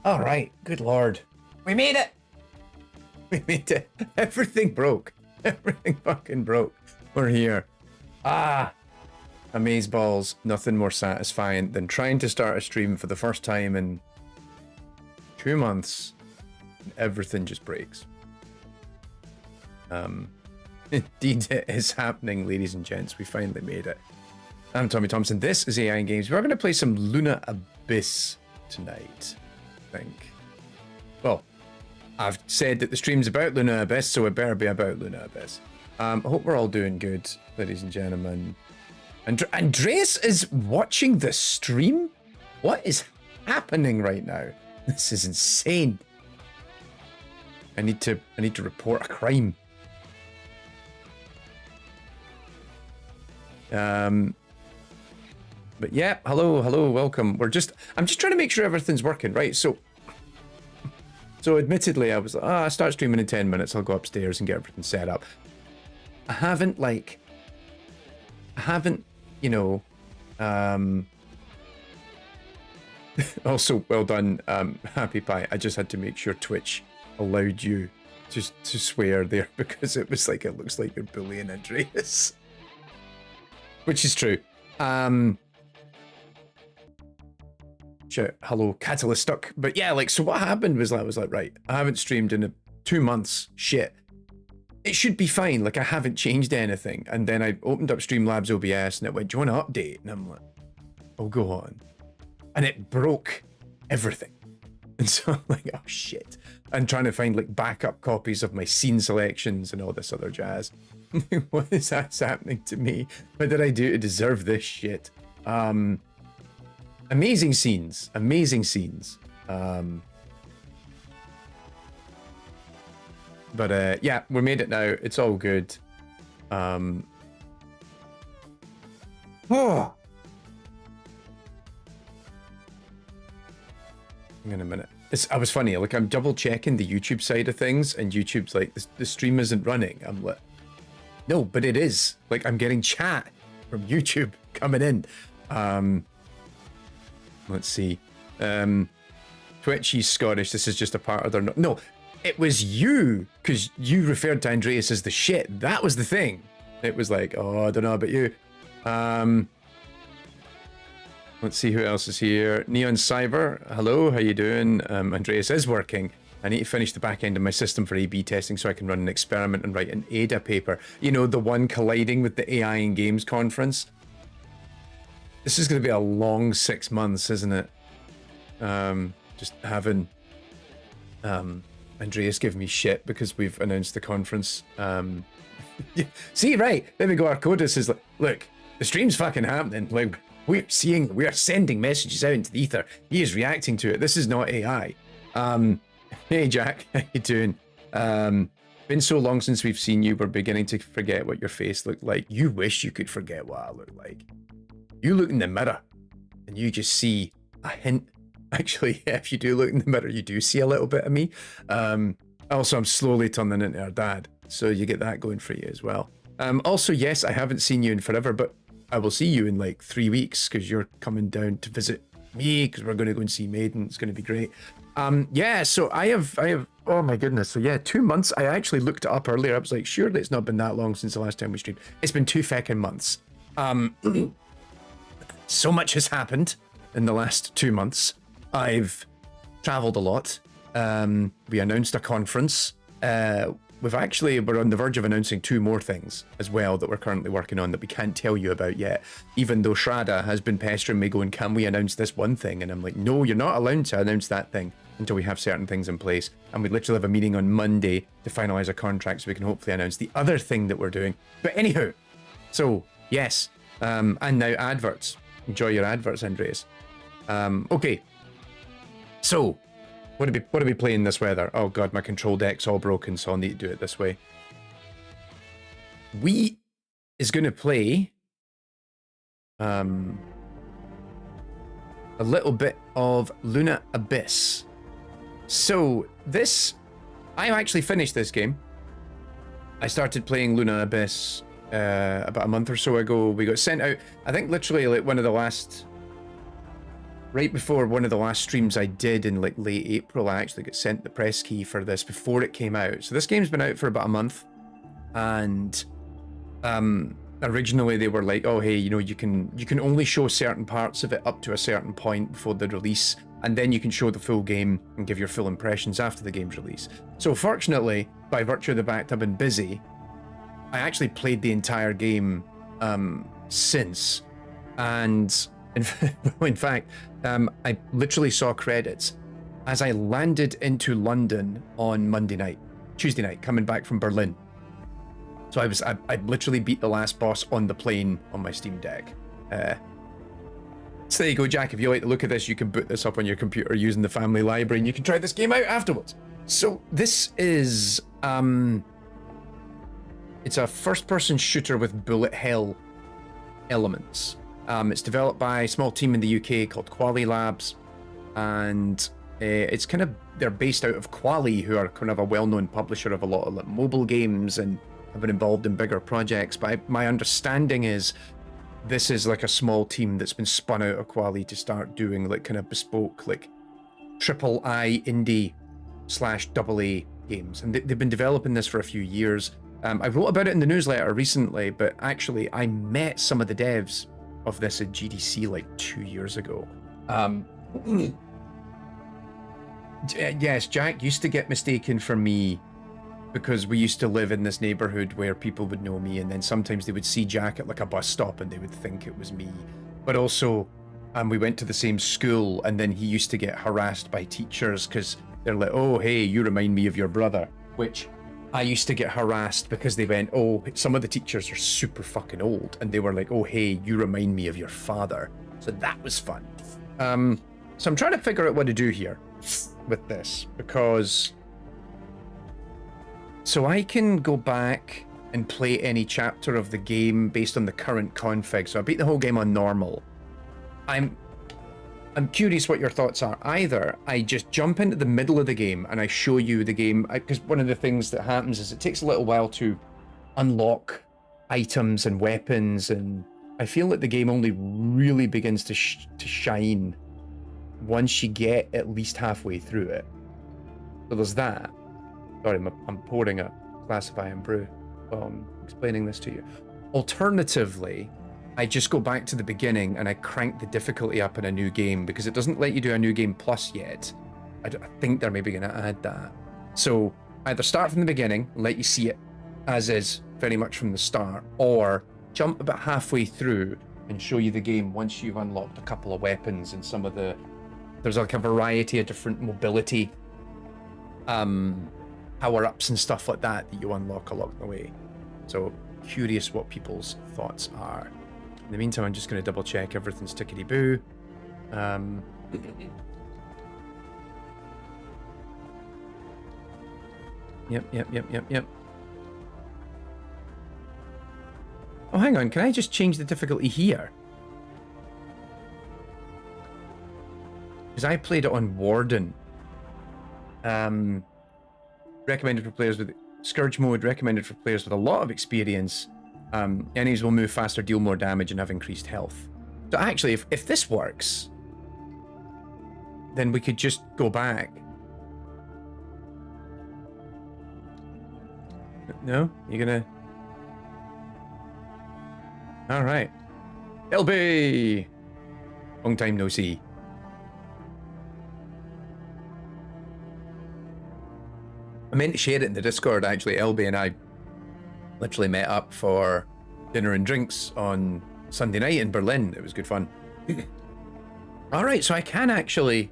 All right, good lord. We made it. We made it. Everything broke. Everything fucking broke. We're here. Ah, amazeballs. Nothing more satisfying than trying to start a stream for the first time in 2 months. And everything just breaks. Indeed, it is happening, ladies and gents. We finally made it. I'm Tommy Thompson. This is AI Games. We're going to play some Luna Abyss tonight, I think. Well, I've said that the stream's about Luna Abyss, so it better be about Luna Abyss. I hope we're all doing good, ladies and gentlemen. Andreas is watching the stream? What is happening right now? This is insane. I need to report a crime. But yeah, hello, welcome. I'm just trying to make sure everything's working, right? So admittedly, I was like, I start streaming in 10 minutes. I'll go upstairs and get everything set up. I haven't, you know, also, well done, Happy Pie. I just had to make sure Twitch allowed you to swear there because it was like, it looks like you're bullying Andreas. Which is true. Shit, hello, Catalyst stuck. But yeah, like, so what happened was I was like, right, I haven't streamed in 2 months. Shit. It should be fine. Like, I haven't changed anything. And then I opened up Streamlabs OBS and it went, do you want to update? And I'm like, oh, go on. And it broke everything. And so I'm like, oh shit. I'm trying to find like backup copies of my scene selections and all this other jazz. What is that happening to me? What did I do to deserve this shit? Amazing scenes. Amazing scenes. But yeah, we made it now. It's all good. Oh. Hang on a minute. I was funny, like I'm double checking the YouTube side of things and YouTube's like, the stream isn't running. I'm like, no, but it is. Like I'm getting chat from YouTube coming in. Let's see. Twitchy's Scottish. This is just a part of their... No, it was you, because you referred to Andreas as the shit. That was the thing. It was like, oh, I don't know about you. Let's see who else is here. Neon Cyber, hello, how you doing? Andreas is working. I need to finish the back end of my system for A/B testing so I can run an experiment and write an ADA paper. You know, the one colliding with the AI in Games conference. This is going to be a long 6 months, isn't it? Just having Andreas give me shit because we've announced the conference. See, right, there we go. Our Codis is like, look, the stream's fucking happening. Like, we are sending messages out into the ether. He is reacting to it. This is not AI. Hey Jack, how you doing? Been so long since we've seen you, we're beginning to forget what your face looked like. You wish you could forget what I look like. You look in the mirror and you just see a hint. Actually, yeah, if you do look in the mirror, you do see a little bit of me. Also, I'm slowly turning into our dad, so you get that going for you as well. Also, yes, I haven't seen you in forever, but I will see you in like 3 weeks because you're coming down to visit me because we're going to go and see Maiden. It's going to be great. Yeah, so I have, oh my goodness. So yeah, 2 months. I actually looked it up earlier. I was like, surely it's not been that long since the last time we streamed. It's been 2 feckin' months. So much has happened in the last 2 months. I've traveled a lot. We announced a conference. We're on the verge of announcing 2 more things as well that we're currently working on that we can't tell you about yet, even though Shradha has been pestering me going, can we announce this one thing? And I'm like, no, you're not allowed to announce that thing until we have certain things in place. And we literally have a meeting on Monday to finalize a contract so we can hopefully announce the other thing that we're doing. But anyhow, so yes, and now adverts. Enjoy your adverts, Andreas. Okay, so what are we playing this weather? Oh god, my control deck's all broken, so I'll need to do it this way. We is going to play a little bit of Luna Abyss. So this, I actually finished this game. I started playing Luna Abyss about a month or so ago. We got sent out, I think literally like one of the last right before one of the last streams I did in like late April, I actually got sent the press key for this before it came out. So this game's been out for about a month, and originally they were like, oh hey, you know, you can only show certain parts of it up to a certain point before the release, and then you can show the full game and give your full impressions after the game's release. So fortunately, by virtue of the fact I've been busy, I actually played the entire game since, and in fact, I literally saw credits as I landed into London on Tuesday night, coming back from Berlin. So I literally beat the last boss on the plane on my Steam Deck. So there you go, Jack. If you like the look of this, you can boot this up on your computer using the family library, and you can try this game out afterwards. So this is it's a first-person shooter with bullet hell elements. It's developed by a small team in the UK called Quali Labs, and it's kind of, they're based out of Quali, who are kind of a well-known publisher of a lot of like mobile games and have been involved in bigger projects. But my understanding is this is like a small team that's been spun out of Quali to start doing like kind of bespoke, like AAA indie / AA games, and they've been developing this for a few years. I wrote about it in the newsletter recently, but actually I met some of the devs of this at GDC like 2 years ago. Yes, Jack used to get mistaken for me because we used to live in this neighborhood where people would know me, and then sometimes they would see Jack at like a bus stop and they would think it was me. But also, we went to the same school, and then he used to get harassed by teachers because they're like, oh, hey, you remind me of your brother, which I used to get harassed because they went, oh, some of the teachers are super fucking old, and they were like, oh, hey, you remind me of your father. So that was fun. So I'm trying to figure out what to do here with this, because so I can go back and play any chapter of the game based on the current config. So I beat the whole game on normal. I'm curious what your thoughts are. Either I just jump into the middle of the game and I show you the game, because one of the things that happens is it takes a little while to unlock items and weapons, and I feel like the game only really begins to shine once you get at least halfway through it. So there's that. Sorry, I'm pouring a Classify and brew while I'm explaining this to you. Alternatively, I just go back to the beginning and I crank the difficulty up in a new game, because it doesn't let you do a new game plus yet. I think they're maybe going to add that. So either start from the beginning, let you see it as is very much from the start, or jump about halfway through and show you the game once you've unlocked a couple of weapons and some of the... There's like a variety of different mobility power-ups and stuff like that that you unlock along the way. So curious what people's thoughts are. In the meantime, I'm just going to double check everything's tickety-boo. Yep. Oh, hang on. Can I just change the difficulty here? Because I played it on Warden. Recommended for players with Scourge mode, recommended for players with a lot of experience. Enemies will move faster, deal more damage, and have increased health. So actually, if this works, then we could just go back. No? You're gonna... Alright. LB! Long time no see. I meant to share it in the Discord, actually. LB and I literally met up for dinner and drinks on Sunday night in Berlin. It was good fun. Alright, so I can actually...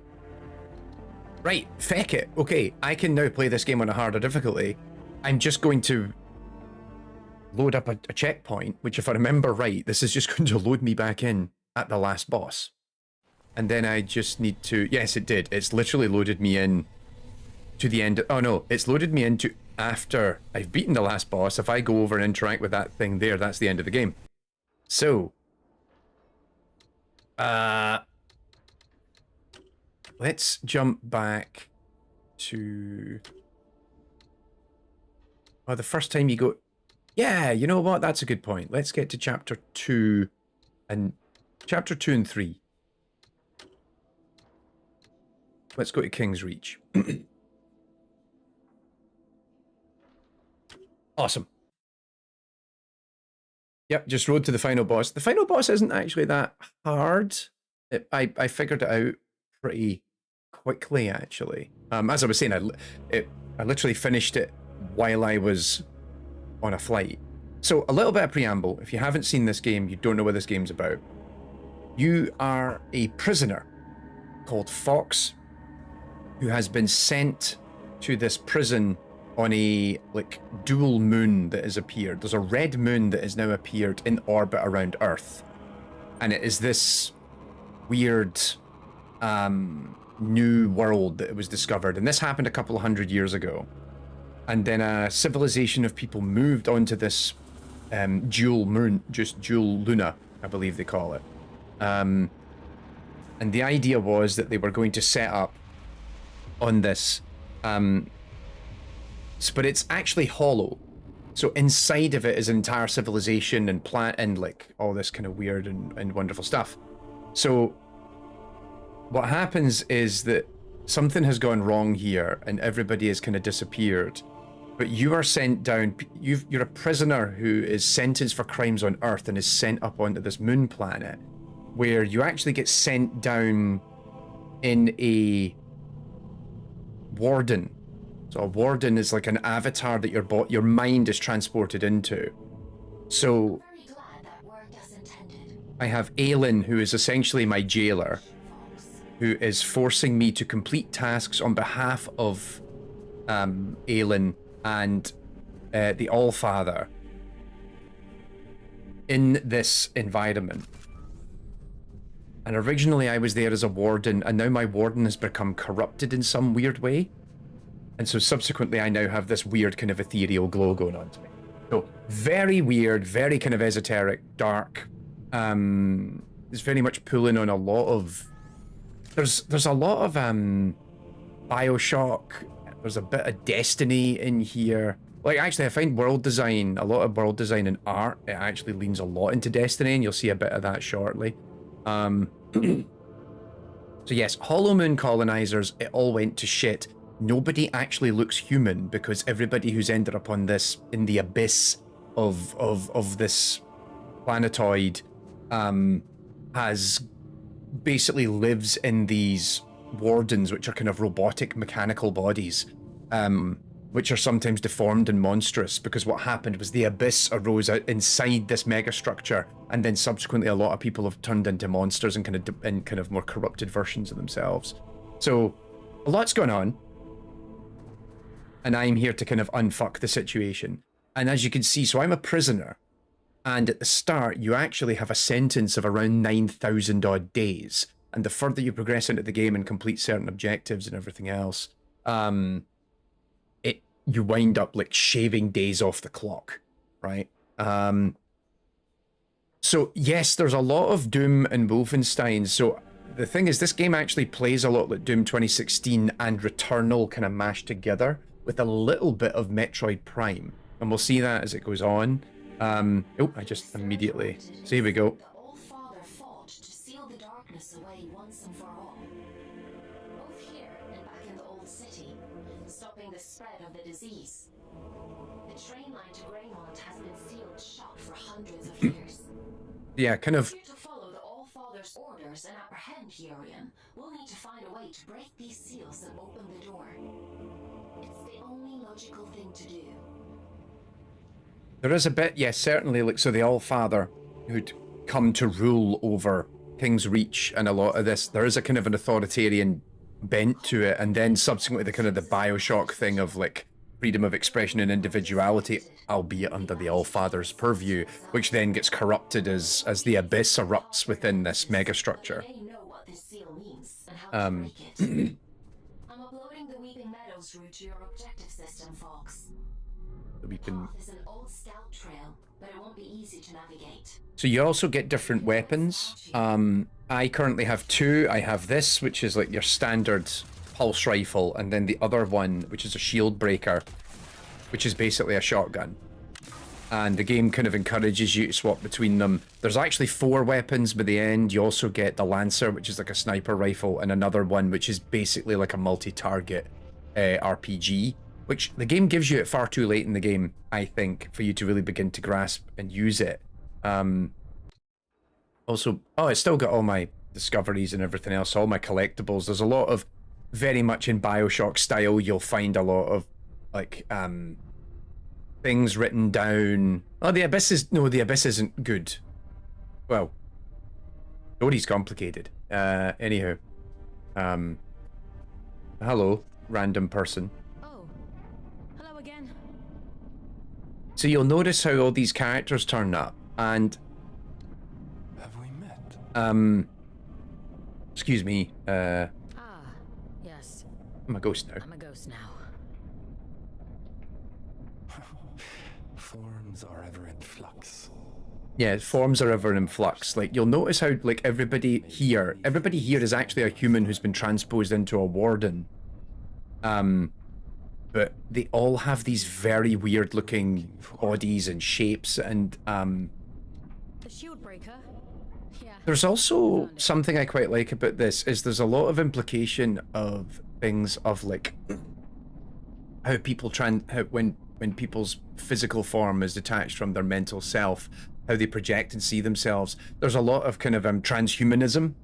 Right, feck it. Okay, I can now play this game on a harder difficulty. I'm just going to load up a checkpoint, which if I remember right, this is just going to load me back in at the last boss. And then I just need to... Yes, it did. It's literally loaded me in to the end. Oh no, it's loaded me into after I've beaten the last boss. If I go over and interact with that thing there, that's the end of the game. So, let's jump back to... Oh, the first time you go... Yeah, you know what? That's a good point. Let's get to chapter 2 and 3. Let's go to King's Reach. Awesome. Yep, just rode to the final boss. The final boss isn't actually that hard. I figured it out pretty quickly, actually. As I was saying, I literally finished it while I was on a flight. So a little bit of preamble. If you haven't seen this game, you don't know what this game's about. You are a prisoner called Fox who has been sent to this prison on a like dual moon that has appeared. There's a red moon that has now appeared in orbit around Earth, and it is this weird new world that was discovered, and this happened a couple of hundred years ago. And then a civilization of people moved onto this dual moon, just dual luna, I believe they call it. And the idea was that they were going to set up on this but it's actually hollow. So inside of it is an entire civilization and plant and like all this kind of weird and wonderful stuff. So what happens is that something has gone wrong here and everybody has kind of disappeared. But you are sent down, you're a prisoner who is sentenced for crimes on Earth and is sent up onto this moon planet, where you actually get sent down in a warden. So a warden is like an avatar that your mind is transported into. So I have Aylin, who is essentially my jailer, who is forcing me to complete tasks on behalf of Aylin and the Allfather in this environment. And originally I was there as a warden, and now my warden has become corrupted in some weird way. And so subsequently I now have this weird kind of ethereal glow going on to me. So very weird, very kind of esoteric, dark. It's very much pulling on a lot of... There's a lot of Bioshock. There's a bit of Destiny in here. Like, actually, I find world design, a lot of world design and art, it actually leans a lot into Destiny, and you'll see a bit of that shortly. So yes, Hollow Moon colonizers, it all went to shit. Nobody actually looks human because everybody who's ended up on this, in the abyss of this planetoid, has basically lives in these wardens, which are kind of robotic mechanical bodies, which are sometimes deformed and monstrous, because what happened was the abyss arose out inside this megastructure, and then subsequently a lot of people have turned into monsters and kind of more corrupted versions of themselves. So a lot's going on, and I'm here to kind of unfuck the situation. And as you can see, so I'm a prisoner, and at the start you actually have a sentence of around 9,000 odd days, and the further you progress into the game and complete certain objectives and everything else, you wind up like shaving days off the clock, right? So yes, there's a lot of Doom and Wolfenstein. So the thing is, this game actually plays a lot like Doom 2016 and Returnal kind of mashed together with a little bit of Metroid Prime, and we'll see that as it goes on. Oh, I just immediately... So here we go. The All-Father fought to seal the darkness away once and for all. Both here and back in the old city, stopping the spread of the disease. The train line to Greymont has been sealed shut for hundreds of years. Yeah, kind of... To follow the All-Father's orders and apprehend Yorian, we'll need to find a way to break these seals and open the door. It's the only logical thing to do. There is a bit, yes, certainly, like, so the All-Father who'd come to rule over King's Reach and a lot of this, there is a kind of an authoritarian bent to it, and then subsequently the kind of the Bioshock thing of, like, freedom of expression and individuality, albeit under the All-Father's purview, which then gets corrupted as the Abyss erupts within this megastructure. I'm uploading the Weeping Meadows route to your objective system, Fox. We can... It's an old scout trail, but it won't be easy to navigate. So you also get different weapons. I currently have two. I have this, which is like your standard pulse rifle, and then the other one, which is a shield breaker, which is basically a shotgun. and the game kind of encourages you to swap between them. There's actually 4 weapons by the end. You also get the Lancer, which is like a sniper rifle, and another one which is basically like a multi-target RPG, which the game gives you it far too late in the game, I think, for you to really begin to grasp and use it. Also, oh, it's still got all my discoveries and everything else, all my collectibles. There's a lot of, very much in Bioshock style, you'll find a lot of like things written down. Oh, the Abyss is, no, the Abyss isn't good. Well, story's complicated. Anyhow. Hello, random person. Oh, hello again. So you'll notice how all these characters turn up, and Have we met? excuse me, Yes, I'm a ghost now. I'm a ghost now. Forms are ever in flux. Yeah, forms are ever in flux. Like, you'll notice how, like, everybody here is actually a human who's been transposed into a warden. But they all have these very weird looking bodies and shapes, and The shield breaker. Yeah. there's also something I quite like about this, is there's a lot of implication of things of, like, how people when people's physical form is detached from their mental self, how they project and see themselves. There's a lot of kind of transhumanism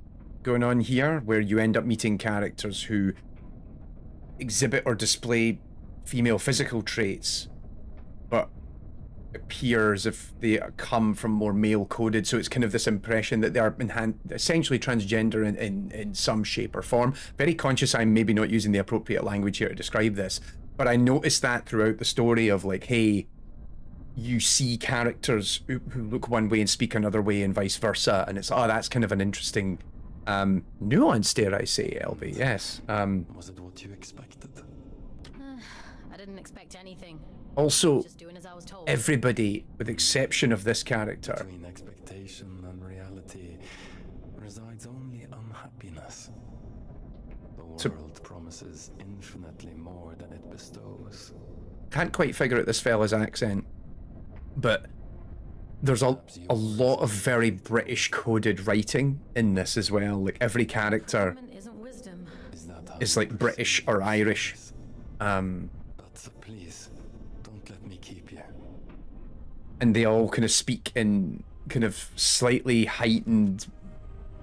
going on here, where you end up meeting characters who exhibit or display female physical traits, but appear as if they come from more male-coded, so it's kind of this impression that they are essentially transgender in some shape or form. Very conscious I'm maybe not using the appropriate language here to describe this, but I noticed that throughout the story of, like, hey, you see characters who look one way and speak another way and vice versa, and it's, oh, that's kind of an interesting nuance, dare I say, LB, yes. Was it what you expected? I didn't expect anything. Also, Just doing as I was told. everybody, with the exception of this character, Between expectation and reality resides only unhappiness. The So- world promises infinitely more than it bestows. can't quite figure out this fella's accent, but there's a lot of very British coded writing in this as well. Like, every character Woman isn't wisdom. Is that how is you like British or perceive Irish. this? Um, But please, don't let me keep you. and they all kind of speak in kind of slightly heightened,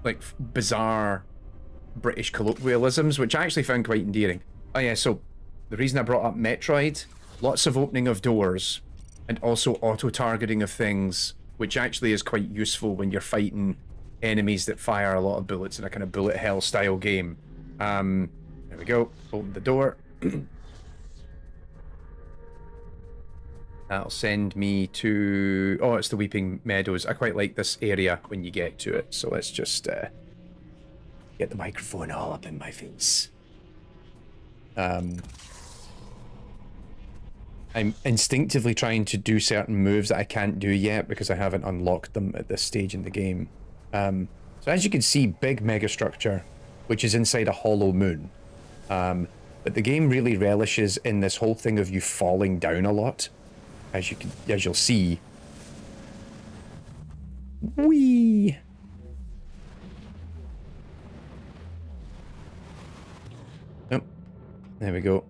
like, bizarre British colloquialisms, which I actually found quite endearing. Oh yeah, so the reason I brought up Metroid, lots of opening of doors, and also auto-targeting of things, which actually is quite useful when you're fighting enemies that fire a lot of bullets in a kind of bullet hell style game. There we go, open the door. That'll send me to... oh, it's the Weeping Meadows. I quite like this area when you get to it, so let's just get the microphone all up in my face. I'm instinctively trying to do certain moves that I can't do yet because I haven't unlocked them at this stage in the game. So as you can see, big megastructure, which is inside a hollow moon. But the game really relishes in this whole thing of you falling down a lot, as you'll see. Whee! Oh, there we go.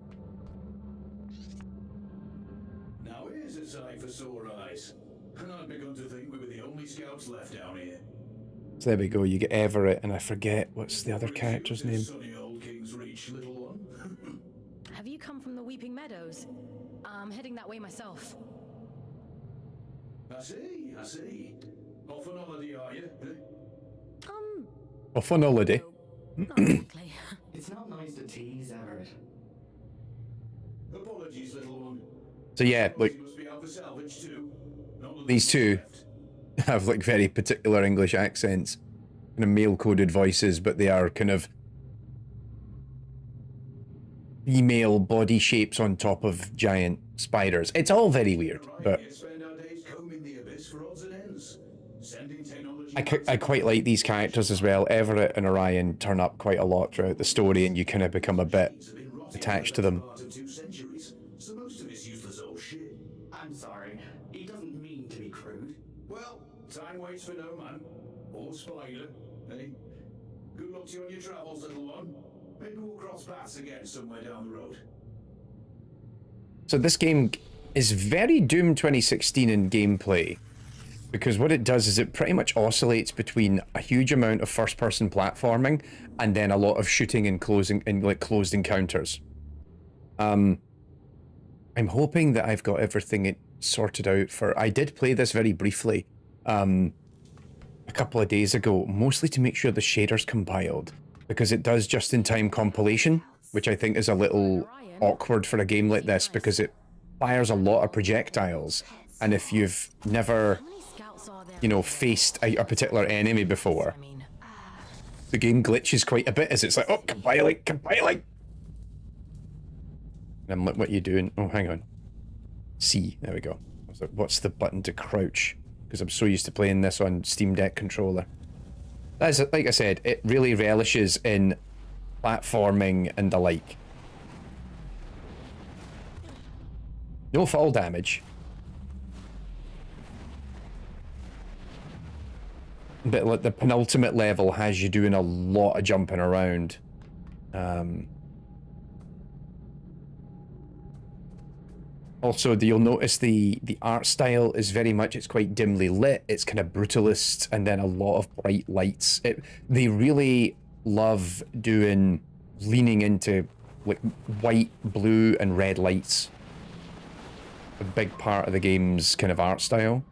Now here's a sight for sore eyes. And I'd begun to think we were the only scouts left down here. So there we go, you get Everett, and I forget, what's the other character's name? Sunny old King's Reach, little one. Have you come from the Weeping Meadows? I'm heading that way myself. I see. Off on holiday, are you? Off on holiday. Not exactly. It's not nice to tease Everett. Apologies, little one. So yeah, like, You must be out for salvage too. Not that these two left. have like very particular English accents, kind of male-coded voices, but they are kind of female body shapes on top of giant spiders. It's all very weird, but Right, spend our days combing the abyss for odds and ends. Sending technology I quite like these characters as well. Everett and Orion turn up quite a lot throughout the story, and you kind of become a bit have been rotting attached for to the them. better part of 2 centuries. So most of it's useless old shit. I'm sorry. He doesn't mean to be crude. Well, time waits for no man. Or spider. Hey, good luck to you on your travels, little one. Maybe we'll cross paths again somewhere down the road. So this game is very Doom 2016 in gameplay, because what it does is it pretty much oscillates between a huge amount of first-person platforming and then a lot of shooting and closed encounters. I'm hoping that I've got everything sorted out for... I did play this very briefly a couple of days ago, mostly to make sure the shader's compiled, because it does just-in-time compilation, which I think is a little awkward for a game like this, because it fires a lot of projectiles, and if you've never, you know, faced a particular enemy before, the game glitches quite a bit as it's like, oh, compiling. And I'm like, what are you doing? Oh, hang on. C, there we go. I was like, what's the button to crouch? Because I'm so used to playing this on Steam Deck controller. That's, like I said, it really relishes in platforming and the like. No fall damage. But like the penultimate level has you doing a lot of jumping around. Also, you'll notice the art style is very much, it's quite dimly lit. It's kind of brutalist, and then a lot of bright lights. They really love leaning into like white, blue, and red lights. A big part of the game's kind of art style.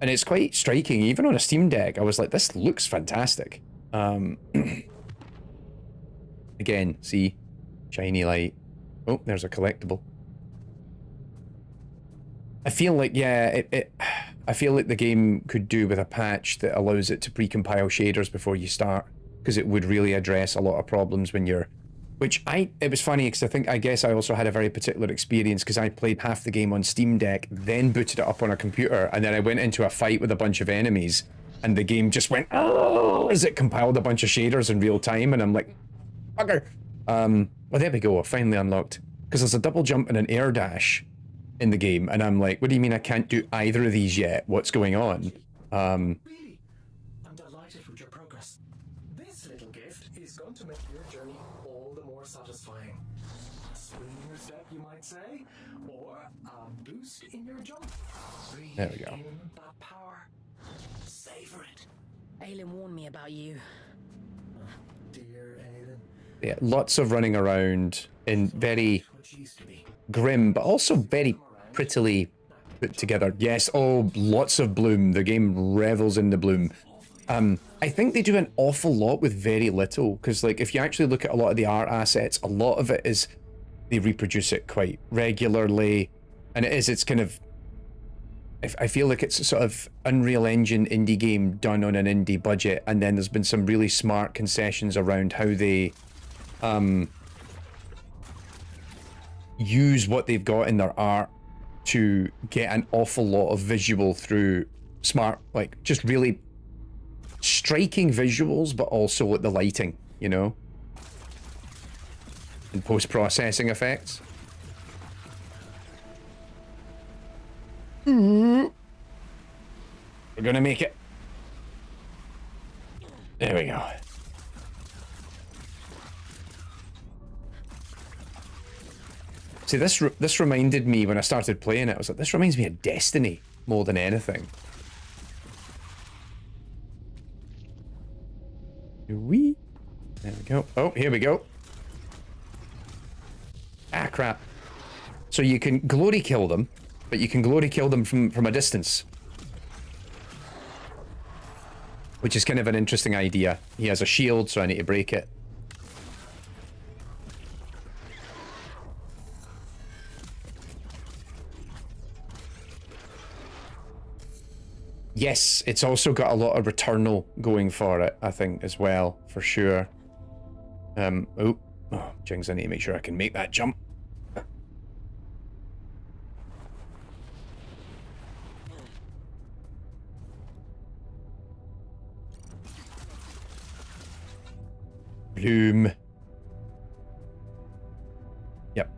And it's quite striking, even on a Steam Deck. I was like, this looks fantastic. Again, see? Shiny light. Oh, there's a collectible. I feel like, yeah, I feel like the game could do with a patch that allows it to pre-compile shaders before you start, because it would really address a lot of problems when you're... It was funny, because I guess I also had a very particular experience, because I played half the game on Steam Deck, then booted it up on a computer, and then I went into a fight with a bunch of enemies, and the game just went, oh, as it compiled a bunch of shaders in real time, and I'm like, fucker. Well, there we go, I finally unlocked. Because there's a double jump and an air dash in the game, and I'm like, what do you mean I can't do either of these yet? What's going on? Really? I'm delighted with your progress. This little gift is going to make your journey all the more satisfying. A swing in your step, you might say, or a boost in your jump. There we go. In that power. Savor it. Aylin warned me about you. Dear Aylin. Yeah, lots of running around in very What used to be. grim, but also very prettily put together. Yes, oh, lots of bloom. The game revels in the bloom. I think they do an awful lot with very little, because like if you actually look at a lot of the art assets, a lot of it is they reproduce it quite regularly, and it's kind of, I feel like it's a sort of Unreal Engine indie game done on an indie budget, and then there's been some really smart concessions around how they use what they've got in their art to get an awful lot of visual through smart, like just really striking visuals, but also with the lighting, you know, and post-processing effects. We're gonna make it. There we go. See, this reminded me when I started playing it. I was like, this reminds me of Destiny more than anything. There we go. Oh, here we go. Ah, crap. So you can glory kill them, but you can glory kill them from a distance. Which is kind of an interesting idea. He has a shield, so I need to break it. Yes, it's also got a lot of returnal going for it, I think, as well, for sure. Oh, Jings, I need to make sure I can make that jump. Bloom. Yep.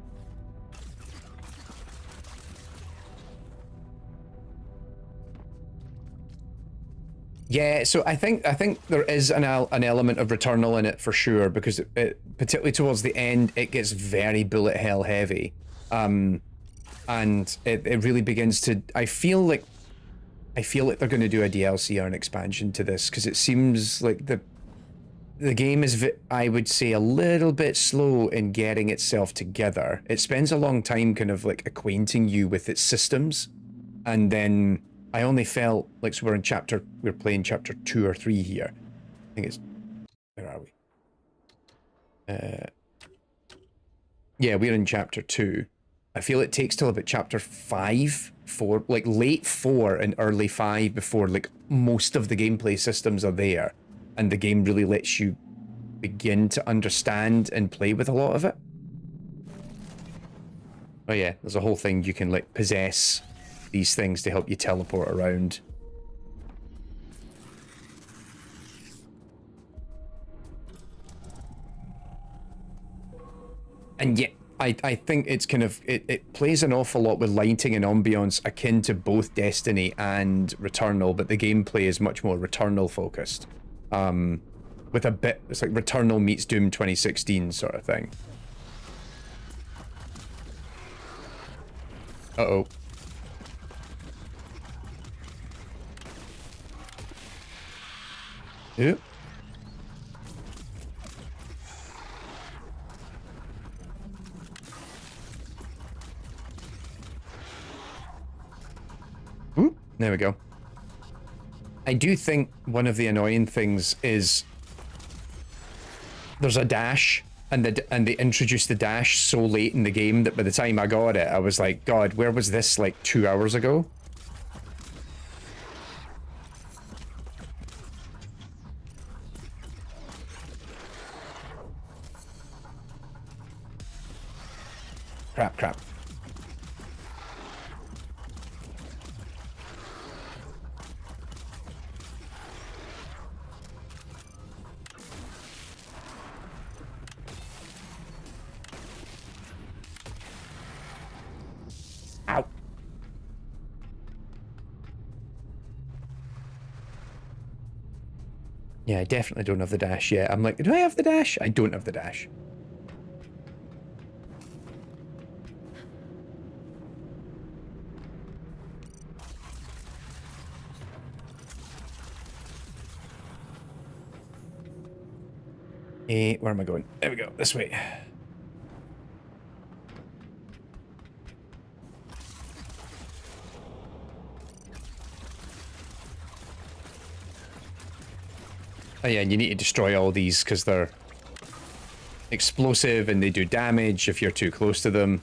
Yeah, so I think there is an element of Returnal in it for sure, because it particularly towards the end it gets very bullet hell heavy, and it really begins to. I feel like they're going to do a DLC or an expansion to this, because it seems like the game is, I would say, a little bit slow in getting itself together. It spends a long time kind of like acquainting you with its systems, and then I only felt like, so we're playing chapter 2 or 3 here. I think it's, where are we? Yeah, we're in chapter 2. I feel it takes till about chapter 5, 4, like late 4 and early 5 before like most of the gameplay systems are there, and the game really lets you begin to understand and play with a lot of it. Oh yeah, there's a whole thing you can like possess these things to help you teleport around. And yet, I think it's kind of, it plays an awful lot with lighting and ambience akin to both Destiny and Returnal, but the gameplay is much more Returnal focused. With a bit, it's like Returnal meets Doom 2016 sort of thing. Uh-oh. Ooh. Ooh, there we go. I do think one of the annoying things is there's a dash, and they introduced the dash so late in the game that by the time I got it, I was like, God, where was this like 2 hours ago? Crap. Ow. Yeah, I definitely don't have the dash yet. I'm like, do I have the dash? I don't have the dash. Where am I going? There we go, this way. Oh yeah, and you need to destroy all these because they're explosive and they do damage if you're too close to them.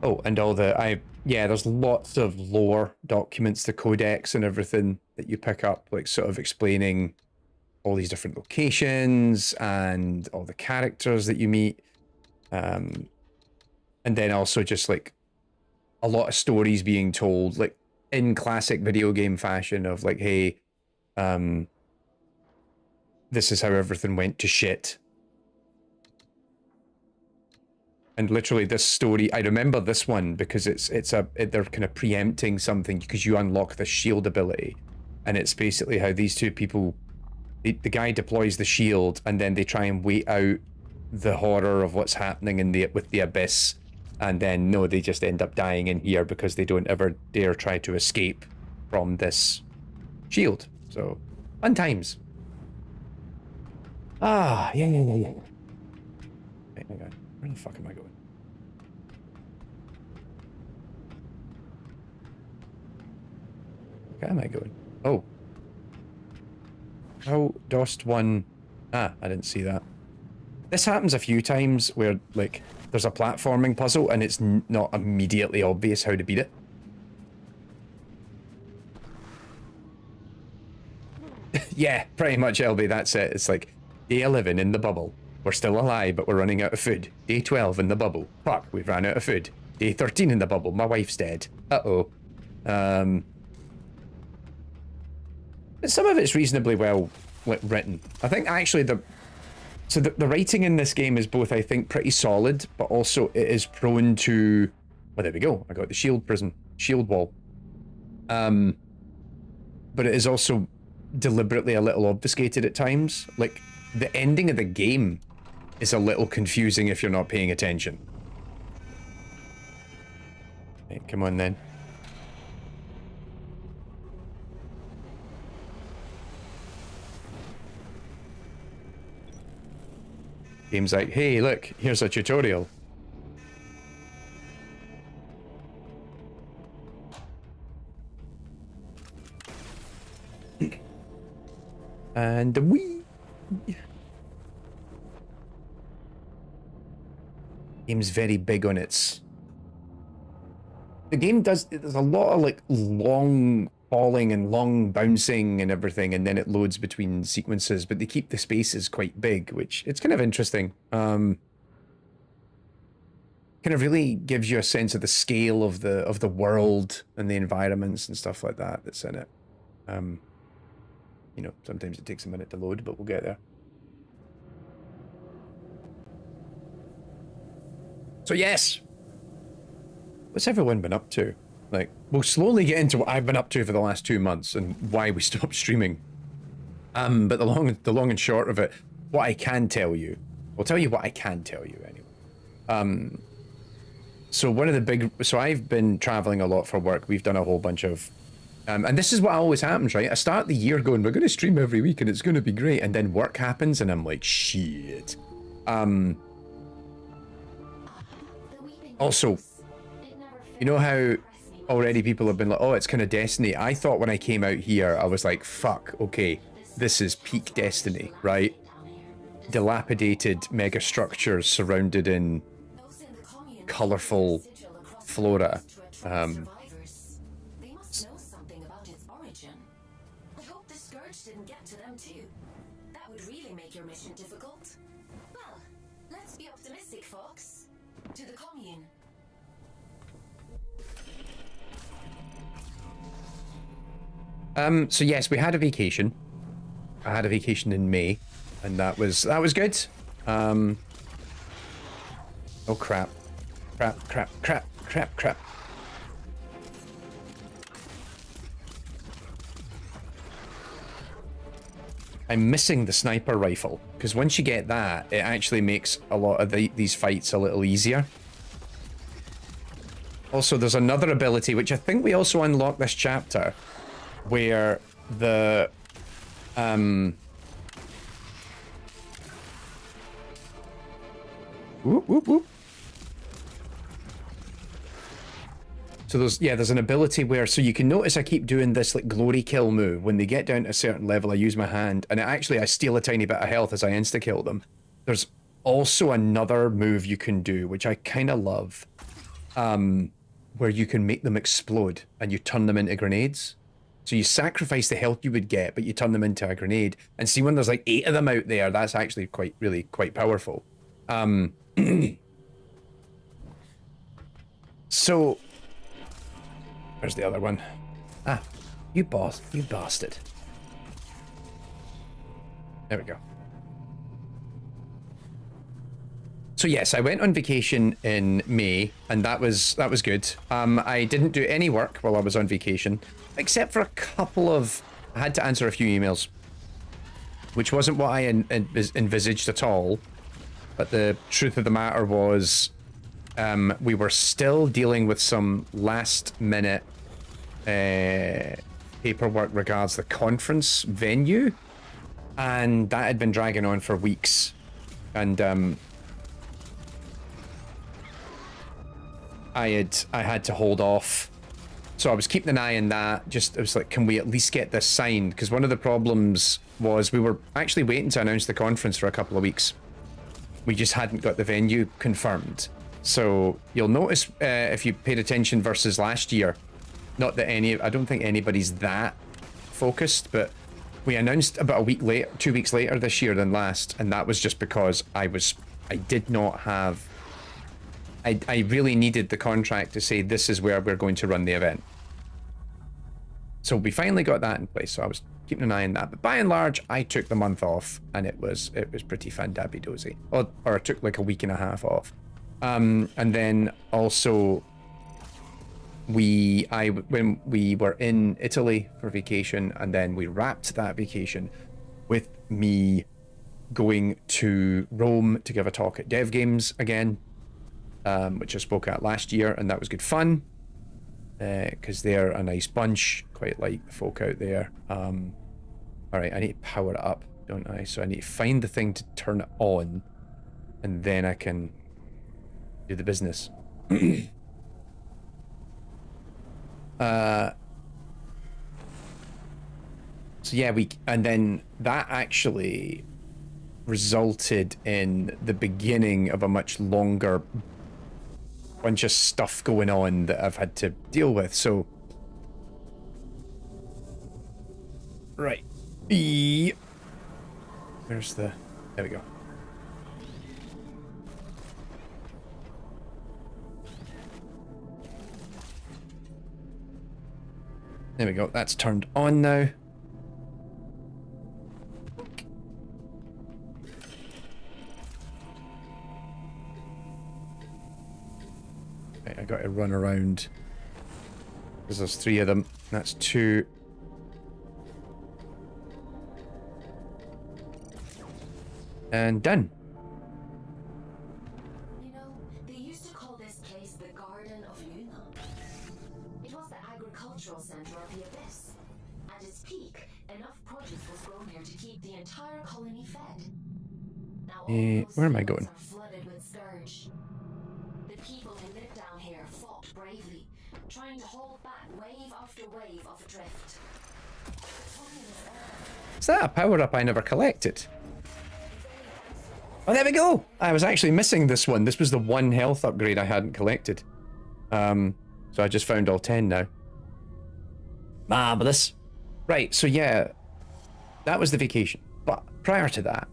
Oh, and all the, yeah, there's lots of lore documents, the codex and everything that you pick up, like sort of explaining all these different locations and all the characters that you meet. And then also just like a lot of stories being told, like in classic video game fashion of like, hey, this is how everything went to shit. And literally this story, I remember this one because they're kind of preempting something because you unlock the shield ability. And it's basically how these two people, the guy deploys the shield and then they try and wait out the horror of what's happening with the abyss. And then, no, they just end up dying in here because they don't ever dare try to escape from this shield. So, fun times. Ah, yeah. Right, okay. Where the fuck am I going? Where am I going? Oh. How dost one... Ah, I didn't see that. This happens a few times where, like, there's a platforming puzzle and it's not immediately obvious how to beat it. Yeah, pretty much, LB, that's it. It's like, day 11 in the bubble. We're still alive, but we're running out of food. Day 12 in the bubble. Fuck, we've ran out of food. Day 13 in the bubble. My wife's dead. Uh-oh. some of it's reasonably well written. I think actually the writing in this game is both, I think, pretty solid, but also it is prone to, well, there we go. I got the shield wall. But it is also deliberately a little obfuscated at times. Like, the ending of the game is a little confusing if you're not paying attention. Hey, come on then. Game's like, hey, look, here's a tutorial. And game's very big on its. The game there's a lot of like long falling and long bouncing and everything, and then it loads between sequences, but they keep the spaces quite big, which it's kind of interesting. Kind of really gives you a sense of the scale of the world and the environments and stuff like that that's in it. You know, sometimes it takes a minute to load, but we'll get there. So yes, what's everyone been up to? Like, we'll slowly get into what I've been up to for the last 2 months and why we stopped streaming. But the long and short of it, what I can tell you, I'll tell you what I can tell you anyway. So one of the big, so I've been traveling a lot for work. We've done a whole bunch of, and this is what always happens, right? I start the year going, we're going to stream every week and it's going to be great. And then work happens and I'm like, shit. Also, you know how already people have been like, oh, it's kind of Destiny. I thought when I came out here, I was like, fuck, okay, this is peak Destiny, right? Dilapidated megastructures surrounded in colorful flora. They must know something about its origin. I hope the Scourge didn't get to them too. That would really make your mission difficult. Well, let's be optimistic, folks. To the commune. So yes, we had a vacation. I had a vacation in May, and that was good. Oh crap. Crap. I'm missing the sniper rifle, because once you get that, it actually makes a lot of these fights a little easier. Also, there's another ability, which I think we also unlocked this chapter, where the whoop, whoop, whoop. So there's an ability where, so you can notice I keep doing this like glory kill move. When they get down to a certain level, I use my hand, and I steal a tiny bit of health as I insta kill them. There's also another move you can do, which I kind of love, where you can make them explode and you turn them into grenades. So you sacrifice the health you would get, but you turn them into a grenade. And see, when there's like 8 of them out there, that's actually really quite powerful. So, where's the other one? Ah, you bastard. There we go. So yes, I went on vacation in May, and that was good. I didn't do any work while I was on vacation, except for a couple of, I had to answer a few emails, which wasn't what I envisaged at all. But the truth of the matter was, we were still dealing with some last minute paperwork regards the conference venue, and that had been dragging on for weeks, and I had to hold off. So I was keeping an eye on that. I was like, can we at least get this signed? Because one of the problems was we were actually waiting to announce the conference for a couple of weeks. We just hadn't got the venue confirmed. So you'll notice if you paid attention versus last year, not that I don't think anybody's that focused, but we announced about a week later, 2 weeks later this year than last, and that was just because I did not have. I really needed the contract to say this is where we're going to run the event. So we finally got that in place. So I was keeping an eye on that. But by and large, I took the month off, and it was pretty fandabi-dozy. Or I took like a week and a half off. And then also, when we were in Italy for vacation, and then we wrapped that vacation with me going to Rome to give a talk at Dev Games again, which I spoke at last year, and that was good fun. Because they're a nice bunch, quite like the folk out there. Alright, I need to power it up, don't I? So I need to find the thing to turn it on, and then I can do the business. So yeah, and then that actually resulted in the beginning of a much longer bunch of stuff going on that I've had to deal with. So right, where's the, there we go. There we go, that's turned on now. Right, I got to run around because there's 3 of them. That's 2. And done. You know, they used to call this place the Garden of Luna. It was the agricultural center of the Abyss. At its peak, enough produce was grown here to keep the entire colony fed. Now all those where am I fields going? are flooded with Scourge. The people who lived down here fought bravely, trying to hold back wave after wave of drift. Is that a power-up I never collected? Oh, there we go! I was actually missing this one. This was the one health upgrade I hadn't collected. So I just found all 10 now. Marvelous. Right, so yeah, that was the vacation. But prior to that,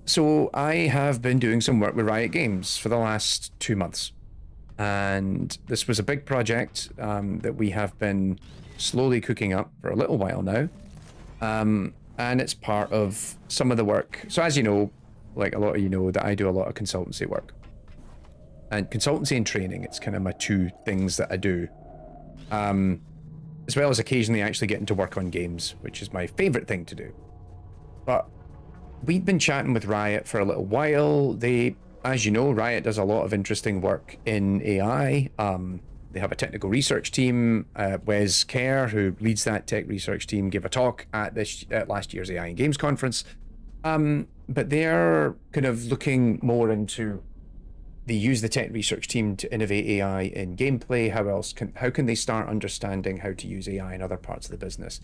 so I have been doing some work with Riot Games for the last 2 months. And this was a big project that we have been slowly cooking up for a little while now. And it's part of some of the work. So as you know, like a lot of you know, that I do a lot of consultancy work. And consultancy and training, it's kind of my 2 things that I do. As well as occasionally actually getting to work on games, which is my favorite thing to do. But we'd been chatting with Riot for a little while. They, as you know, Riot does a lot of interesting work in AI. They have a technical research team. Wes Kerr, who leads that tech research team, gave a talk at last year's AI and Games conference. But they're kind of looking more into, they use the tech research team to innovate AI in gameplay. How can they start understanding how to use AI in other parts of the business?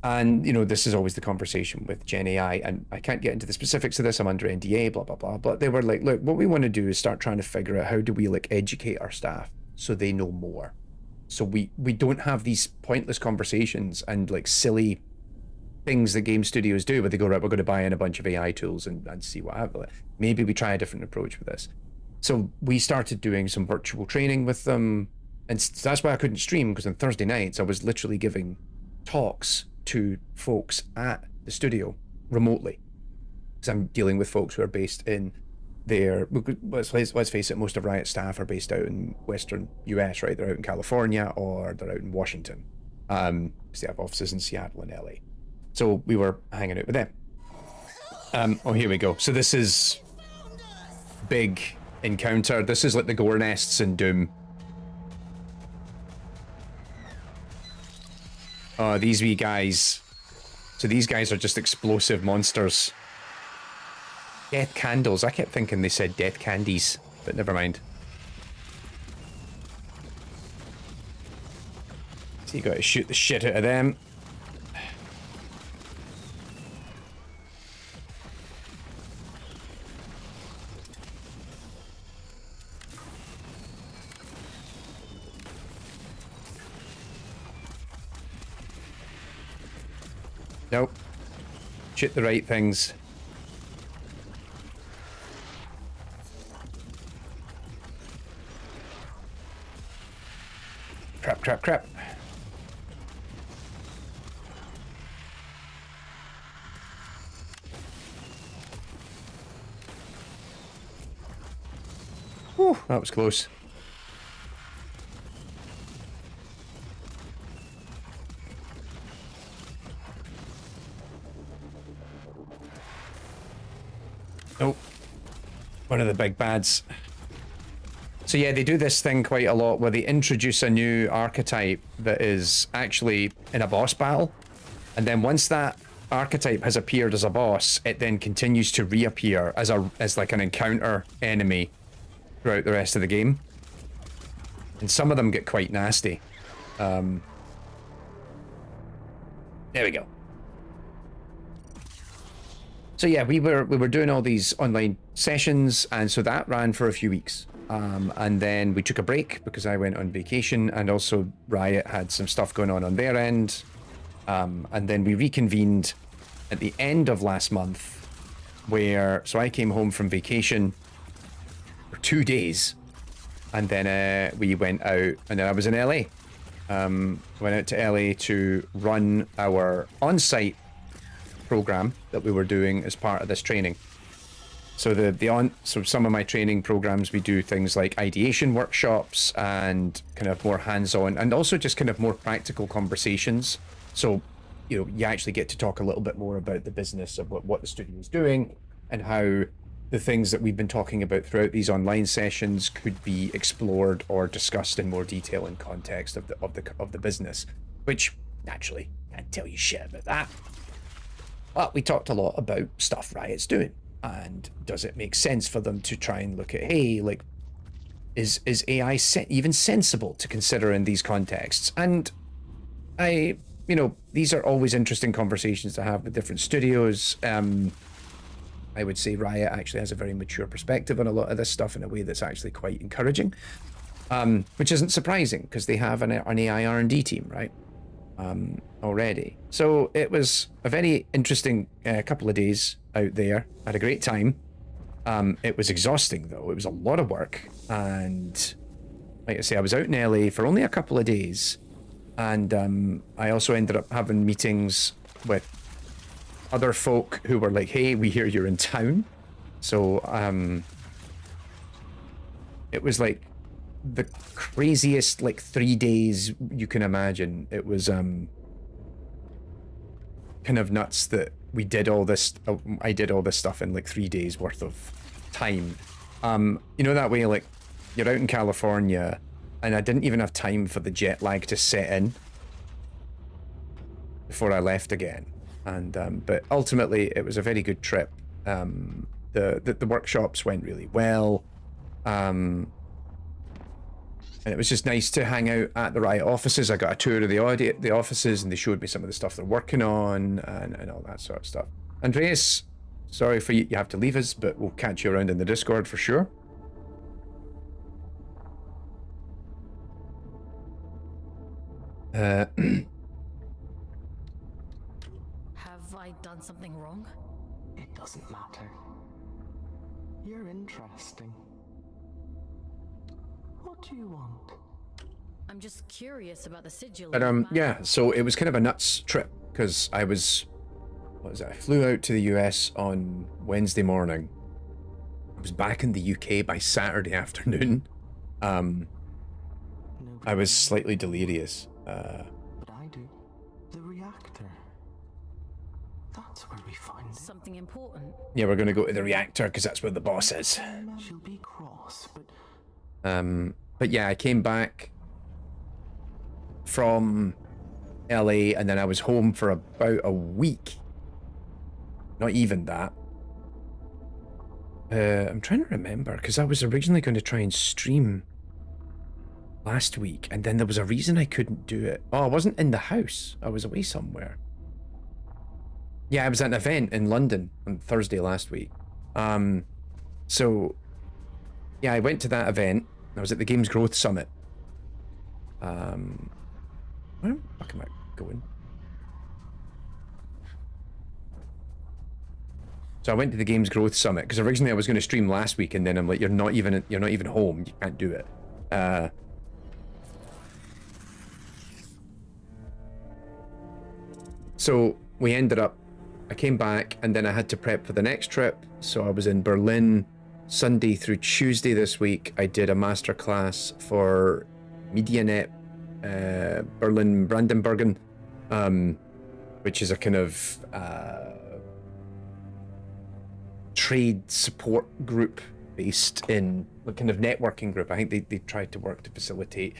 And, you know, this is always the conversation with Gen AI, and I can't get into the specifics of this, I'm under NDA, blah, blah, blah. But they were like, look, what we want to do is start trying to figure out how do we, like, educate our staff so they know more. So we don't have these pointless conversations and, like, silly things that game studios do where they go, right, we're going to buy in a bunch of AI tools and see what happens. Maybe we try a different approach with this. So we started doing some virtual training with them, and that's why I couldn't stream, because on Thursday nights I was literally giving talks to folks at the studio remotely, because I'm dealing with folks who are based in their, let's face it, most of Riot staff are based out in Western US, right? They're out in California or they're out in Washington, because they have offices in Seattle and LA. So we were hanging out with them. Oh, here we go. So this is big encounter. This is like the gore nests in Doom. Oh, these wee guys. So these guys are just explosive monsters. Death candles. I kept thinking they said death candies, but never mind. So you got to shoot the shit out of them. Nope. Shoot the right things. Crap, crap, crap. Whew, that was close. Oh, one of the big bads. So yeah, they do this thing quite a lot where they introduce a new archetype that is actually in a boss battle. And then once that archetype has appeared as a boss, it then continues to reappear as like an encounter enemy throughout the rest of the game. And some of them get quite nasty. There we go. So yeah, we were doing all these online sessions, and so that ran for a few weeks. And then we took a break because I went on vacation, and also Riot had some stuff going on their end. And then we reconvened at the end of last month, so I came home from vacation for 2 days, and then we went out, and then I was in LA. Went out to LA to run our on-site program that we were doing as part of this training. So so some of my training programs, we do things like ideation workshops and kind of more hands-on, and also just kind of more practical conversations. So, you know, you actually get to talk a little bit more about the business of what the studio is doing, and how the things that we've been talking about throughout these online sessions could be explored or discussed in more detail in context of the business. Which naturally can't tell you shit about that. But we talked a lot about stuff Riot's doing, and does it make sense for them to try and look at, hey, like, is AI even sensible to consider in these contexts? And you know, these are always interesting conversations to have with different studios. I would say Riot actually has a very mature perspective on a lot of this stuff in a way that's actually quite encouraging, which isn't surprising because they have an AI R&D team, right? Already. So it was a very interesting couple of days out there. I had a great time. It was exhausting though. It was a lot of work, and like I say, I was out in LA for only a couple of days, and I also ended up having meetings with other folk who were like, hey, we hear you're in town. So it was like the craziest like 3 days you can imagine. It was kind of nuts that we did all this. I did all this stuff in like 3 days worth of time. You know, that way, like, you're out in California, and I didn't even have time for the jet lag to set in before I left again. And but ultimately it was a very good trip. The workshops went really well, and it was just nice to hang out at the Riot offices. I got a tour of the offices, and they showed me some of the stuff they're working on, and all that sort of stuff. Andreas, sorry for you have to leave us, but we'll catch you around in the Discord for sure. Have I done something wrong? It doesn't matter. You're interesting. What do you want? I'm just curious about the sigil. But yeah, so it was kind of a nuts trip because I flew out to the US on Wednesday morning. I was back in the UK by Saturday afternoon. I was slightly delirious. But I do. The reactor. That's where we find it. Something important. Yeah, we're gonna go to the reactor because that's where the boss is. She'll be cross, but But yeah, I came back from LA, and then I was home for about a week. Not even that. I'm trying to remember, because I was originally going to try and stream last week, and then there was a reason I couldn't do it. Oh, I wasn't in the house. I was away somewhere. Yeah, I was at an event in London on Thursday last week. So yeah, I went to that event. I was at the Games Growth Summit. Where the fuck am I going? So I went to the Games Growth Summit because originally I was going to stream last week, and then I'm like, you're not even home. You can't do it. So I came back, and then I had to prep for the next trip. So I was in Berlin Sunday through Tuesday this week, I did a masterclass for MediaNet Berlin Brandenburgen, which is a kind of trade support group based in a kind of networking group. I think they tried to work to facilitate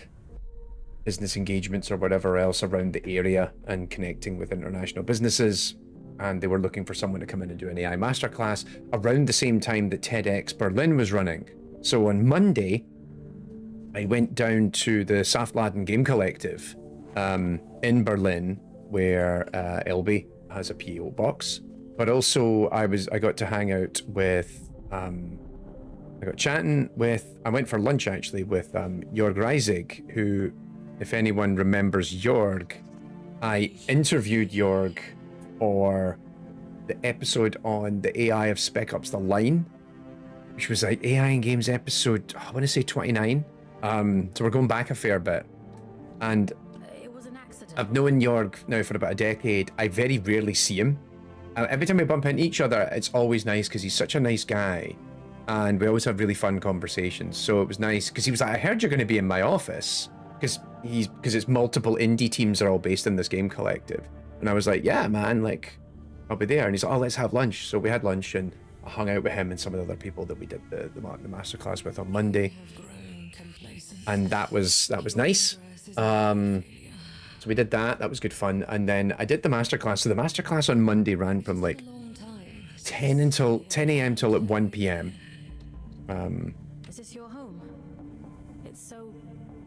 business engagements or whatever else around the area and connecting with international businesses. And they were looking for someone to come in and do an AI masterclass around the same time that TEDx Berlin was running. So on Monday, I went down to the Saftladen Game Collective in Berlin, where LB has a PO box. But also I got to hang out with, I went for lunch actually with Jorg Reisig, who, if anyone remembers Jorg, I interviewed Jorg for the episode on the AI of Spec Ops: The Line, which was like AI in Games episode, I want to say 29. So we're going back a fair bit. And It was an accident. I've known Jorg now for about a decade. I very rarely see him. Every time we bump into each other, it's always nice because he's such a nice guy. And we always have really fun conversations. So it was nice because he was like, I heard you're going to be in my office. Because it's multiple indie teams that are all based in this game collective. And I was like, yeah, man, like, I'll be there. And he's like, oh, let's have lunch. So we had lunch and I hung out with him and some of the other people that we did the masterclass with on Monday. And that was nice. So we did that. That was good fun. And then I did the masterclass. So the masterclass on Monday ran from like 10 a.m. till at 1 p.m. Is this your home? It's so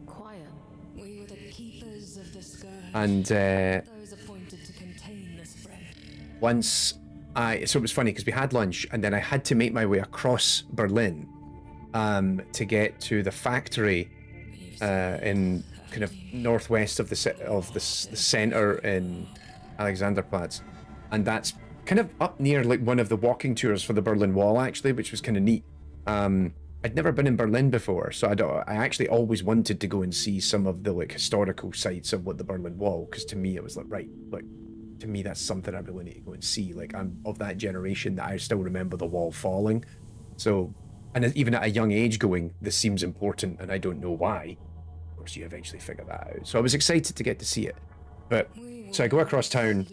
quiet. We were the keepers of the Scourge. And Those appointed to contain the spread. so it was funny because we had lunch and then I had to make my way across Berlin to get to the factory in kind of northwest of the center in Alexanderplatz, and that's kind of up near like one of the walking tours for the Berlin Wall actually, which was kind of neat. I'd never been in Berlin before, so I actually always wanted to go and see some of the like historical sites of what the Berlin Wall, because to me it was like, right, like to me that's something I really need to go and see. Like I'm of that generation that I still remember the wall falling. So, and even at a young age going, this seems important and I don't know why. Of course you eventually figure that out. So I was excited to get to see it. But, so I go across town.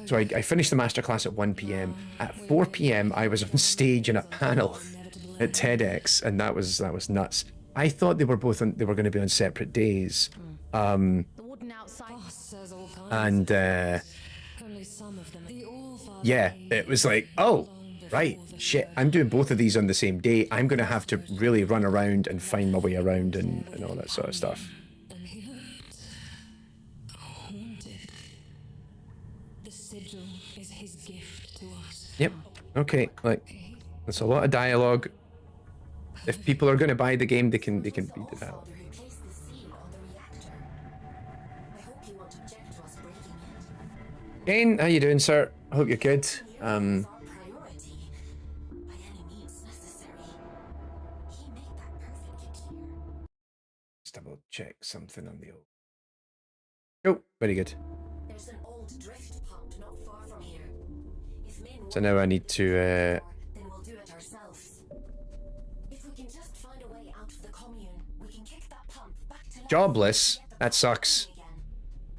So I finished the masterclass at 1 p.m. At 4 p.m. I was on stage in a panel at TEDx, and that was nuts. I thought they were going to be on separate days. The wooden outside. And yeah, it was like, oh, right, shit, I'm doing both of these on the same day. I'm going to have to really run around and find my way around and all that sort of stuff. The sigil is his gift to us. Yep. Okay. Like, that's a lot of dialogue. If people are going to buy the game, they can read it out. Who placed the seal on the reactor? I hope you won't object to us breaking it. Kane, how you doing, sir? I hope you're good. Is our priority by any means necessary. He made that perfectly clear. Let's double check something on the old. Oh, very good. There's an old drift pump not far from here. If Min So now I need to then we'll do it ourselves. If we can just find a way out of the commune, we can kick that pump back to life. jobless. That sucks.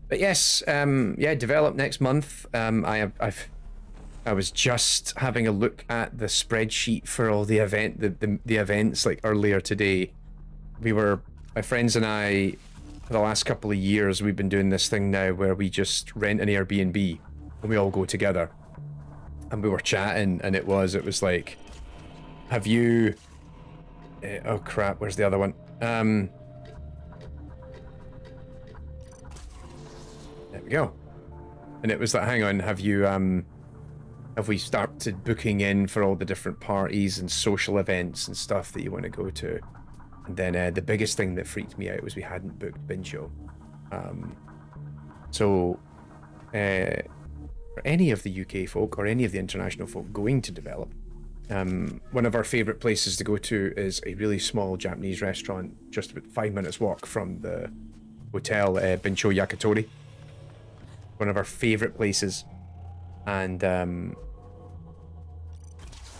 But yes, yeah, develop next month. I was just having a look at the spreadsheet for all the events like earlier today. My friends and I, for the last couple of years, we've been doing this thing now where we just rent an Airbnb and we all go together. And we were chatting, and it was like, have you? Oh crap! Where's the other one? There we go. And it was like, hang on, have we started booking in for all the different parties and social events and stuff that you want to go to? And then the biggest thing that freaked me out was we hadn't booked Bincho. So for any of the UK folk or any of the international folk going to develop, one of our favorite places to go to is a really small Japanese restaurant just about 5 minutes walk from the hotel, Bincho Yakitori. One of our favorite places. And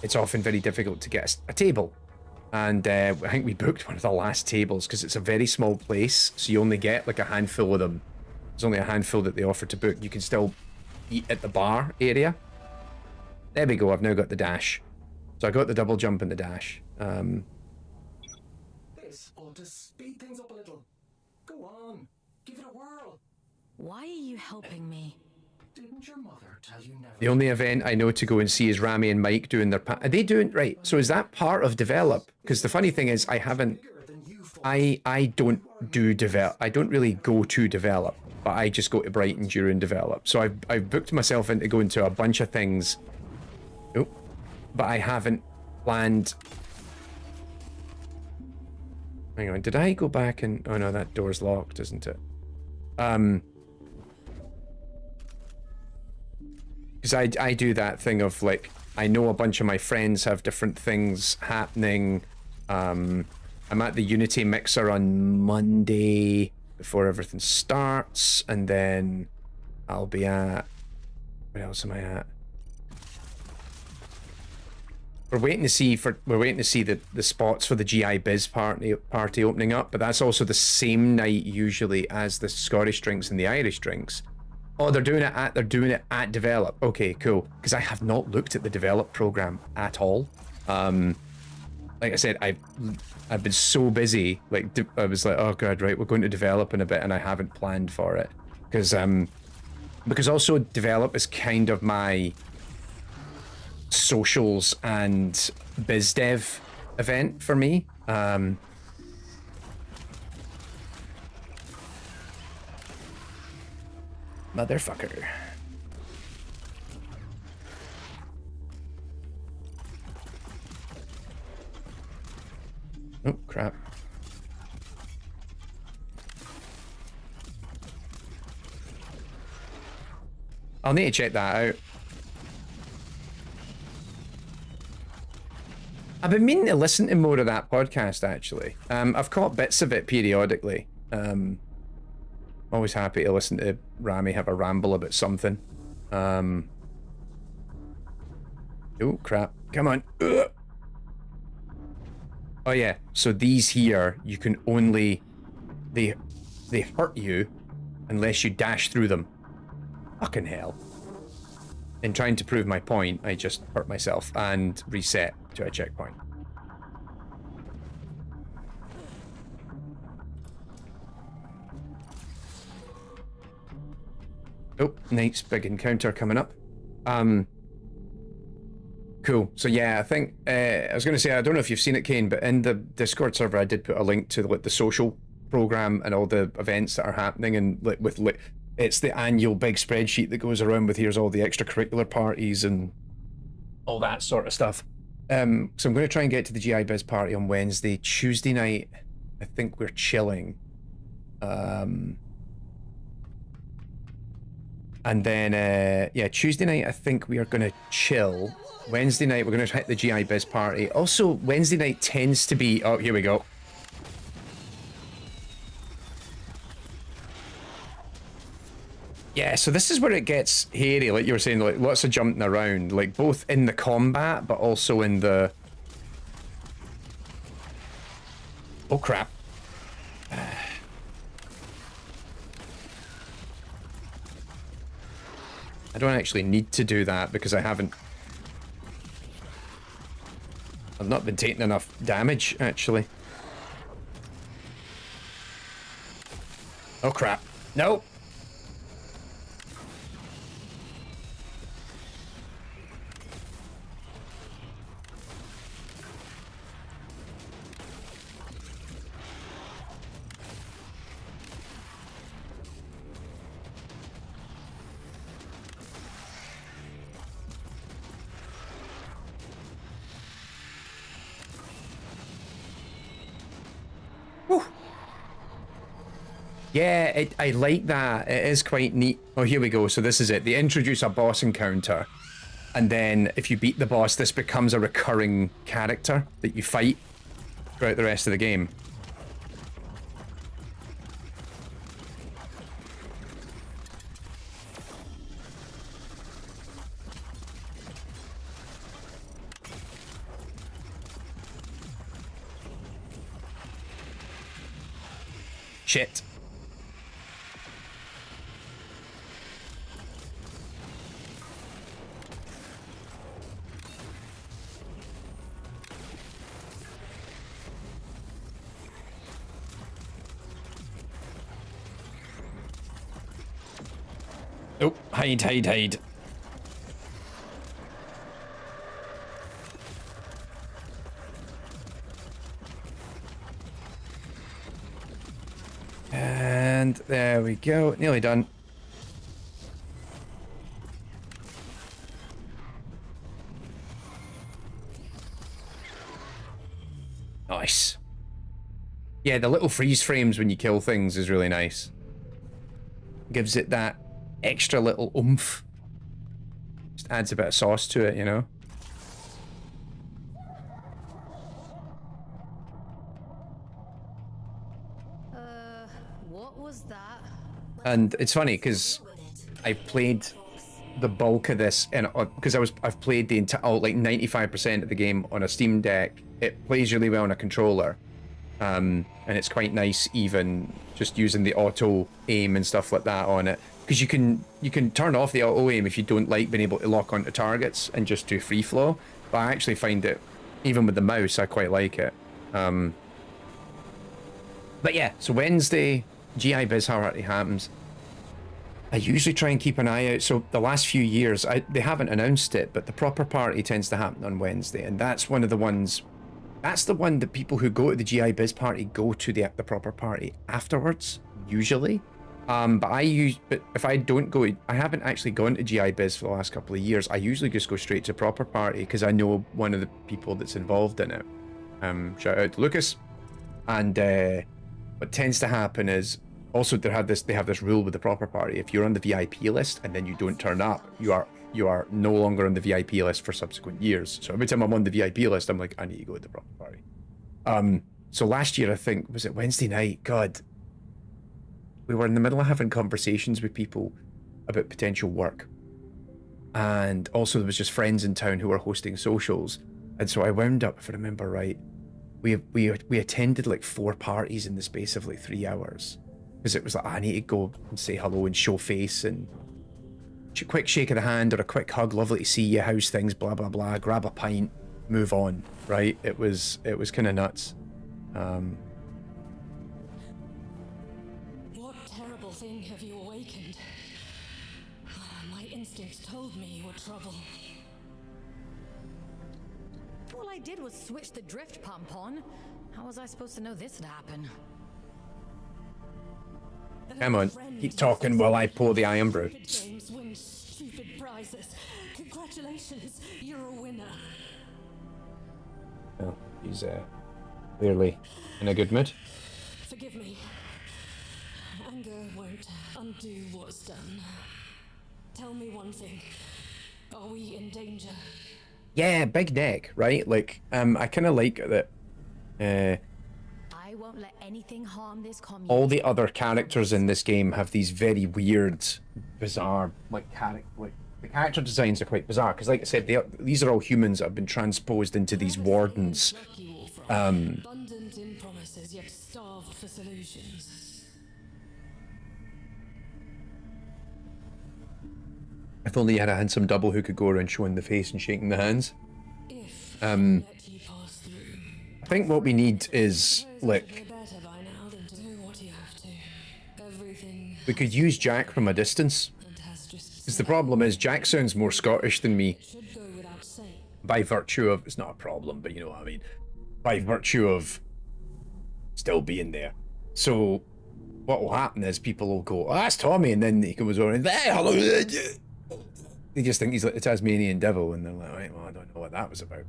it's often very difficult to get a table. And I think we booked one of the last tables because it's a very small place, so you only get like a handful of them. There's only a handful that they offer to book. You can still eat at the bar area. There we go, I've now got the dash. So I got the double jump and the dash. This ought to speed things up a little. Go on, give it a whirl. Why are you helping me? Didn't your mother tell you never? The only event I know to go and see is Rami and Mike doing their are they doing right? So is that part of develop? Because the funny thing is I haven't I don't do develop. I don't really go to develop, but I just go to Brighton during develop. So I've booked myself into going to a bunch of things. Oh, but I haven't planned. Hang on, did I go back and oh no, that door's locked, isn't it? Because I do that thing of like, I know a bunch of my friends have different things happening. I'm at the Unity Mixer on Monday before everything starts, and then I'll be at, what else am I at? We're waiting to see the spots for the GI Biz party opening up, but that's also the same night usually as the Scottish drinks and the Irish drinks. Oh, they're doing it at develop. Okay, cool. Because I have not looked at the develop program at all. Like I said, I've been so busy. Like I was like, oh god, right, we're going to develop in a bit, and I haven't planned for it because also develop is kind of my socials and biz dev event for me. Motherfucker. Oh, crap. I'll need to check that out. I've been meaning to listen to more of that podcast, actually. I've caught bits of it periodically. Always happy to listen to Rami have a ramble about something. Oh, crap. Come on. Ugh. Oh, yeah. So these here, you can only... They hurt you unless you dash through them. Fucking hell. In trying to prove my point, I just hurt myself and reset to a checkpoint. Oh, nice big encounter coming up. Cool. So yeah, I think I was going to say, I don't know if you've seen it, Kane, but in the Discord server, I did put a link to like the social program and all the events that are happening, and it's the annual big spreadsheet that goes around with here's all the extracurricular parties and all that sort of stuff. So I'm going to try and get to the GI Biz party on Wednesday. Tuesday night, I think we're chilling. And then, yeah, Tuesday night, I think we are going to chill. Wednesday night, we're going to hit the GI Biz party. Also, Wednesday night tends to be... Oh, here we go. Yeah, so this is where it gets hairy, like you were saying, like lots of jumping around, like both in the combat, but also in the... Oh, crap. I don't actually need to do that because I haven't... I've not been taking enough damage, actually. Oh, crap. No! Yeah, I like that. It is quite neat. Oh, here we go. So this is it. They introduce a boss encounter. And then if you beat the boss, this becomes a recurring character that you fight throughout the rest of the game. Shit. Oh, hide, hide, hide. And there we go. Nearly done. Nice. Yeah, the little freeze frames when you kill things is really nice. Gives it that extra little oomph. Just adds a bit of sauce to it, you know? What was that? And it's funny because I played the bulk of this and because I've played the entire like 95% of the game on a Steam Deck. It plays really well on a controller, and it's quite nice even just using the auto aim and stuff like that on it, because you can turn off the auto aim if you don't like being able to lock onto targets and just do free flow. But I actually find it, even with the mouse, I quite like it. But yeah, so Wednesday, GI Biz already happens. I usually try and keep an eye out. So the last few years, they haven't announced it, but the proper party tends to happen on Wednesday, and that's one of the ones. That's the one that people who go to the GI Biz party go to the proper party afterwards, usually. But if I don't go, I haven't actually gone to GI Biz for the last couple of years. I usually just go straight to proper party because I know one of the people that's involved in it. Shout out to Lucas. And what tends to happen is also they have this rule with the proper party. If you're on the VIP list and then you don't turn up, you are no longer on the VIP list for subsequent years. So every time I'm on the VIP list, I'm like, I need to go to the proper party. So last year, I think, was it Wednesday night? God, we were in the middle of having conversations with people about potential work. And also there was just friends in town who were hosting socials. And so I wound up, if I remember right, we attended like 4 parties in the space of like 3 hours. Because it was like, I need to go and say hello and show face and quick shake of the hand or a quick hug, lovely to see you, how's things, blah blah blah, grab a pint, move on, right? It was kind of nuts. What terrible thing have you awakened? My instincts told me you were trouble. All I did was switch the drift pump on. How was I supposed to know this would happen? Come on, keep talking while I pour the iron brew. James wins stupid prizes. Congratulations, you're a winner. Oh, he's clearly in a good mood. Forgive me. Anger won't undo what's done. Tell me one thing. Are we in danger? Yeah, big neck, right? Like, I kind of like that. I won't let anything harm this community. All the other characters in this game have these very weird, bizarre, like the character designs are quite bizarre because, like I said, these are all humans that have been transposed into these wardens. Abundant in promises, yet starved for solutions. If only you had a handsome double who could go around showing the face and shaking the hands. If let you pass through. I think what we need is, like, Better by now than to do what you have to. Everything we could use Jack from a distance. has just Because the problem is Jack sounds more Scottish than me should go without saying. by virtue of, it's not a problem, but you know what I mean, by virtue of still being there. So what will happen is people will go, oh, that's Tommy, and then he comes over and, hey, hello. They just think he's like the Tasmanian devil, and they're like, right, well, I don't know what that was about.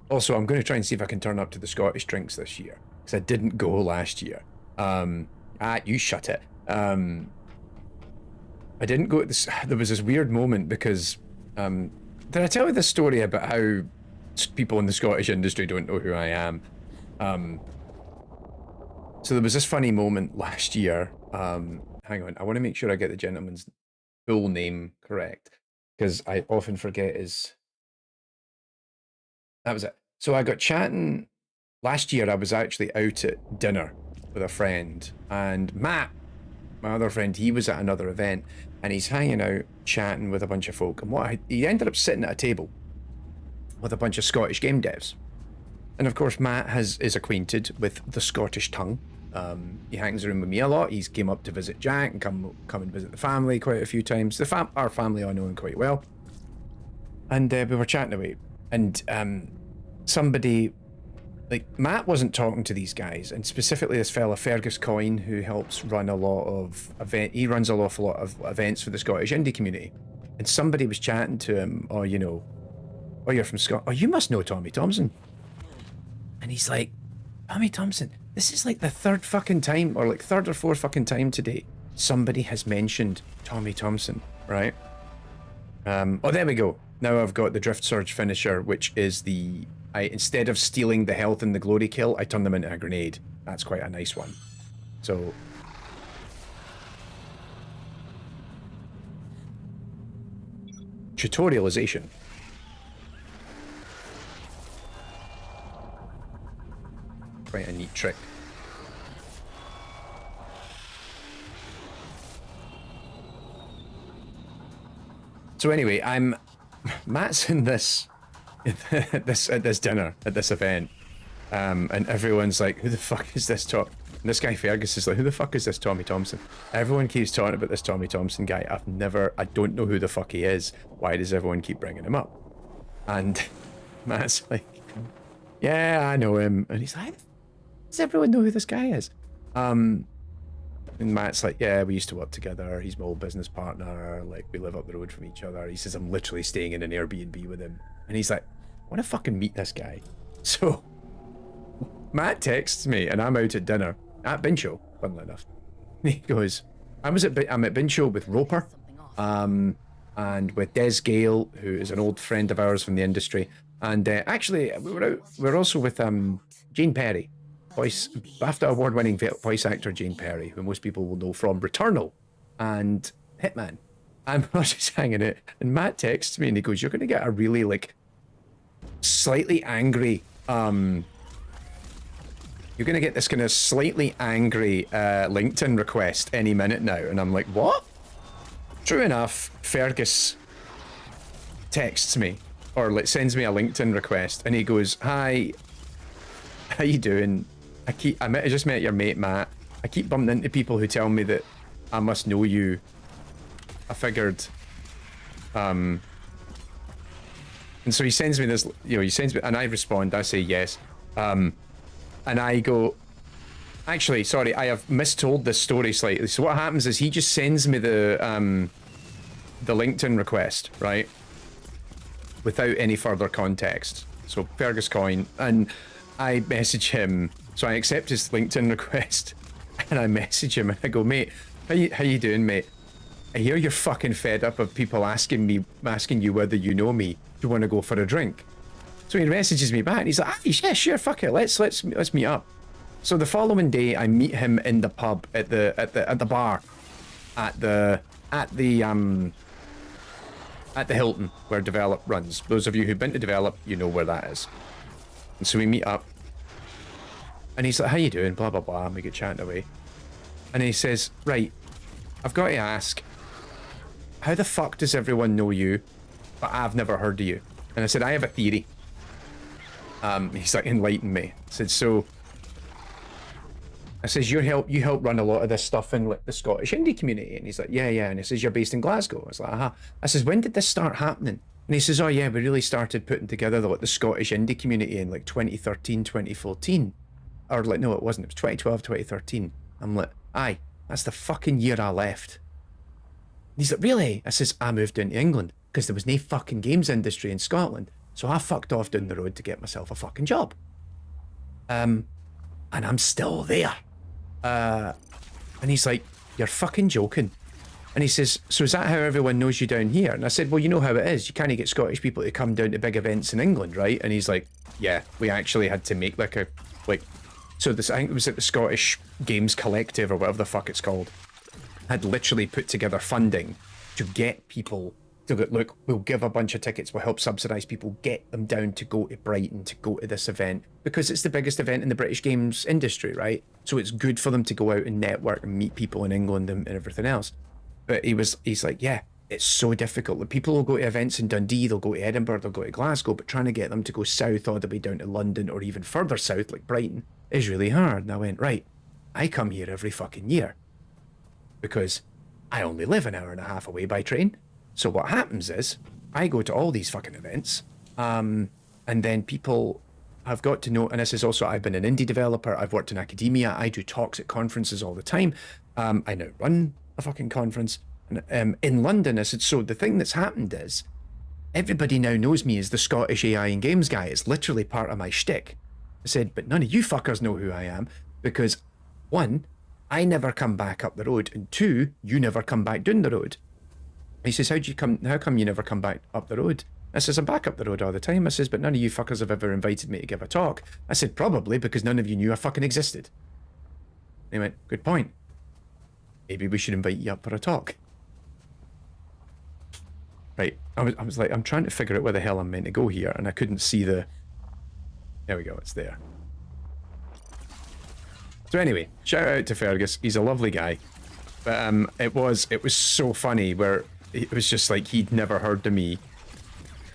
Also, I'm going to try and see if I can turn up to the Scottish drinks this year, because I didn't go last year. You shut it. I didn't go to this. There was this weird moment because, did I tell you this story about how people in the Scottish industry don't know who I am? So there was this funny moment last year. Hang on, I want to make sure I get the gentleman's full name correct, because I often forget his. That was it. So I got chatting last year. I was actually out at dinner with a friend, and Matt, my other friend, he was at another event, and he's hanging out, chatting with a bunch of folk, and he ended up sitting at a table with a bunch of Scottish game devs. And of course, Matt is acquainted with the Scottish tongue. He hangs around with me a lot. He's came up to visit Jack and come and visit the family quite a few times. Our family I know him quite well. And we were chatting away, and somebody, like, Matt wasn't talking to these guys, and specifically this fella Fergus Coyne, who helps run a lot of he runs an awful lot of events for the Scottish indie community. And somebody was chatting to him, oh, you know, oh, you're from Scotland, oh, you must know Tommy Thompson. And he's like, Tommy Thompson, this is like the third or fourth fucking time today somebody has mentioned Tommy Thompson, right? Oh, there we go. Now I've got the Drift Surge finisher, which is instead of stealing the health and the glory kill, I turn them into a grenade. That's quite a nice one. So... tutorialization. Quite a neat trick. So anyway, Matt's in this at this dinner at this event, and everyone's like, "Who the fuck is this Tom?" And this guy Fergus is like, "Who the fuck is this Tommy Thompson?" Everyone keeps talking about this Tommy Thompson guy. I don't know who the fuck he is. Why does everyone keep bringing him up? And Matt's like, "Yeah, I know him," and he's like, does everyone know who this guy is? And Matt's like, yeah, we used to work together. He's my old business partner. Like, we live up the road from each other. He says, I'm literally staying in an Airbnb with him. And he's like, I want to fucking meet this guy. So Matt texts me, and I'm out at dinner at Bincho, funnily enough. And he goes, I'm at Bincho with Roper, and with Des Gale, who is an old friend of ours from the industry. And actually, we were also with Jane Perry. BAFTA award-winning voice actor Jane Perry, who most people will know from Returnal and Hitman. And I was just hanging out, and Matt texts me and he goes, you're going to get a really, like, slightly angry, you're going to get this kind of slightly angry LinkedIn request any minute now. And I'm like, what? True enough, Fergus texts me, or like sends me a LinkedIn request, and he goes, hi, how you doing? I just met your mate Matt. I keep bumping into people who tell me that I must know you. I figured, and so he sends me this, and I respond, I say yes, and I go, actually, sorry, I have mistold this story slightly. So what happens is he just sends me the LinkedIn request, right, without any further context. So Fergus Coyne, and I message him. So I accept his LinkedIn request, and I message him, and I go, mate, how you doing, mate? I hear you're fucking fed up of people asking you whether you know me. Do you want to go for a drink? So he messages me back, and he's like, yeah, sure, fuck it, let's meet up. So the following day, I meet him in the pub at the bar, at the Hilton where Develop runs. Those of you who've been to Develop, you know where that is. And so we meet up. And he's like, how you doing? Blah, blah, blah. And we get chatting away. And he says, right, I've got to ask, how the fuck does everyone know you, but I've never heard of you? And I said, I have a theory. He's like, enlighten me. I said, so, I says, you help run a lot of this stuff in like the Scottish indie community. And he's like, yeah. And he says, you're based in Glasgow. I was like, aha. I says, when did this start happening? And he says, oh yeah, we really started putting together the Scottish indie community in like 2013, 2014. Or like, no, it wasn't. It was 2012, 2013. I'm like, aye, that's the fucking year I left. And he's like, really? I says, I moved into England because there was no fucking games industry in Scotland. So I fucked off down the road to get myself a fucking job. And I'm still there. And he's like, you're fucking joking. And he says, so is that how everyone knows you down here? And I said, well, you know how it is. You can't get Scottish people to come down to big events in England, right? And he's like, yeah, we actually had to make so this, I think it was at the Scottish Games Collective or whatever the fuck it's called, had literally put together funding to get people to go, look, we'll give a bunch of tickets, we'll help subsidise people, get them down to go to Brighton to go to this event, because it's the biggest event in the British games industry, right? So it's good for them to go out and network and meet people in England and everything else. But he's like, yeah, it's so difficult. The people will go to events in Dundee, they'll go to Edinburgh, they'll go to Glasgow, but trying to get them to go south all the way down to London or even further south like Brighton is really hard. And I went, right, I come here every fucking year because I only live an hour and a half away by train. So what happens is I go to all these fucking events, and then people have got to know, and this is also, I've been an indie developer, I've worked in academia, I do talks at conferences all the time. I now run a fucking conference in London. I said, so the thing that's happened is everybody now knows me as the Scottish AI and games guy. It's literally part of my shtick. I said, but none of you fuckers know who I am because, one, I never come back up the road, and two, you never come back down the road. He says, how come you never come back up the road? I says, I'm back up the road all the time. I says, but none of you fuckers have ever invited me to give a talk. I said, probably because none of you knew I fucking existed. And he went, good point. Maybe we should invite you up for a talk. Right, I was like, I'm trying to figure out where the hell I'm meant to go here, and I couldn't see the... There we go, it's there. So anyway, shout out to Fergus, he's a lovely guy. But it was so funny where it was just like he'd never heard of me.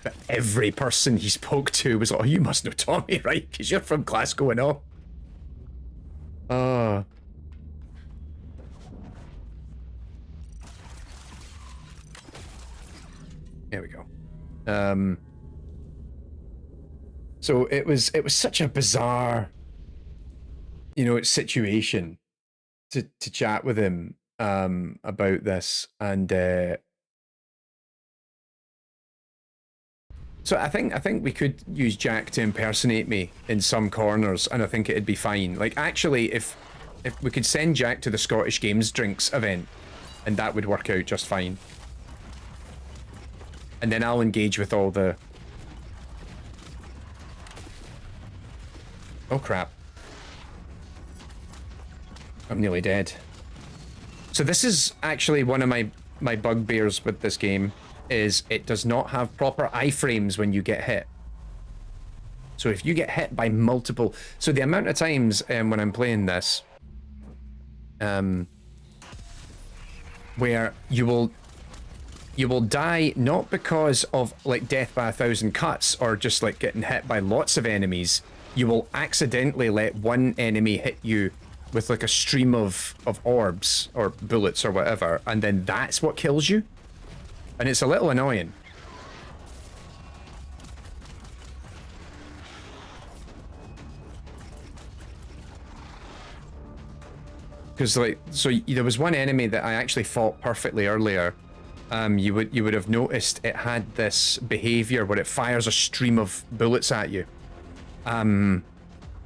But every person he spoke to was like, oh, you must know Tommy, right? Because you're from Glasgow and all. There we go. So it was such a bizarre, you know, situation to chat with him about this, and so I think we could use Jack to impersonate me in some corners, and I think it'd be fine. Like, actually, if we could send Jack to the Scottish Games Drinks event, and that would work out just fine. And then I'll engage with all the... Oh crap. I'm nearly dead. So this is actually one of my bugbears with this game, is it does not have proper iframes when you get hit. So if you get hit by multiple... So the amount of times when I'm playing this, where you will die not because of like death by 1,000 cuts or just like getting hit by lots of enemies. You will accidentally let one enemy hit you with like a stream of orbs or bullets or whatever, and then that's what kills you. And it's a little annoying. Because like, so there was one enemy that I actually fought perfectly earlier. You would have noticed it had this behavior where it fires a stream of bullets at you.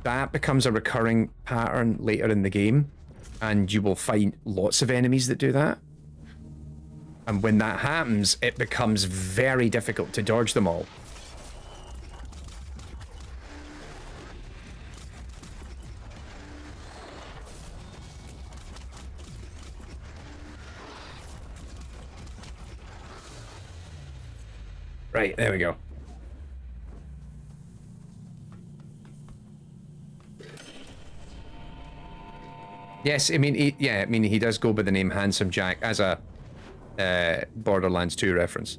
That becomes a recurring pattern later in the game, and you will find lots of enemies that do that. And when that happens, it becomes very difficult to dodge them all. Right, there we go. Yes, I mean, he does go by the name Handsome Jack as a Borderlands 2 reference.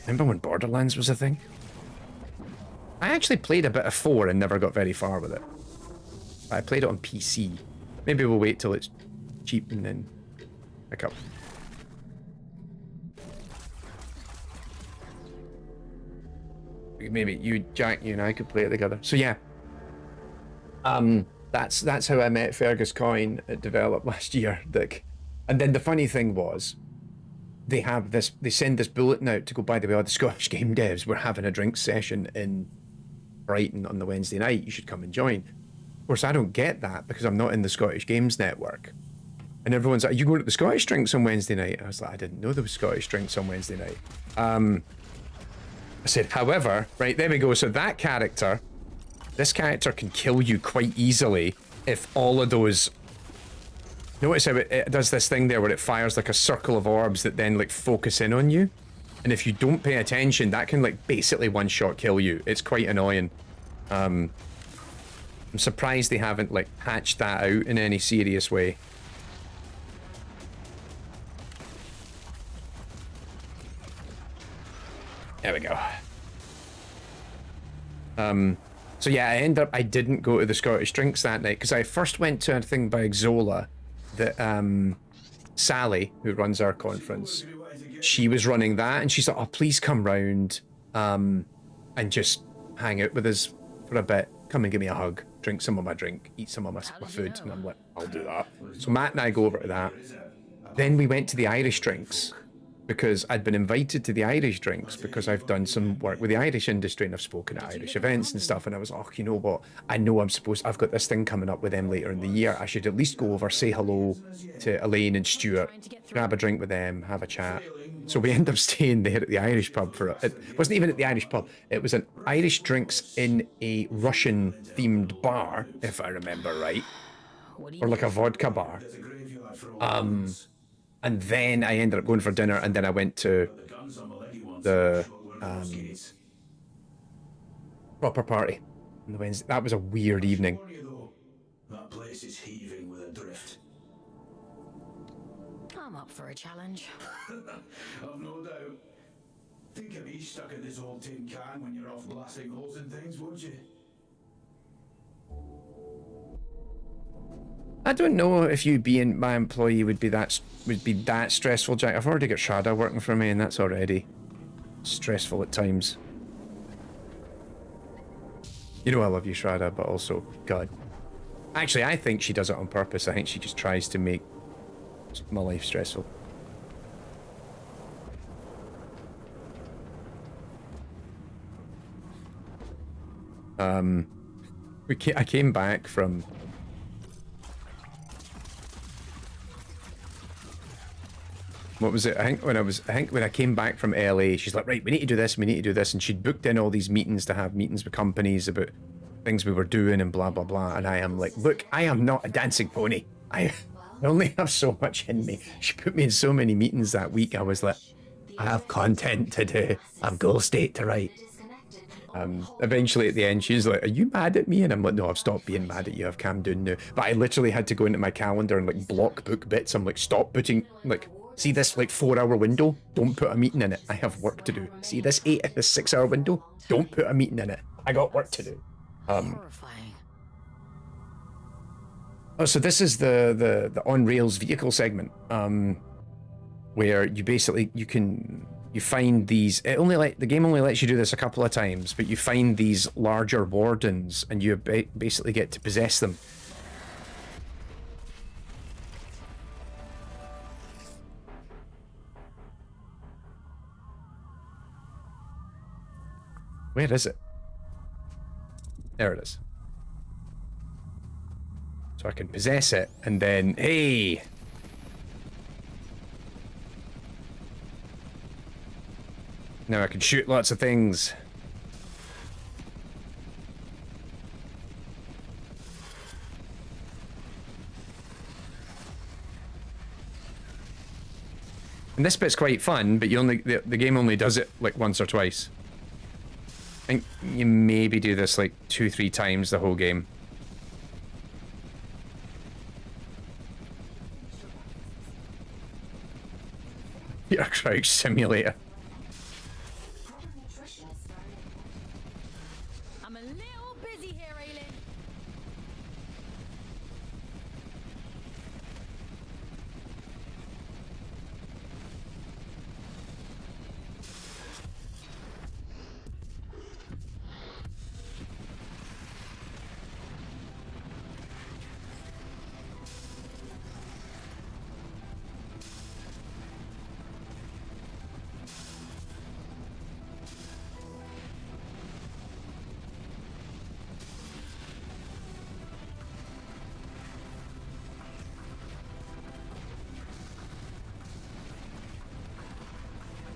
Remember when Borderlands was a thing? I actually played a bit of 4 and never got very far with it. I played it on PC. Maybe we'll wait till it's cheap and then pick up. Maybe you, Jack, you and I could play it together. So yeah. That's how I met Fergus Coin at Develop last year, Dick. And then the funny thing was, they send this bulletin out to go, by the way, all the Scottish game devs, we're having a drink session in Brighton on the Wednesday night, you should come and join. Of course, I don't get that because I'm not in the Scottish Games Network. And everyone's like, are you going to the Scottish drinks on Wednesday night? I was like, I didn't know there was Scottish drinks on Wednesday night. I said, however, right, there we go. So that character, this character can kill you quite easily if all of those Notice how it does this thing there where it fires like a circle of orbs that then like focus in on you. And if you don't pay attention, that can like basically one-shot kill you. It's quite annoying. I'm surprised they haven't like hatched that out in any serious way. There we go. So yeah, I didn't go to the Scottish drinks that night because I first went to a thing by Xola that Sally, who runs our conference, she was running that, and she's like, oh, please come round and just hang out with us for a bit. Come and give me a hug, drink some of my drink, eat some of my food. And I'm like, I'll do that. So Matt and I go over to that. Then we went to the Irish drinks because I'd been invited to the Irish drinks because I've done some work with the Irish industry and I've spoken at Irish events and stuff. And I was, oh, you know what? I know I've got this thing coming up with them later in the year. I should at least go over, say hello to Aylin and Stuart, grab a drink with them, have a chat. So we end up staying there at the Irish pub for it wasn't even at the Irish pub. It was an Irish drinks in a Russian themed bar, if I remember right, or like a vodka bar. And then I ended up going for dinner, and then I went to the proper party on the Wednesday. That was a weird evening. That place is heaving with a drift. I'm up for a challenge. I've no doubt. Think of me stuck in this old tin can when you're off blasting holes in things, won't you? I don't know if you being my employee would be that stressful, Jack. I've already got Shada working for me, and that's already stressful at times. You know I love you, Shada, but also, God. Actually, I think she does it on purpose. I think she just tries to make my life stressful. I came back from... What was it? I think when I came back from LA, she's like, right, we need to do this, and she'd booked in all these meetings to have meetings with companies about things we were doing and blah blah blah. And I am like, look, I am not a dancing pony. I only have so much in me. She put me in so many meetings that week. I was like, I have content to do. I have goal state to write. Eventually at the end, she's like, are you mad at me? And I'm like, no, I've stopped being mad at you. I've calmed down now. But I literally had to go into my calendar and like block book bits. I'm like, stop putting like... See this like 4-hour window? Don't put a meeting in it. I have work to do. See this 6-hour window? Don't put a meeting in it. I got work to do. Horrifying. Oh, so this is the on rails vehicle segment, where you basically you find these. The game only lets you do this a couple of times, but you find these larger wardens and you basically get to possess them. Where is it? There it is. So I can possess it, and then, hey! Now I can shoot lots of things. And this bit's quite fun, but the game only does it like once or twice. I think you maybe do this like 2-3 times the whole game. Your crouch simulator. I'm a little busy here, Aylin.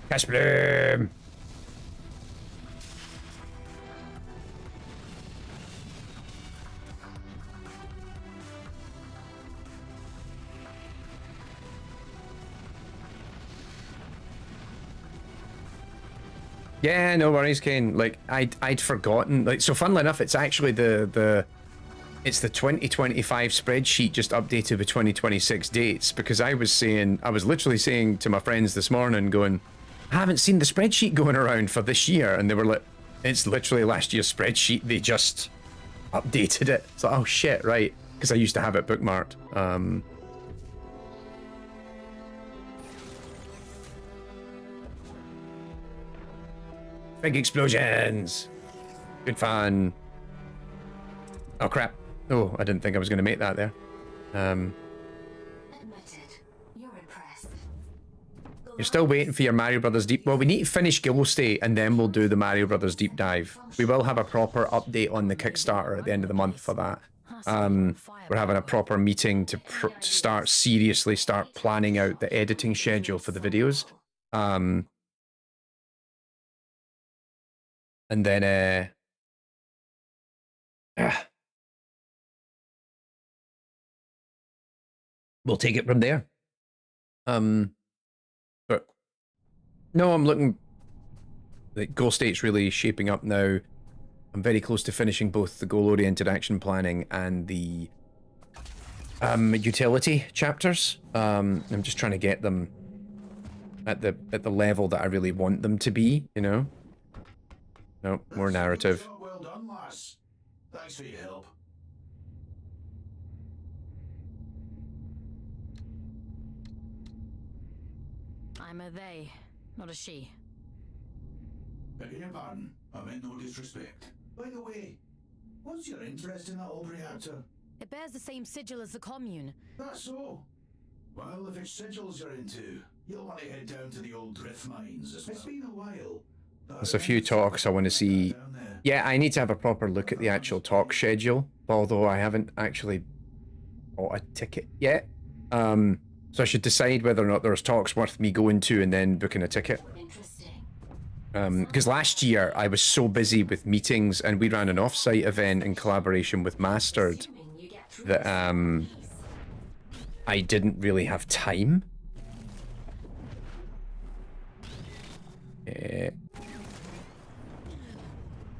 Cash bloom. Yeah, no worries, Kane. Like I'd forgotten. Like, so funnily enough, it's actually it's the 2025 spreadsheet just updated with 2026 dates, because I was literally saying to my friends this morning, going, I haven't seen the spreadsheet going around for this year, and they were like, it's literally last year's spreadsheet. They just updated it. It's like, oh shit, right? Because I used to have it bookmarked. Big explosions. Good fun. Oh crap. Oh, I didn't think I was going to make that there. Admitted. You're impressed. You're still waiting for your Mario Brothers deep. Well, we need to finish Gill State and then we'll do the Mario Brothers deep dive. We will have a proper update on the Kickstarter at the end of the month for that. We're having a proper meeting to seriously start planning out the editing schedule for the videos. And then we'll take it from there. But no, I'm looking. Like, Goal State's really shaping up now. I'm very close to finishing both the goal-oriented action planning and the utility chapters. I'm just trying to get them at the level that I really want them to be, you know. No, more narrative. Well done, lass. Thanks for your help. I'm a they, not a she. Begging your pardon. I meant no disrespect. By the way, what's your interest in that old reactor? It bears the same sigil as the commune. That's so. Well, if it's sigils you're into, you'll want to head down to the old drift mines as well. It's been a while. There's a few talks I want to see. Yeah, I need to have a proper look at the actual talk schedule, although I haven't actually bought a ticket yet. So I should decide whether or not there's talks worth me going to and then booking a ticket. Because last year I was so busy with meetings and we ran an off-site event in collaboration with Mastered that I didn't really have time.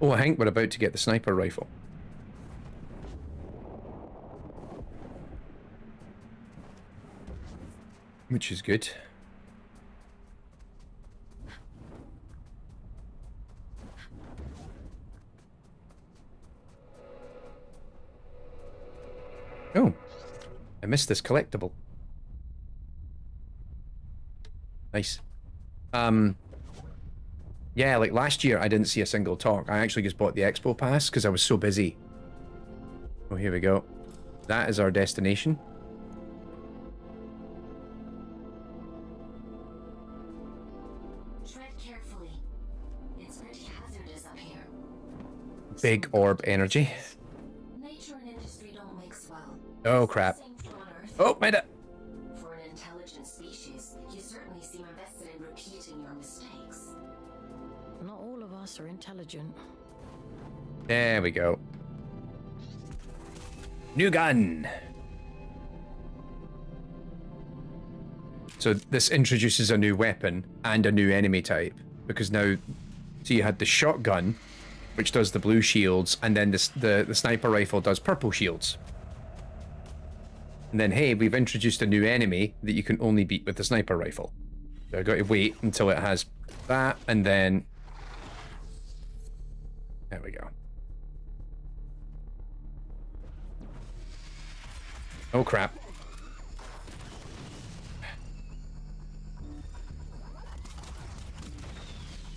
Oh, I think we're about to get the sniper rifle. Which is good. Oh, I missed this collectible. Nice. Yeah, like last year I didn't see a single talk. I actually just bought the expo pass because I was so busy. Oh, here we go. That is our destination. Tread carefully. It's pretty hazardous up here. Big orb energy. Nature and industry don't mix well. Oh crap. Oh, made it. For an intelligent species, you certainly seem invested in repeating your mistakes. Not all of us are intelligent. There we go. New gun. So this introduces a new weapon and a new enemy type, because now, so you had the shotgun, which does the blue shields, and then the sniper rifle does purple shields. And then, hey, we've introduced a new enemy that you can only beat with the sniper rifle. So I've got to wait until it has that, and then... There we go. Oh, crap.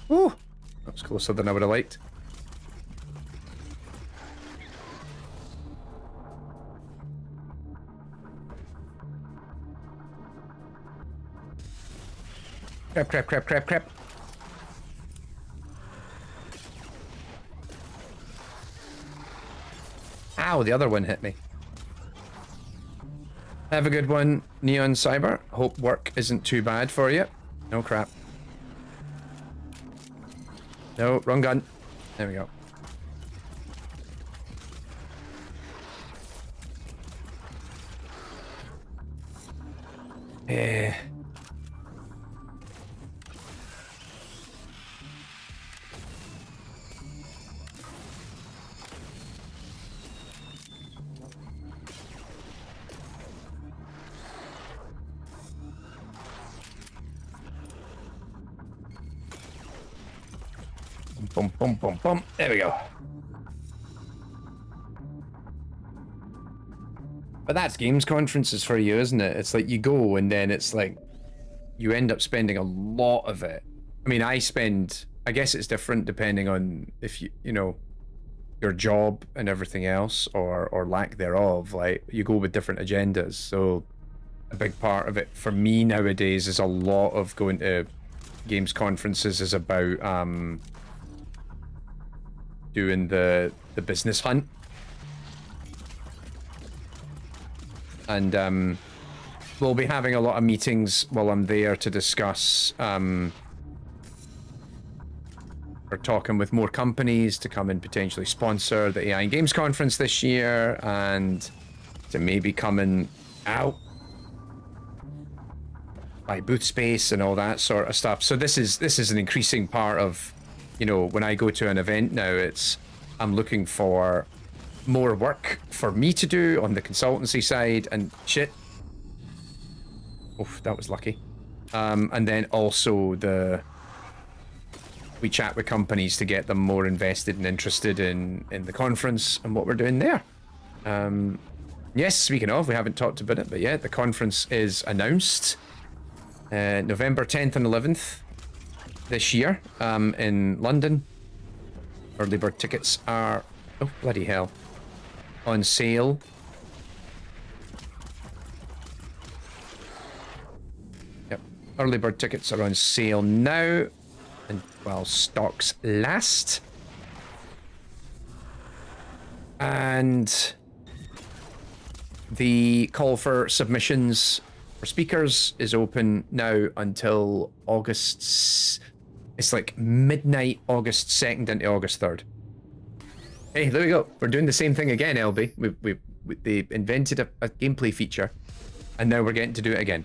Woo! That was closer than I would have liked. Crap, crap, crap, crap, crap. Ow, the other one hit me. Have a good one, Neon Cyber. Hope work isn't too bad for you. No crap. No, wrong gun. There we go. Boom, boom, boom, boom. There we go. But that's games conferences for you, isn't it? It's like you go and then it's like you end up spending a lot of it. I mean, I guess it's different depending on if you know, your job and everything else or lack thereof. Like you go with different agendas. So a big part of it for me nowadays is a lot of going to games conferences is about doing the business hunt. And we'll be having a lot of meetings while I'm there to discuss we're talking with more companies to come and potentially sponsor the AI and Games conference this year, and to maybe coming out, buy booth space and all that sort of stuff. So this is an increasing part of, you know, when I go to an event now, I'm looking for more work for me to do on the consultancy side and shit. Oof, that was lucky. And then also we chat with companies to get them more invested and interested in the conference and what we're doing there. Yes, speaking of, we haven't talked about it, but yeah, the conference is announced. November 10th and 11th this year in London. Early bird tickets are, oh bloody hell, on sale. Yep, early bird tickets are on sale now and while stocks last. And the call for submissions for speakers is open now until August. It's like midnight, August 2nd into August 3rd. Hey, there we go. We're doing the same thing again, LB. They invented a gameplay feature, and now we're getting to do it again.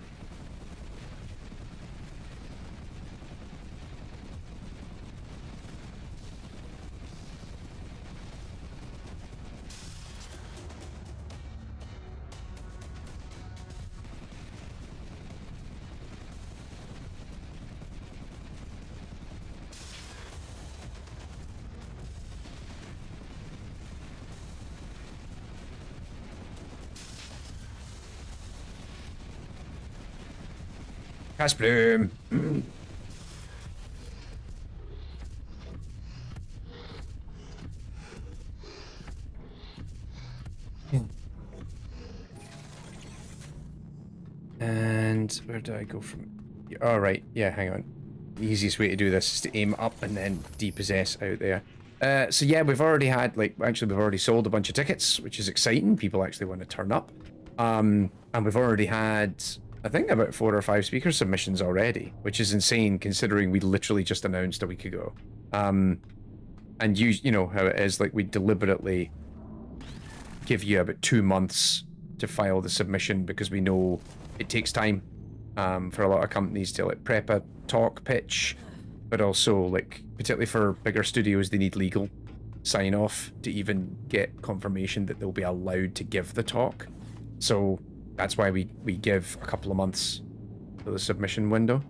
Cast bloom. And where do I go from? Oh, right. Yeah, hang on. The easiest way to do this is to aim up and then depossess out there. So yeah, we've already had, we've already sold a bunch of tickets, which is exciting. People actually want to turn up. And we've already had, I think, about 4 or 5 speaker submissions already, which is insane considering we literally just announced a week ago. And you know how it is, like we deliberately give you about 2 months to file the submission because we know it takes time for a lot of companies to like prep a talk pitch, but also like particularly for bigger studios, they need legal sign off to even get confirmation that they'll be allowed to give the talk. So that's why we give a couple of months for the submission window.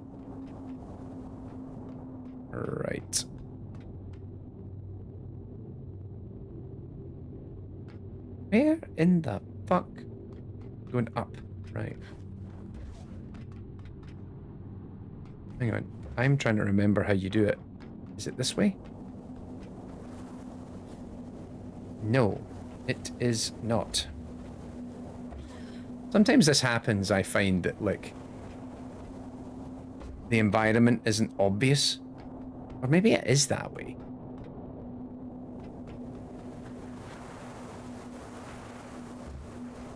Right. Where in the fuck? Going up, right. Hang on, I'm trying to remember how you do it. Is it this way? No, it is not. Sometimes this happens, I find that, like, the environment isn't obvious. Or maybe it is that way.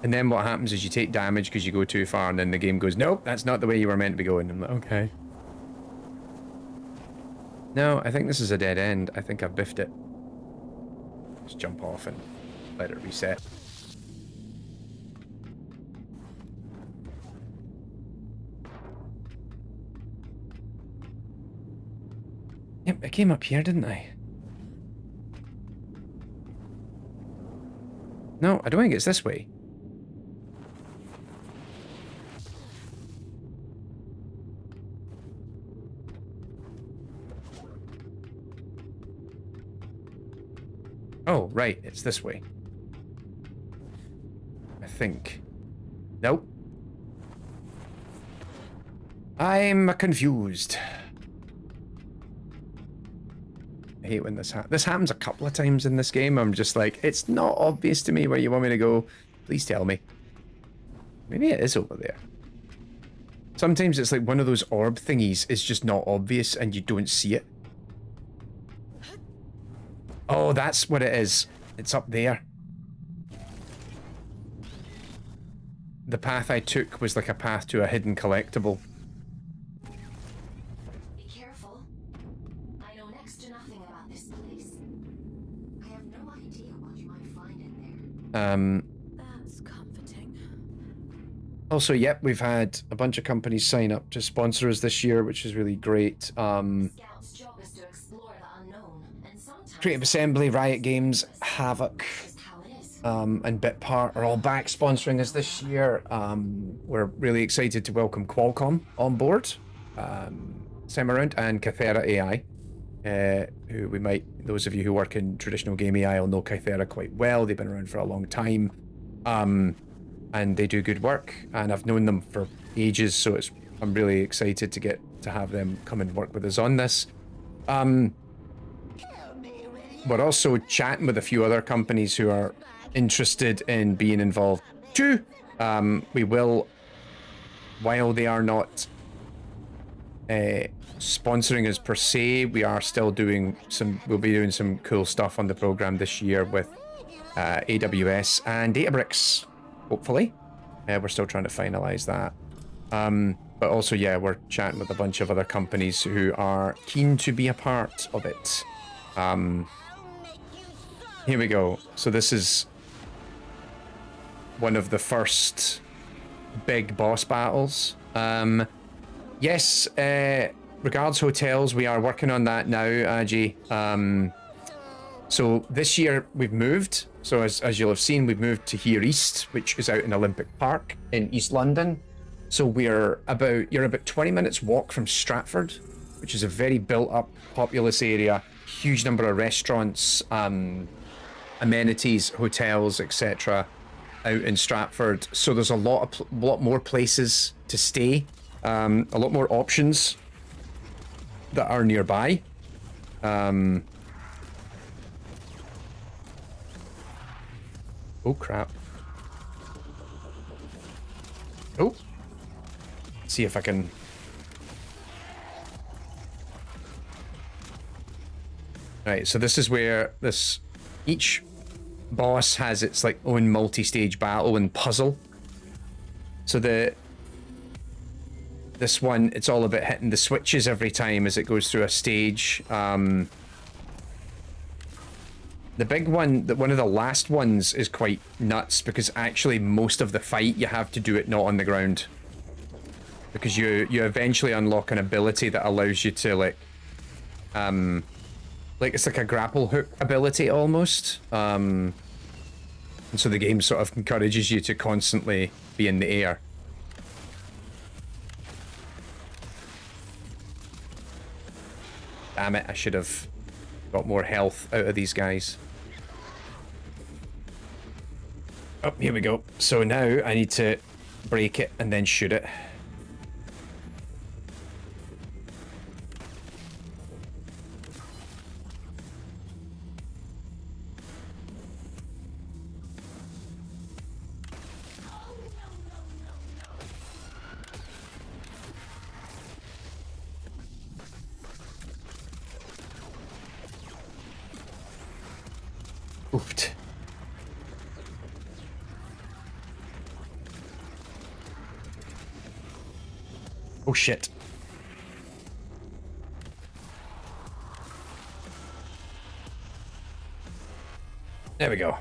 And then what happens is you take damage because you go too far, and then the game goes, nope, that's not the way you were meant to be going. I'm like, okay. No, I think this is a dead end. I think I've biffed it. Just jump off and let it reset. Yep, I came up here, didn't I? No, I don't think it's this way. Oh, right, it's this way. I think. Nope. I'm confused. I hate when this happens a couple of times in this game. I'm just like, it's not obvious to me where you want me to go. Please tell me. Maybe it is over there. Sometimes it's like one of those orb thingies is just not obvious and you don't see it. Oh, that's what it is. It's up there. The path I took was like a path to a hidden collectible. Be careful. I know next to nothing about this place. I have no idea what you might find in there. That's comforting. Also, yep, we've had a bunch of companies sign up to sponsor us this year, which is really great. Scout's job is to explore the unknown, and sometimes Creative Assembly, Riot Games, Havoc, just how it is. and Bitpart are all back sponsoring us this year. We're really excited to welcome Qualcomm on board, same around, and Kythera AI, who we might, those of you who work in traditional game AI will know Kythera quite well. They've been around for a long time, and they do good work, and I've known them for ages, so I'm really excited to get to have them come and work with us on this. We're also chatting with a few other companies who are interested in being involved too. We will, while they are not sponsoring us per se, we are still doing we'll be doing some cool stuff on the program this year with AWS and Databricks, hopefully. We're still trying to finalize that. But also, yeah, we're chatting with a bunch of other companies who are keen to be a part of it. Here we go. So this is one of the first big boss battles. Yes, regards hotels, we are working on that now, Aji. So this year we've moved. So as you'll have seen, we've moved to here east, which is out in Olympic Park in East London. So you're about 20 minutes walk from Stratford, which is a very built up, populous area, huge number of restaurants, amenities, hotels, etc. out in Stratford. So there's a lot more places to stay, a lot more options that are nearby. Oh crap. Oh. See if I can. Right, so this is where each boss has its like own multi-stage battle and puzzle. So this one, it's all about hitting the switches every time as it goes through a stage. The big one, one of the last ones, is quite nuts because actually most of the fight you have to do it not on the ground. Because you eventually unlock an ability that allows you to like it's like a grapple hook ability almost. And so the game sort of encourages you to constantly be in the air. Damn it, I should have got more health out of these guys. Oh, here we go. So now I need to break it and then shoot it. Oofed. Oh shit. There we go.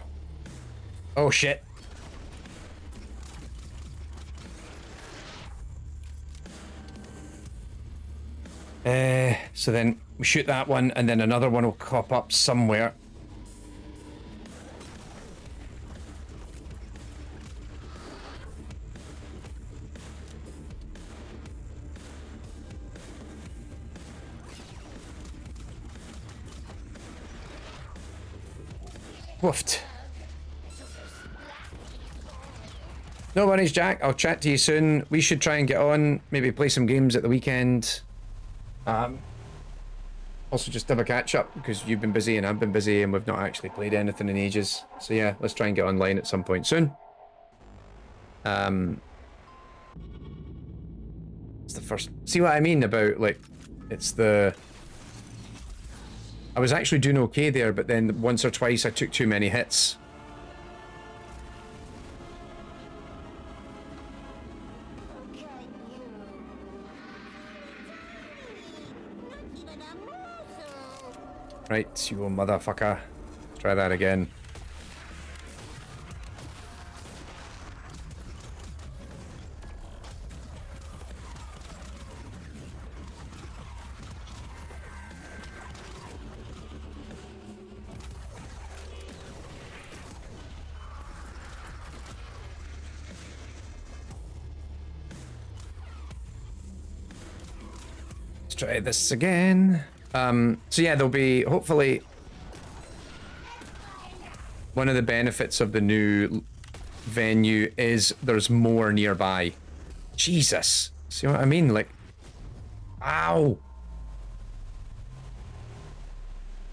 Oh shit. So then we shoot that one and then another one will pop up somewhere. Woofed. No worries, Jack. I'll chat to you soon. We should try and get on, maybe play some games at the weekend. Also just have a catch up because you've been busy and I've been busy and we've not actually played anything in ages. So yeah, let's try and get online at some point soon. It's the first. See what I mean about like, it's the. I was actually doing okay there, but then once or twice I took too many hits. Right, you motherfucker. Let's try that again. Let's try this again. So yeah, there'll be, hopefully, one of the benefits of the new venue is there's more nearby. Jesus. See what I mean? Like, ow.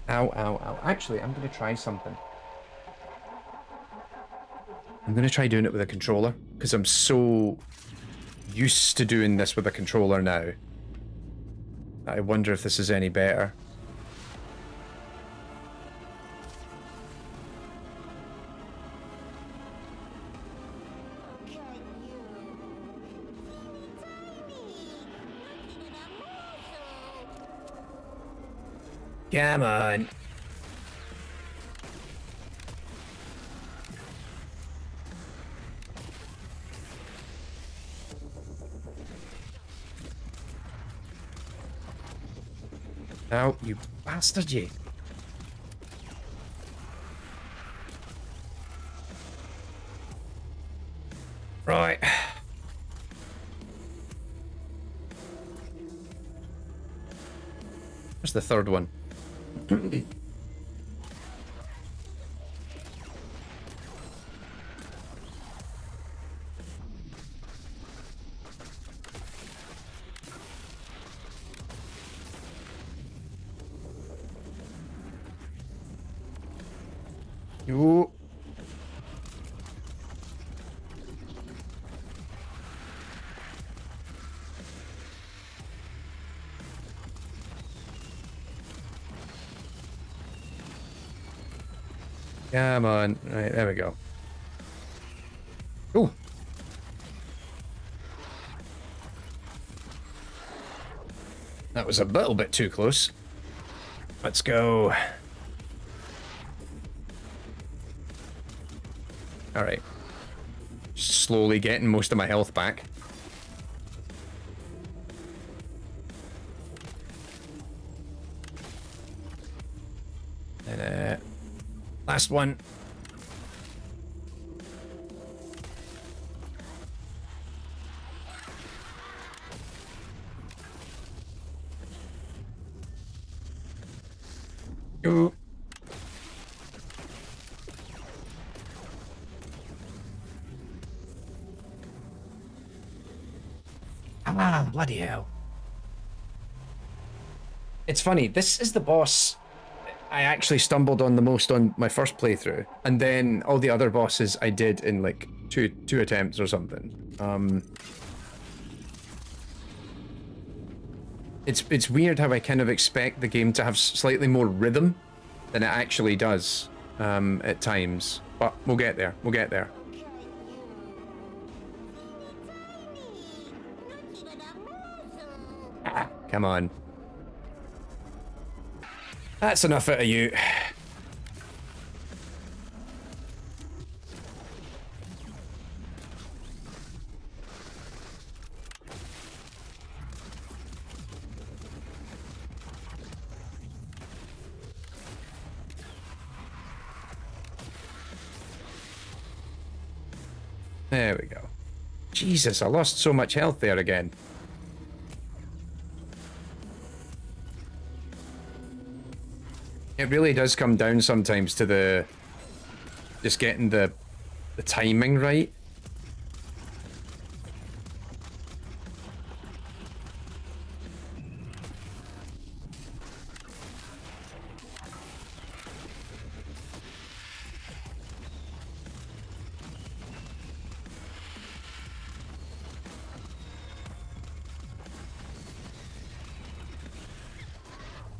Ow, ow, ow. Actually, I'm going to try something. I'm going to try doing it with a controller, because I'm so used to doing this with a controller now. I wonder if this is any better. Come on. Now, you bastard, you. Right. Where's the third one? You. Come on. Right, there we go. Ooh. That was a little bit too close. Let's go. Alright. Slowly getting most of my health back. And last one. Ooh. Ah, bloody hell. It's funny, this is the boss I actually stumbled on the most on my first playthrough. And then all the other bosses I did in like two attempts or something. It's weird how I kind of expect the game to have slightly more rhythm than it actually does at times. But we'll get there, we'll get there. Ah, come on. That's enough out of you. There we go. Jesus, I lost so much health there again. It really does come down sometimes to the just getting the timing right.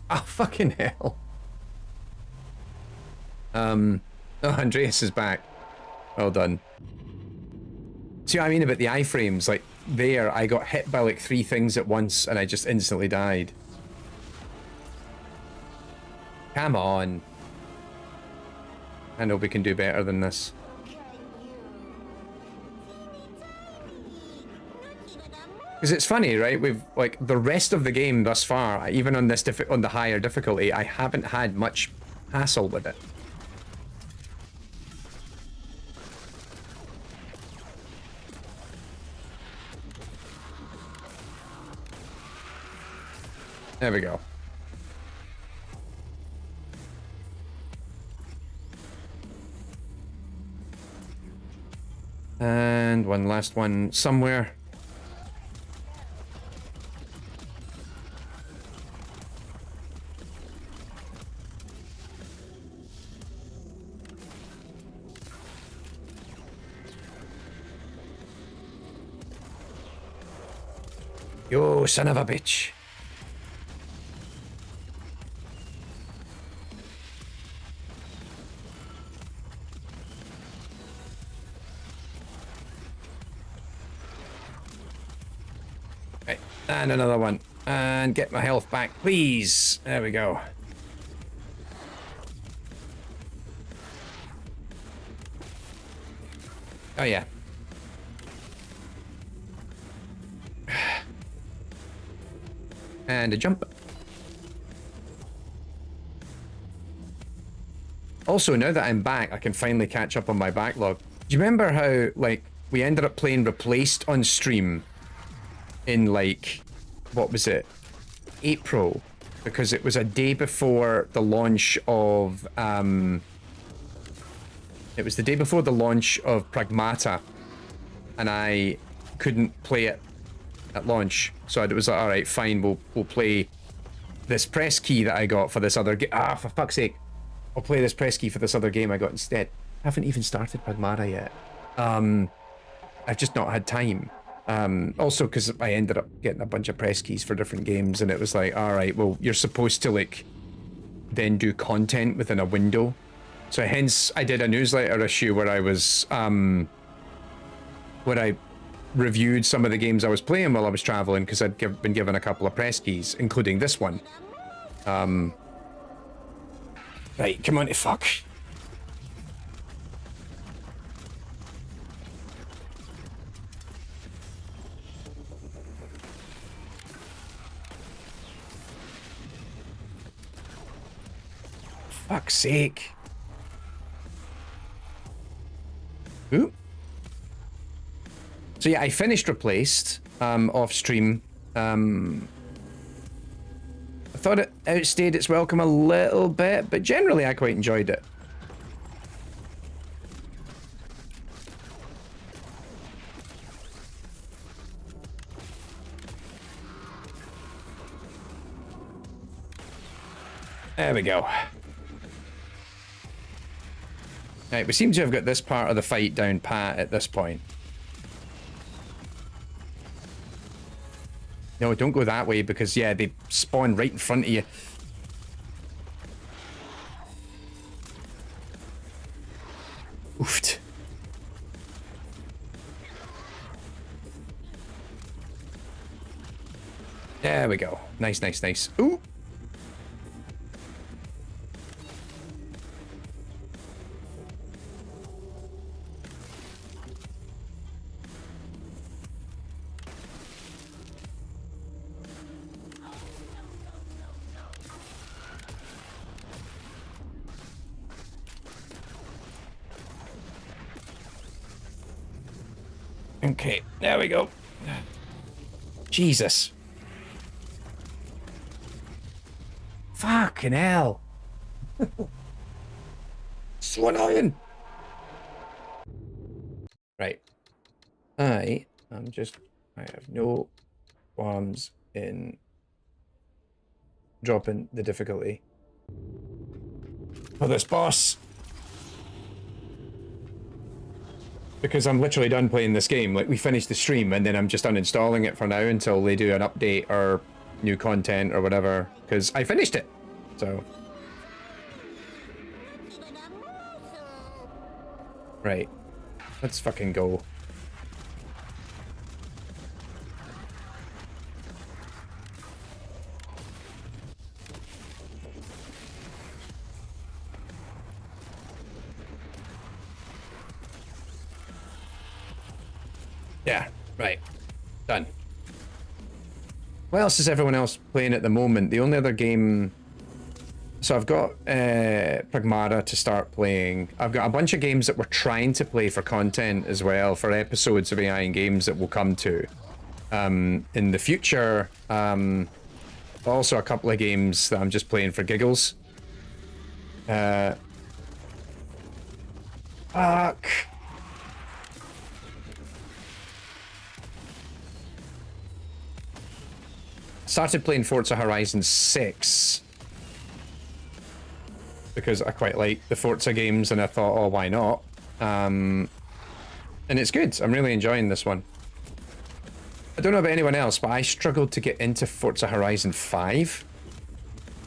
Oh, fucking hell. Oh, Andreas is back. Well done. See what I mean about the iframes? Like, there, I got hit by like 3 things at once and I just instantly died. Come on. I know we can do better than this. Because it's funny, right? We've, like, the rest of the game thus far, even on this on the higher difficulty, I haven't had much hassle with it. There we go. And one last one somewhere. You son of a bitch. Right, and another one. And get my health back, please. There we go. Oh, yeah. And a jump. Also, now that I'm back, I can finally catch up on my backlog. Do you remember how, like, we ended up playing Replaced on stream in, like, what was it? April. Because it was a day before the launch of, it was the day before the launch of Pragmata. And I couldn't play it at launch, so it was like, all right, fine, we'll play this press key that I got for this other game. Ah, for fuck's sake, I'll play this press key for this other game I got instead. I haven't even started Pragmata yet. I've just not had time. Also, because I ended up getting a bunch of press keys for different games, and it was like, all right, well, you're supposed to like then do content within a window. So hence, I did a newsletter issue where I was where I reviewed some of the games I was playing while I was traveling, because I'd been given a couple of press keys, including this one. Right, come on to fuck. Fuck's sake. Ooh. So yeah, I finished Replaced off stream. I thought it outstayed its welcome a little bit, but generally I quite enjoyed it. There we go. Right, we seem to have got this part of the fight down pat at this point. No, don't go that way, because, yeah, they spawn right in front of you. Oofed. There we go. Nice, nice, nice. Ooh! Okay, there we go. Jesus. Fucking hell. So annoying. Right. I have no qualms in dropping the difficulty for this boss. Because I'm literally done playing this game. Like, we finished the stream and then I'm just uninstalling it for now until they do an update or new content or whatever. Because I finished it. So. Right. Let's fucking go. Yeah, right. Done. What else is everyone else playing at the moment? The only other game... So I've got Pragmata to start playing. I've got a bunch of games that we're trying to play for content as well, for episodes of AI and games that we'll come to in the future. Also a couple of games that I'm just playing for giggles. Fuck. Started playing Forza Horizon 6 because I quite like the Forza games and I thought, oh, why not? And it's good. I'm really enjoying this one. I don't know about anyone else, but I struggled to get into Forza Horizon 5.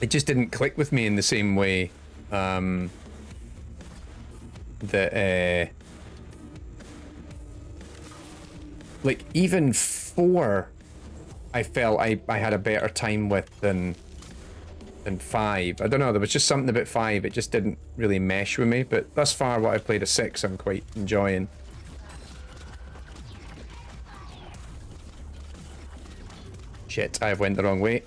It just didn't click with me in the same way that like even 4 I felt I had a better time with than 5. I don't know, there was just something about 5, it just didn't really mesh with me, but thus far what I've played of 6 I'm quite enjoying. Shit, I've went the wrong way.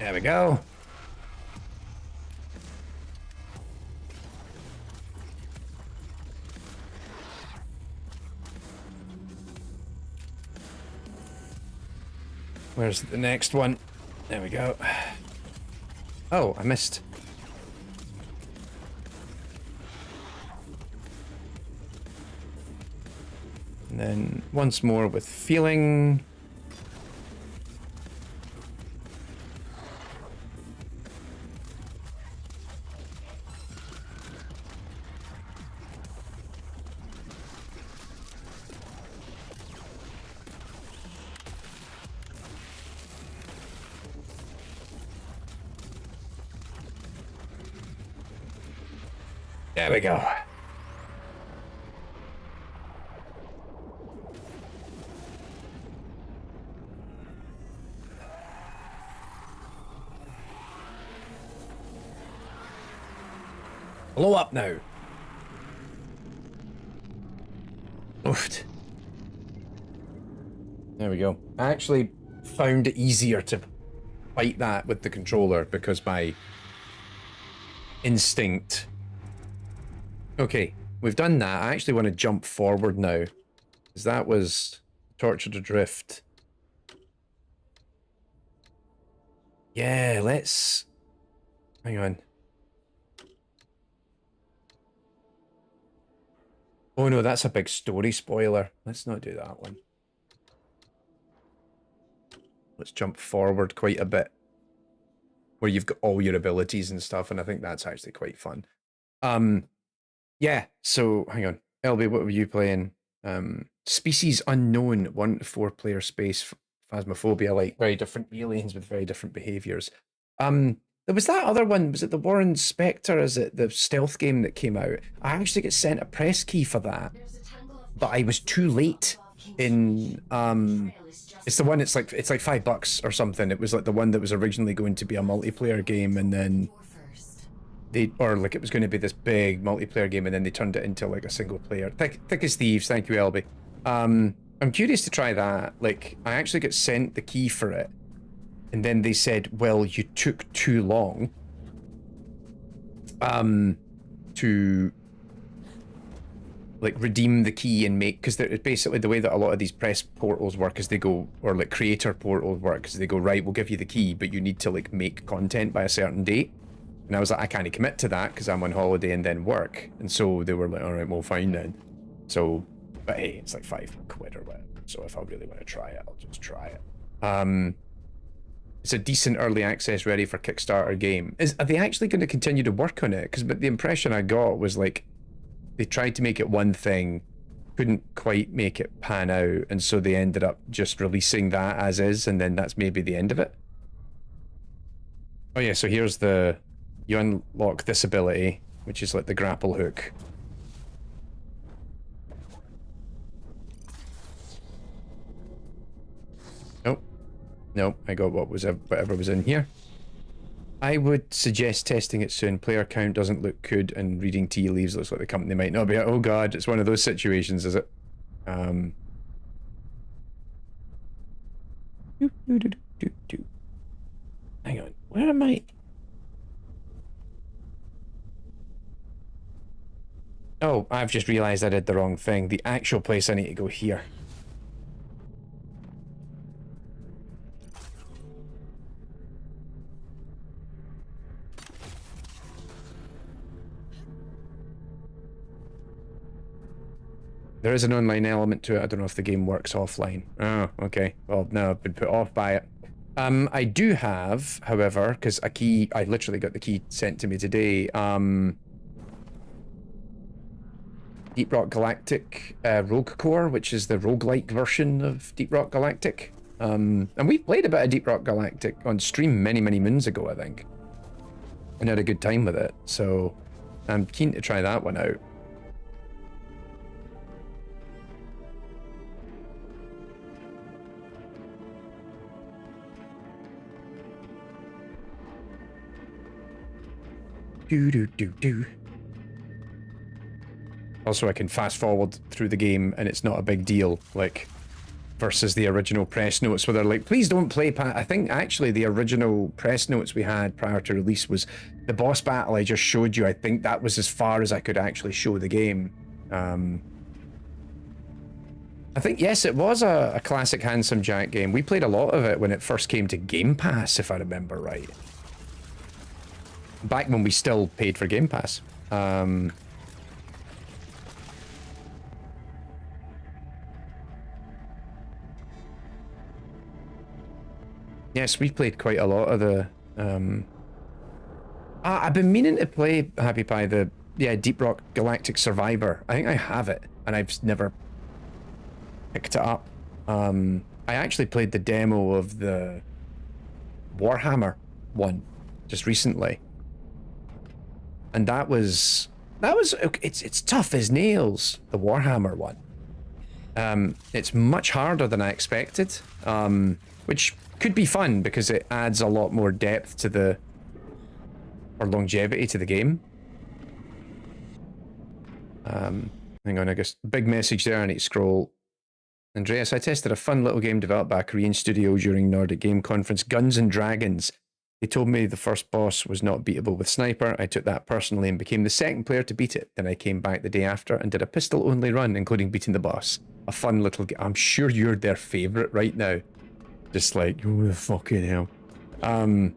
There we go. Where's the next one? There we go. Oh, I missed. And then once more with feeling. There we go. Blow up now. Oofed. There we go. I actually found it easier to fight that with the controller because my instinct. Okay, we've done that. I actually want to jump forward now. Because that was Tortured Adrift. Yeah, let's... Hang on. Oh no, that's a big story spoiler. Let's not do that one. Let's jump forward quite a bit. Where you've got all your abilities and stuff, and I think that's actually quite fun. Yeah, so hang on. LB, what were you playing? Species Unknown, 1 to 4 player space phasmophobia, like very different aliens with very different behaviors. There was that other one, was it the Warren Spectre, is it the stealth game that came out? I actually got sent a press key for that, but I was too late in it's the one, it's like $5 or something. It was like the one that was originally going to be a multiplayer game, and then or like it was going to be this big multiplayer game, and then they turned it into like a single player. Thick as thieves. Thank you, Elby. I'm curious to try that. Like, I actually got sent the key for it, and then they said, well, you took too long to like redeem the key and make, because basically the way that a lot of these press portals work is they go, or like creator portals work, is they go, right, we'll give you the key, but you need to like make content by a certain date. And I was like, I can't commit to that because I'm on holiday and then work. And so they were like, all right, well, fine then. So, but hey, it's like £5 or whatever. So if I really want to try it, I'll just try it. It's a decent early access ready for Kickstarter game. Are they actually going to continue to work on it? Because the impression I got was like, they tried to make it one thing, couldn't quite make it pan out, and so they ended up just releasing that as is, and then that's maybe the end of it. Oh yeah, so here's the... You unlock this ability, which is like the grapple hook. Nope. Nope, I got whatever was in here. I would suggest testing it soon. Player count doesn't look good, and reading tea leaves looks like the company might not be... Oh god, it's one of those situations, is it? Hang on, where am I? Oh, I've just realized I did the wrong thing. The actual place I need to go here. There is an online element to it. I don't know if the game works offline. Oh, okay. Well, no, I've been put off by it. I do have, however, because a key... I literally got the key sent to me today. Deep Rock Galactic Rogue Core, which is the roguelike version of Deep Rock Galactic. And we played a bit of Deep Rock Galactic on stream many, many moons ago, I think. And had a good time with it, so I'm keen to try that one out. Do. Also, I can fast forward through the game and it's not a big deal, like, versus the original press notes where they're like, please don't play I think actually the original press notes we had prior to release was the boss battle I just showed you. I think that was as far as I could actually show the game. I think, yes, it was a classic Handsome Jack game. We played a lot of it when it first came to Game Pass, if I remember right. Back when we still paid for Game Pass. Yes, we played quite a lot of the... I've been meaning to play, Happy Pie, the Deep Rock Galactic Survivor. I think I have it, and I've never picked it up. I actually played the demo of the Warhammer one just recently. And that was it's tough as nails, the Warhammer one. It's much harder than I expected, which could be fun because it adds a lot more depth to the, or longevity to the game. Hang on, I guess big message there. I need to scroll. Andreas, I tested a fun little game developed by a Korean studio during Nordic Game Conference, Guns and Dragons. They told me the first boss was not beatable with Sniper. I took that personally and became the second player to beat it. Then I came back the day after and did a pistol-only run, including beating the boss. A fun little game. I'm sure you're their favourite right now. Just like, oh, the fucking hell. The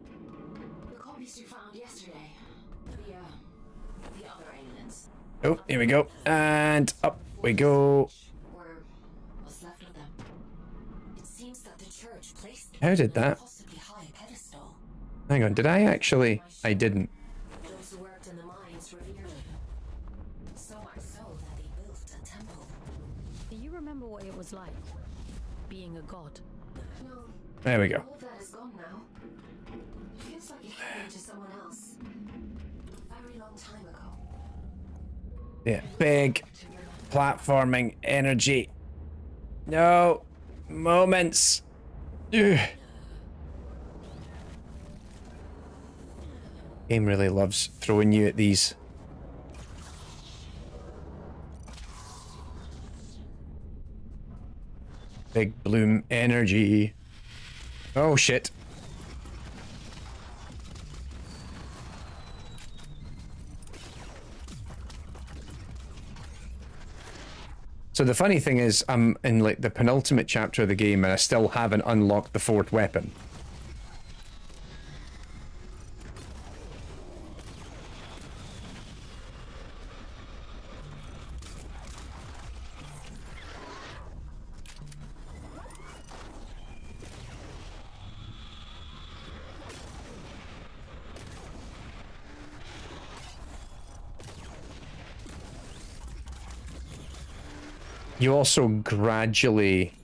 copies you found yesterday. The other aliens. Oh, here we go. And up we go. Or what's left of them. It seems that the church placed them How did that? on a possibly high pedestal. Hang on, did I actually? I didn't. Those who worked in the mines revered it. So much so that they built a temple. Do you remember what it was like? Being a god? No, There we go. all of that is gone now. It feels like it happened to someone else. A very long time ago. Yeah, big platforming energy. No moments. Ugh. Game really loves throwing you at these. Big bloom energy. Oh shit. So the funny thing is, I'm in like the penultimate chapter of the game and I still haven't unlocked the 4th weapon. You also gradually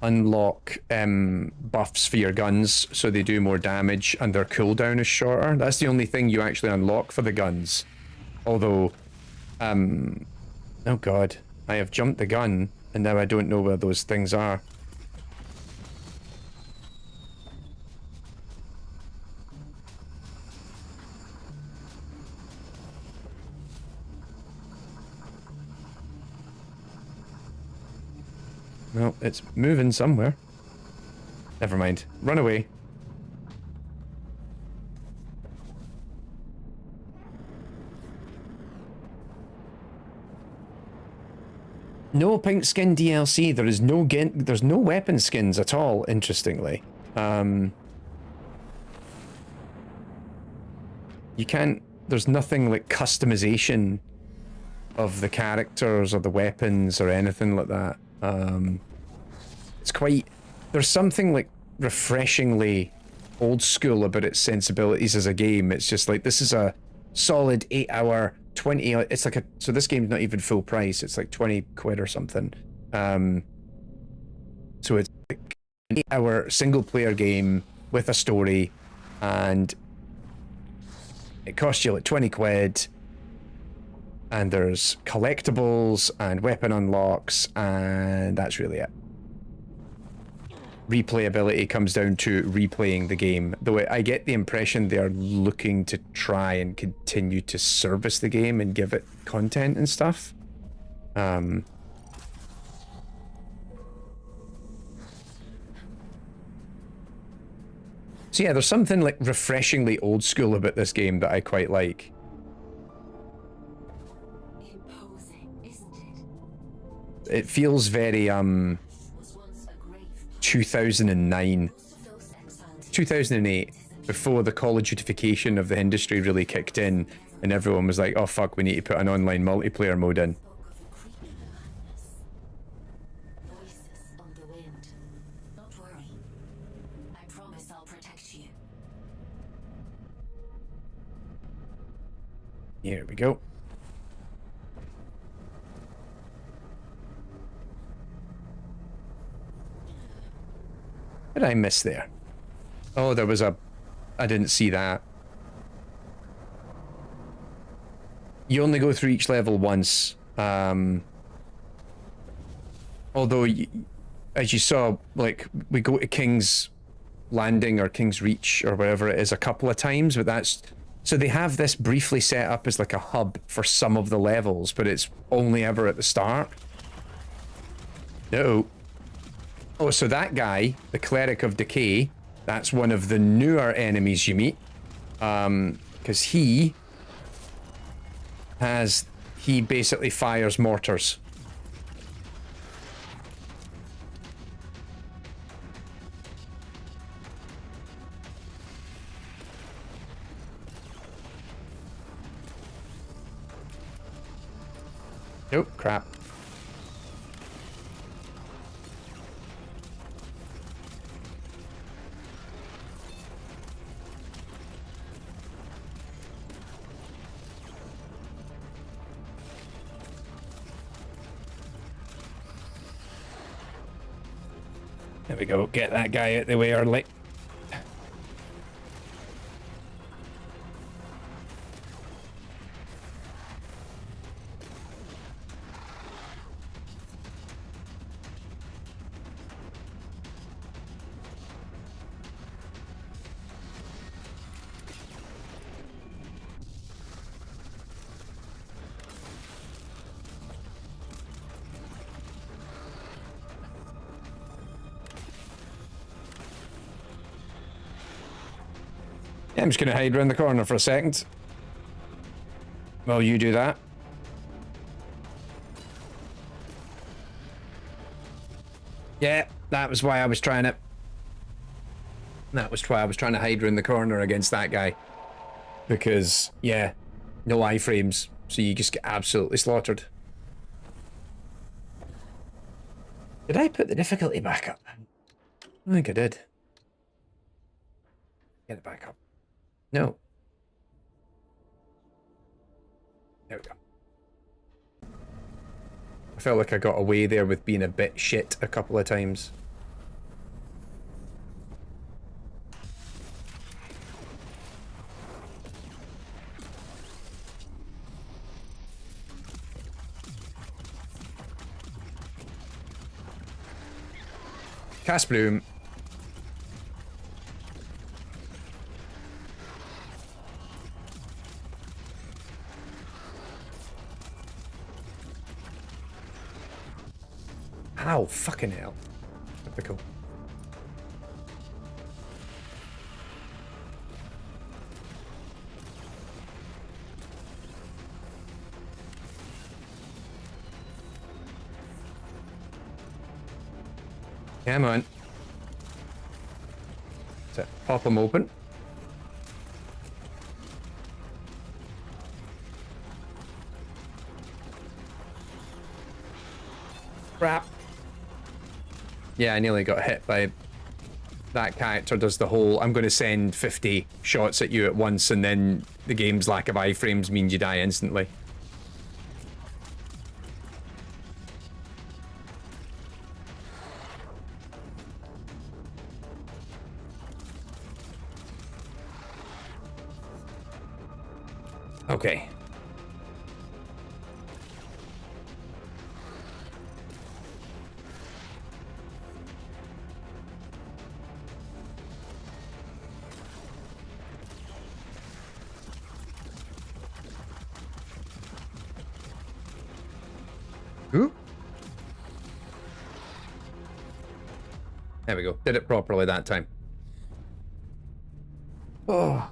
unlock buffs for your guns, so they do more damage and their cooldown is shorter. That's the only thing you actually unlock for the guns. Although, oh god, I have jumped the gun and now I don't know where those things are. No, it's moving somewhere. Never mind. Run away. No pink skin DLC. There is no there's no weapon skins at all, interestingly. You can't, there's nothing like customization of the characters or the weapons or anything like that. It's quite, there's something like refreshingly old school about its sensibilities as a game. It's just like, this is a solid 8-hour, 20, it's like a, so this game's not even full price, it's like 20 quid or something. So it's like an 8-hour single player game with a story, and it costs you like 20 quid. And there's collectibles and weapon unlocks, and that's really it. Replayability comes down to replaying the game, though I get the impression they are looking to try and continue to service the game and give it content and stuff. So yeah, there's something like refreshingly old school about this game that I quite like. 'Feels very 2009, 2008, before the college unification of the industry really kicked in and everyone was like, oh fuck, we need to put an online multiplayer mode in. Voices on the wind. Don't worry. I promise I'll protect you. Here we go. What did I miss there? Oh, there was a... I didn't see that. You only go through each level once. Although, as you saw, like, we go to King's Landing or King's Reach or wherever it is a couple of times, but that's... So they have this briefly set up as like a hub for some of the levels, but it's only ever at the start. No. Oh, so that guy, the Cleric of Decay, that's one of the newer enemies you meet. Because he basically fires mortars. Oh, crap. There we go, get that guy out the way early. Yeah, I'm just gonna hide around the corner for a second. While you do that. Yeah, that was why I was trying to... That was why I was trying to hide around the corner against that guy. Because, yeah, no iframes, so you just get absolutely slaughtered. Did I put the difficulty back up? I think I did. Get it back up. No. There we go. I felt like I got away there with being a bit shit a couple of times. Cast Bloom. Ow, fucking hell. Typical. Come on. So, pop them open. Crap. Yeah, I nearly got hit by... That character does the whole, I'm going to send 50 shots at you at once, and then the game's lack of iframes means you die instantly. Okay. Ooh. There we go. Did it properly that time. Oh.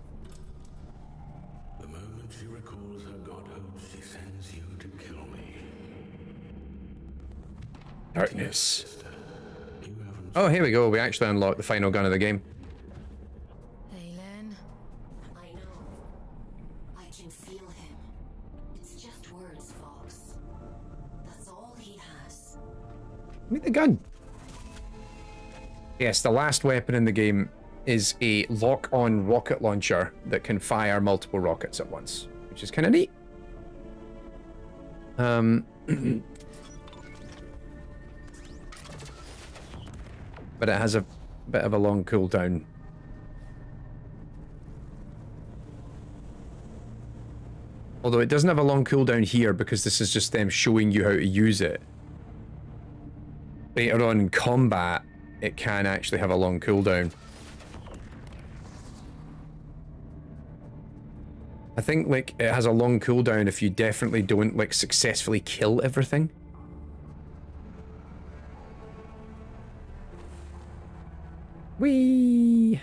The moment she recalls her godhood, she sends you to kill me. Darkness. Oh, here we go. We actually unlocked the final gun of the game. Aylin. I know. I can feel him. It's just words, Fox. That's all he has. Meet the gun. Yes, the last weapon in the game is a lock-on rocket launcher that can fire multiple rockets at once, which is kind of neat. But it has a bit of a long cooldown. Although it doesn't have a long cooldown here because this is just them showing you how to use it. Later on in combat, it can actually have a long cooldown. I think, like, it has a long cooldown if you definitely don't, like, successfully kill everything. Whee!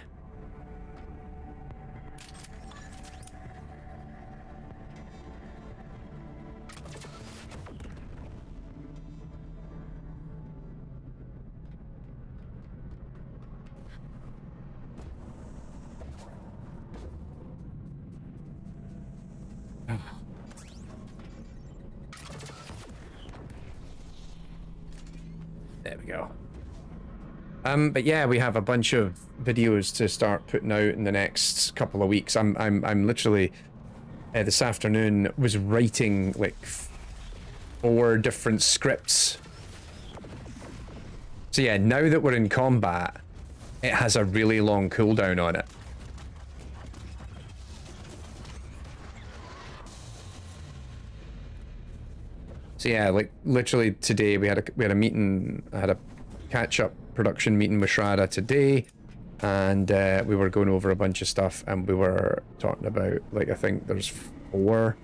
There we go. But yeah, we have a bunch of videos to start putting out in the next couple of weeks. I'm literally this afternoon was writing like 4 different scripts. So yeah, now that we're in combat, it has a really long cooldown on it. So yeah, like literally today we had a meeting. I had a catch-up production meeting with Shradha today, and we were going over a bunch of stuff, and we were talking about, like, I think there's 4.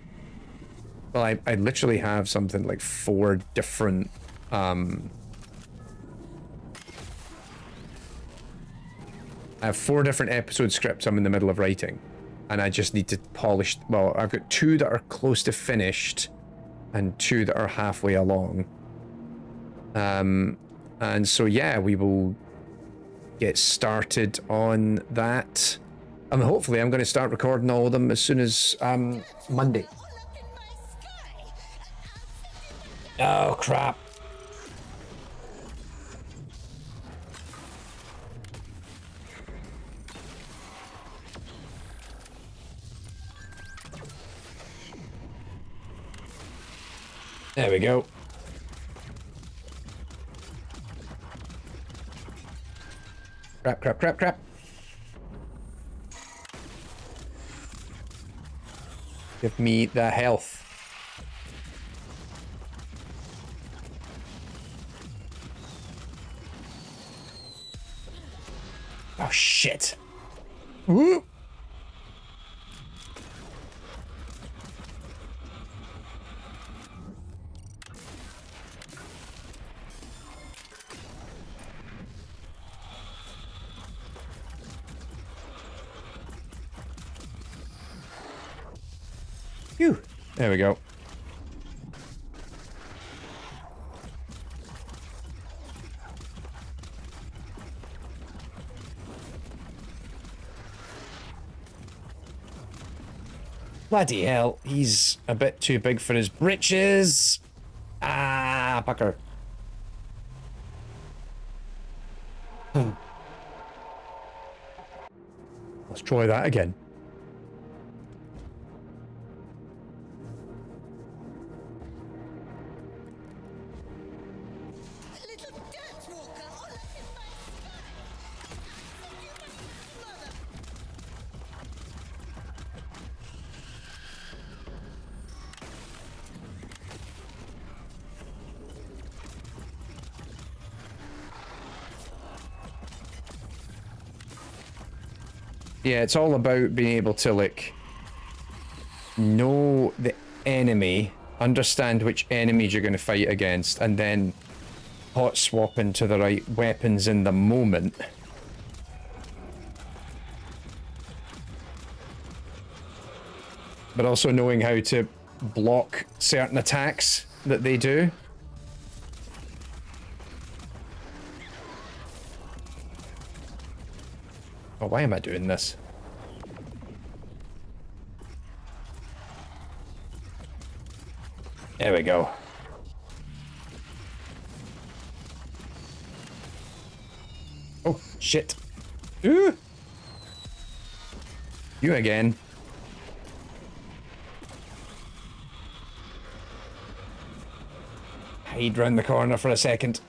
Well, I literally have something like 4 different I have 4 different episode scripts I'm in the middle of writing, and I just need to polish. Well, I've got 2 that are close to finished and 2 that are halfway along. And so, yeah, we will get started on that. I mean, hopefully I'm going to start recording all of them as soon as Monday. Oh, crap. There we go. Crap, crap, crap, crap. Give me the health. Oh, shit. Woo! Phew. There we go. Bloody hell, he's a bit too big for his britches. Ah, pucker. Let's try that again. Yeah, it's all about being able to, like, know the enemy, understand which enemies you're going to fight against, and then hot swap into the right weapons in the moment. But also knowing how to block certain attacks that they do. Oh, why am I doing this? There we go. Oh, shit. Ooh! You again. Hide round the corner for a second.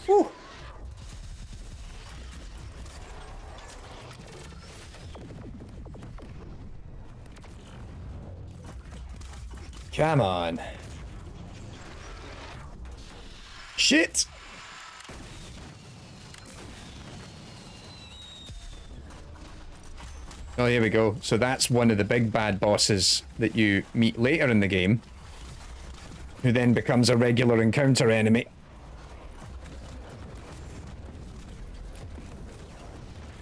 Whew. Come on. Shit! Oh, here we go. So that's one of the big bad bosses that you meet later in the game, who then becomes a regular encounter enemy.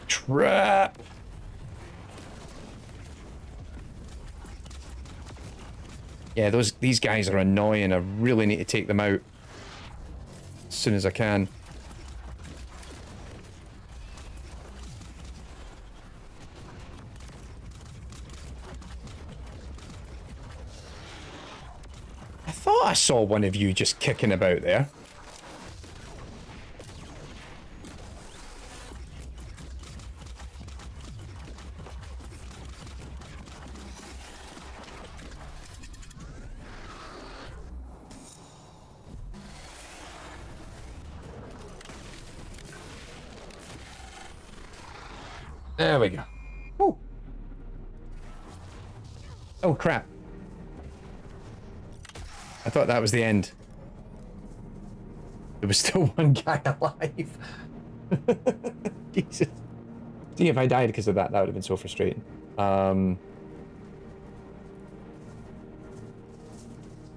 Trap! Yeah, these guys are annoying. I really need to take them out as soon as I can. I thought I saw one of you just kicking about there. There we go. Woo. Oh, crap. I thought that was the end. There was still one guy alive. Jesus. See, if I died because of that, that would have been so frustrating.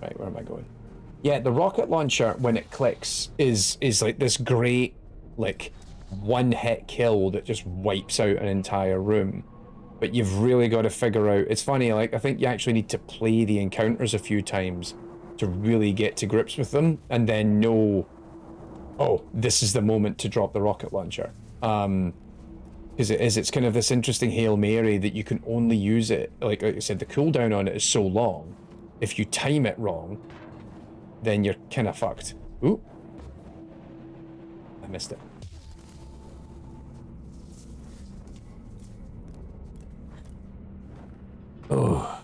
Right, where am I going? Yeah, the rocket launcher, when it clicks, is like this great, like, one-hit kill that just wipes out an entire room. But you've really got to figure out... It's funny, like, I think you actually need to play the encounters a few times to really get to grips with them, and then know, oh, this is the moment to drop the rocket launcher. Because it's kind of this interesting Hail Mary that you can only use it, like I said, the cooldown on it is so long. If you time it wrong, then you're kind of fucked. Ooh. I missed it. Oh.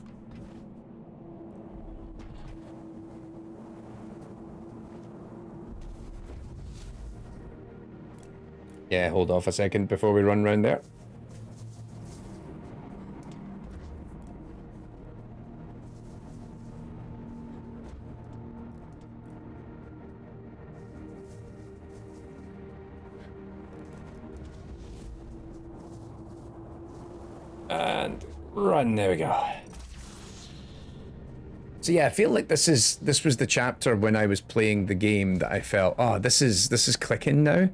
Yeah, hold off a second before we run round there. And run, there we go. So yeah, I feel like this was the chapter when I was playing the game that I felt, oh, this is clicking now.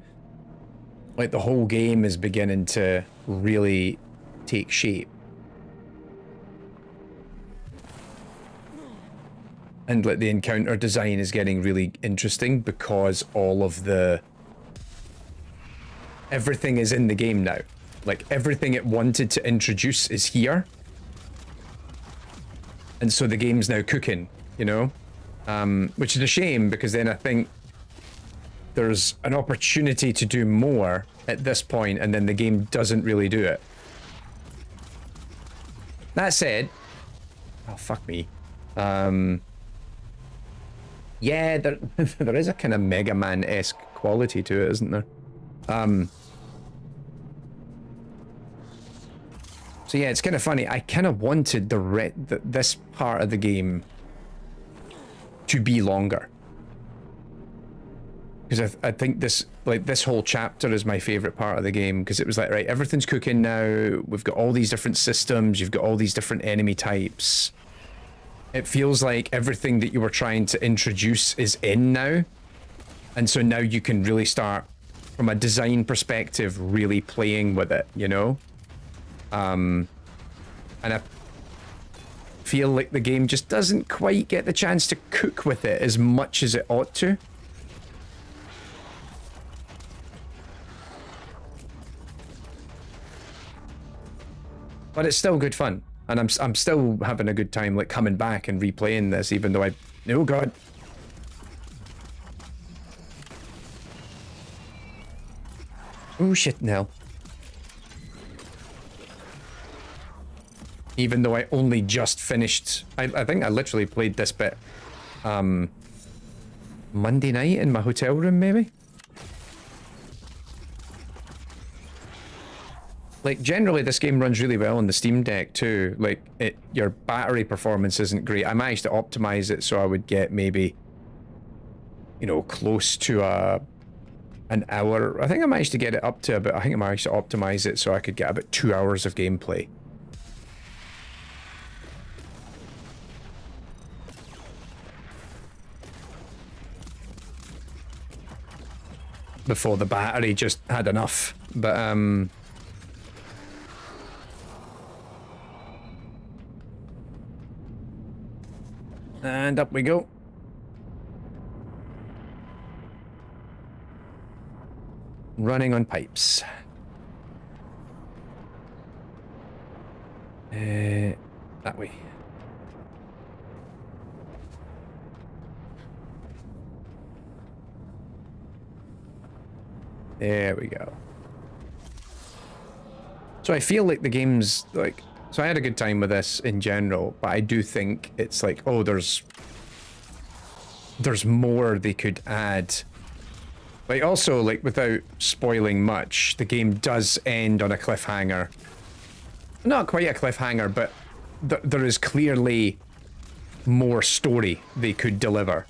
Like the whole game is beginning to really take shape. And like the encounter design is getting really interesting because all of the... everything is in the game now. Like everything it wanted to introduce is here. And so the game's now cooking, you know? Which is a shame because then I think there's an opportunity to do more at this point and then the game doesn't really do it. That said... Oh, fuck me. Yeah, there is a kind of Mega Man-esque quality to it, isn't there? So yeah, it's kind of funny. I kind of wanted this part of the game to be longer. Because I think this whole chapter is my favorite part of the game, because it was like, right, everything's cooking now. We've got all these different systems. You've got all these different enemy types. It feels like everything that you were trying to introduce is in now. And so now you can really start, from a design perspective, really playing with it, you know? And I feel like the game just doesn't quite get the chance to cook with it as much as it ought to. But it's still good fun, and I'm still having a good time, like coming back and replaying this, even though oh god. Oh shit, no. Even though I only just finished, I think I literally played this bit Monday night in my hotel room, maybe? Like, generally this game runs really well on the Steam Deck too. Like, your battery performance isn't great. I managed to optimize it so I would get maybe, you know, close to an hour. I think I managed to get it up to about, I think I managed to optimize it so I could get about 2 hours of gameplay. Before the battery just had enough, but and up we go. Running on pipes. That way. There we go. So I feel like the game's like... So I had a good time with this in general, but I do think it's like, oh, there's more they could add. Like, also, like, without spoiling much, the game does end on a cliffhanger. Not quite a cliffhanger, but there is clearly more story they could deliver.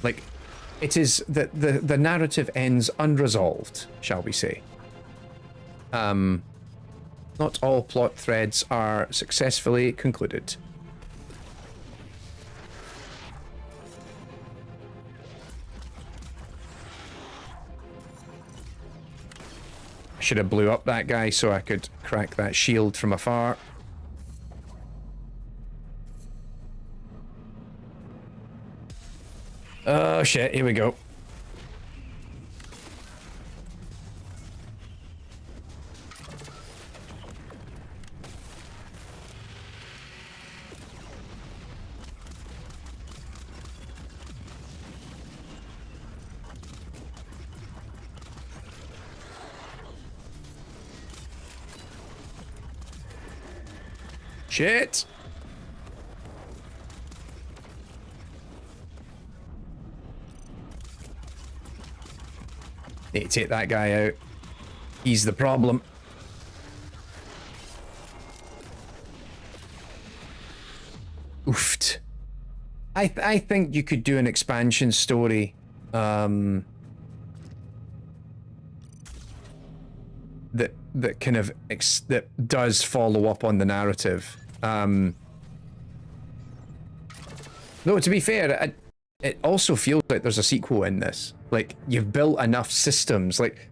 Like, it is the narrative ends unresolved, shall we say. Not all plot threads are successfully concluded. I should have blew up that guy so I could crack that shield from afar. Oh shit, here we go. Shit! Need to take that guy out. He's the problem. Oofed. I think you could do an expansion story. That kind of that does follow up on the narrative. Though to be fair, it also feels like there's a sequel in this. Like, you've built enough systems. Like,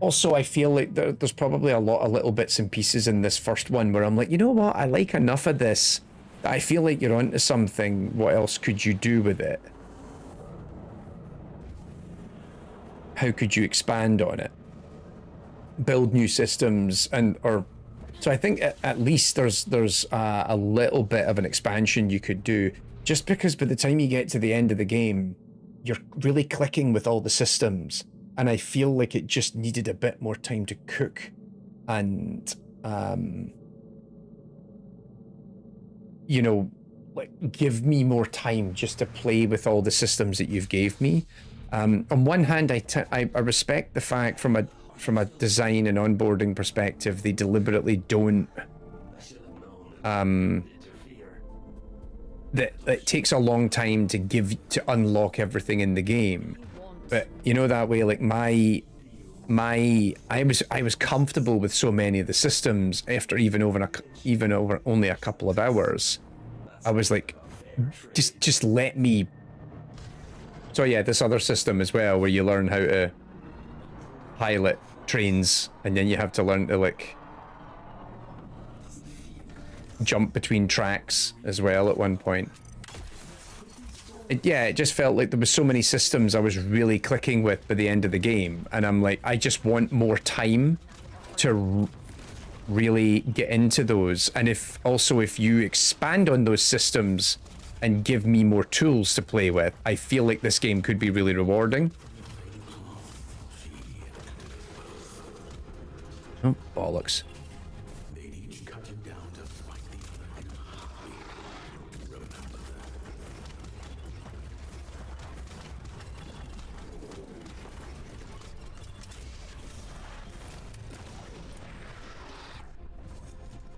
also I feel like there's probably a lot of little bits and pieces in this first one where I'm like, you know what, I like enough of this that I feel like you're onto something. What else could you do with it? How could you expand on it? Build new systems so I think at least there's a little bit of an expansion you could do, just because by the time you get to the end of the game you're really clicking with all the systems, and I feel like it just needed a bit more time to cook and you know, like, give me more time just to play with all the systems that you've gave me. On one hand, I respect the fact from a design and onboarding perspective, they deliberately don't that it takes a long time to unlock everything in the game. But you know, that way, like I was comfortable with so many of the systems after even over only a couple of hours. I was like, just let me. So yeah, this other system as well, where you learn how to pilot trains, and then you have to learn to like jump between tracks as well at one point. It just felt like there was so many systems I was really clicking with by the end of the game, and I'm like, I just want more time to really get into those. And if you expand on those systems and give me more tools to play with, I feel like this game could be really rewarding. Oh, bollocks.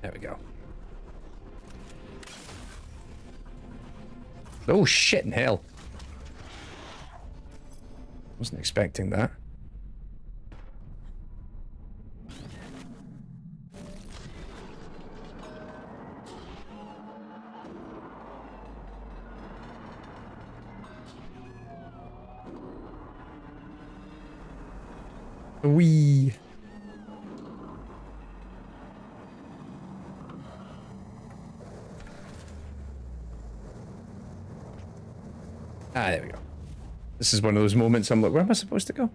There we go. Oh, shit in hell. Wasn't expecting that. Wee. Ah, there we go. This is one of those moments I'm like, where am I supposed to go?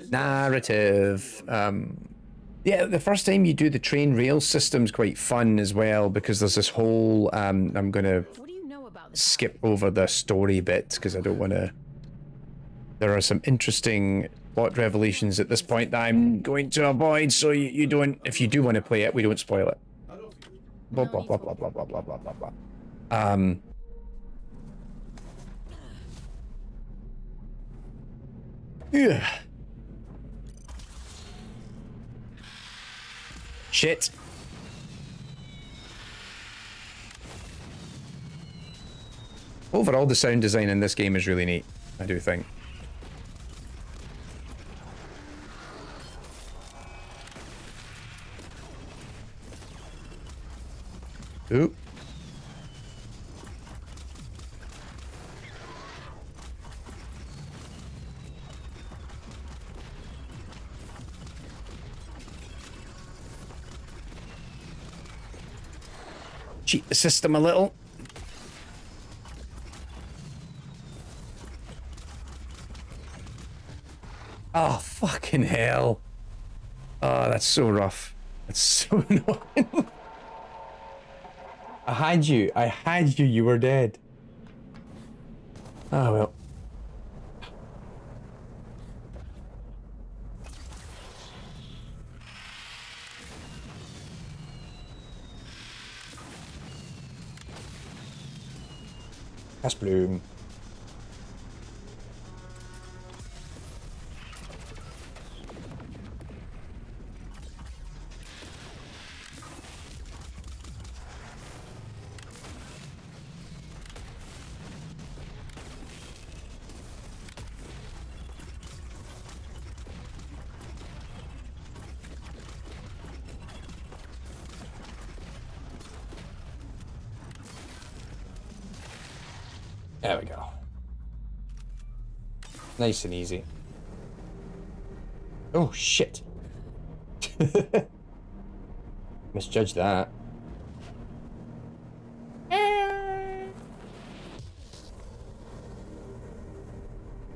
Narrative. Yeah, the first time you do the train rail system's quite fun as well, because there's this whole I'm gonna skip over the story bit because I don't want to. There are some interesting plot revelations at this point that I'm going to avoid, so you don't. If you do want to play it, we don't spoil it. Blah blah blah blah blah blah blah blah blah blah. Yeah. Shit. Overall, the sound design in this game is really neat, I do think. Ooh. Cheat the system a little. Oh, fucking hell. Oh, that's so rough. That's so annoying. I had you, you were dead. Oh well. That's Bloom. There we go. Nice and easy. Oh, shit. Misjudged that.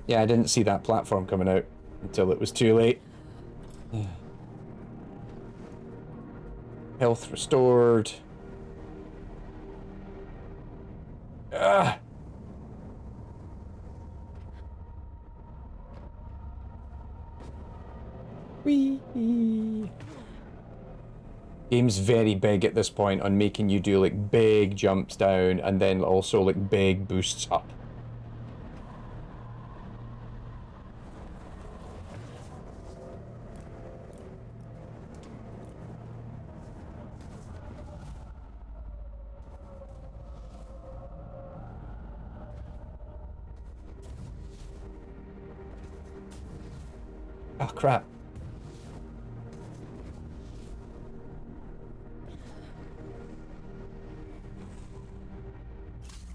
Yeah, I didn't see that platform coming out until it was too late. Health restored. Ah. Whee. Game's very big at this point on making you do like big jumps down and then also like big boosts up. Oh crap.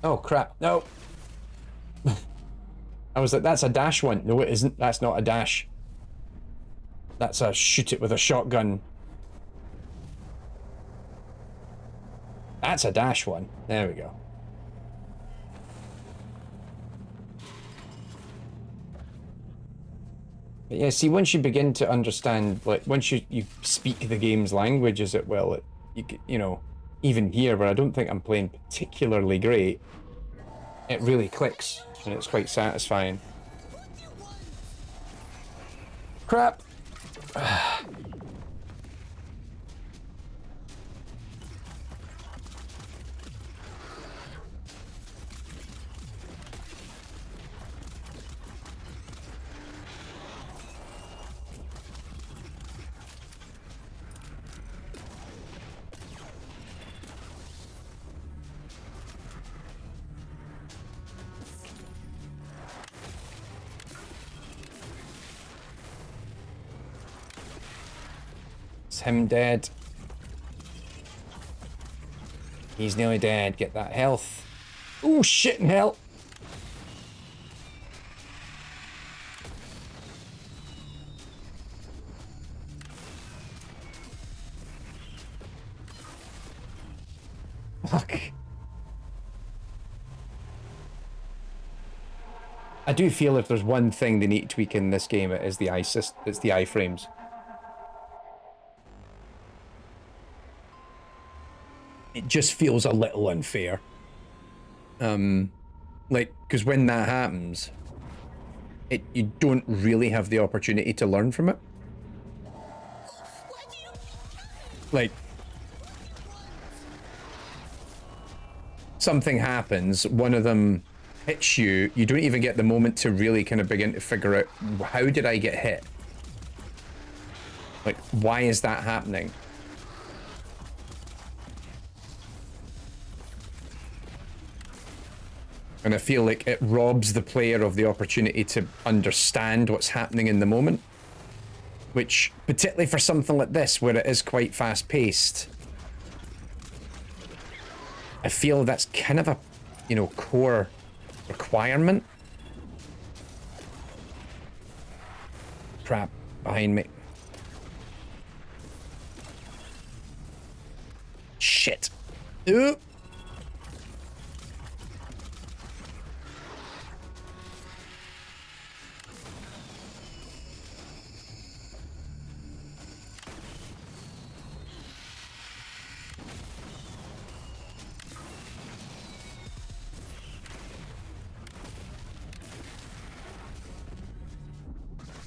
Oh crap, no. I was like, that's a dash one. No, it isn't. That's not a dash. That's a shoot it with a shotgun. That's a dash one. There we go. But yeah, see, once you begin to understand, like, once you speak the game's language as it will, you know, even here, where I don't think I'm playing particularly great, it really clicks, and it's quite satisfying. Crap! Him dead. He's nearly dead. Get that health. Oh shit in hell. Fuck. I do feel if there's one thing they need to tweak in this game, it is the it's the iframes. It just feels a little unfair. Like, because when that happens, you don't really have the opportunity to learn from it. Like, something happens, one of them hits you, you don't even get the moment to really kind of begin to figure out, how did I get hit? Like, why is that happening? And I feel like it robs the player of the opportunity to understand what's happening in the moment. Which, particularly for something like this, where it is quite fast-paced, I feel that's kind of a, you know, core requirement. Crap, behind me. Shit. Ooh.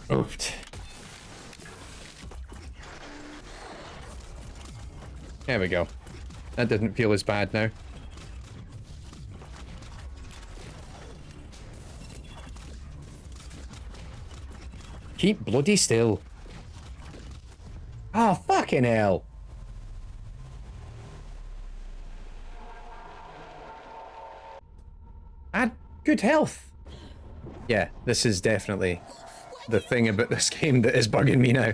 Oofed. There we go. That didn't feel as bad now. Keep bloody still. Oh, fucking hell. Add good health. Yeah, this is definitely the thing about this game that is bugging me now.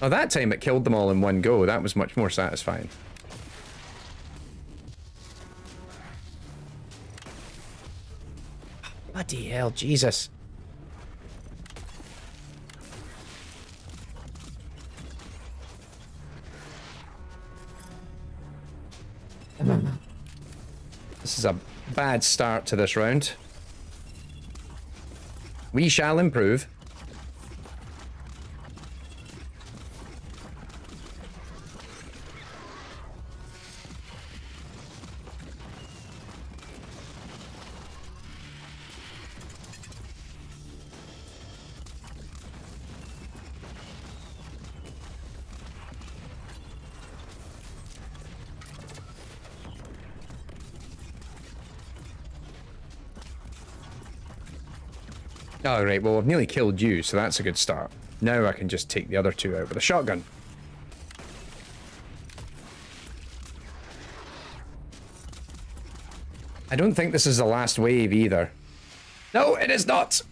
Oh, that time it killed them all in one go. That was much more satisfying. Bloody hell, Jesus. This is a bad start to this round. We shall improve. Oh, right, well, I've nearly killed you, so that's a good start. Now I can just take the other two out with a shotgun. I don't think this is the last wave either. No, it is not!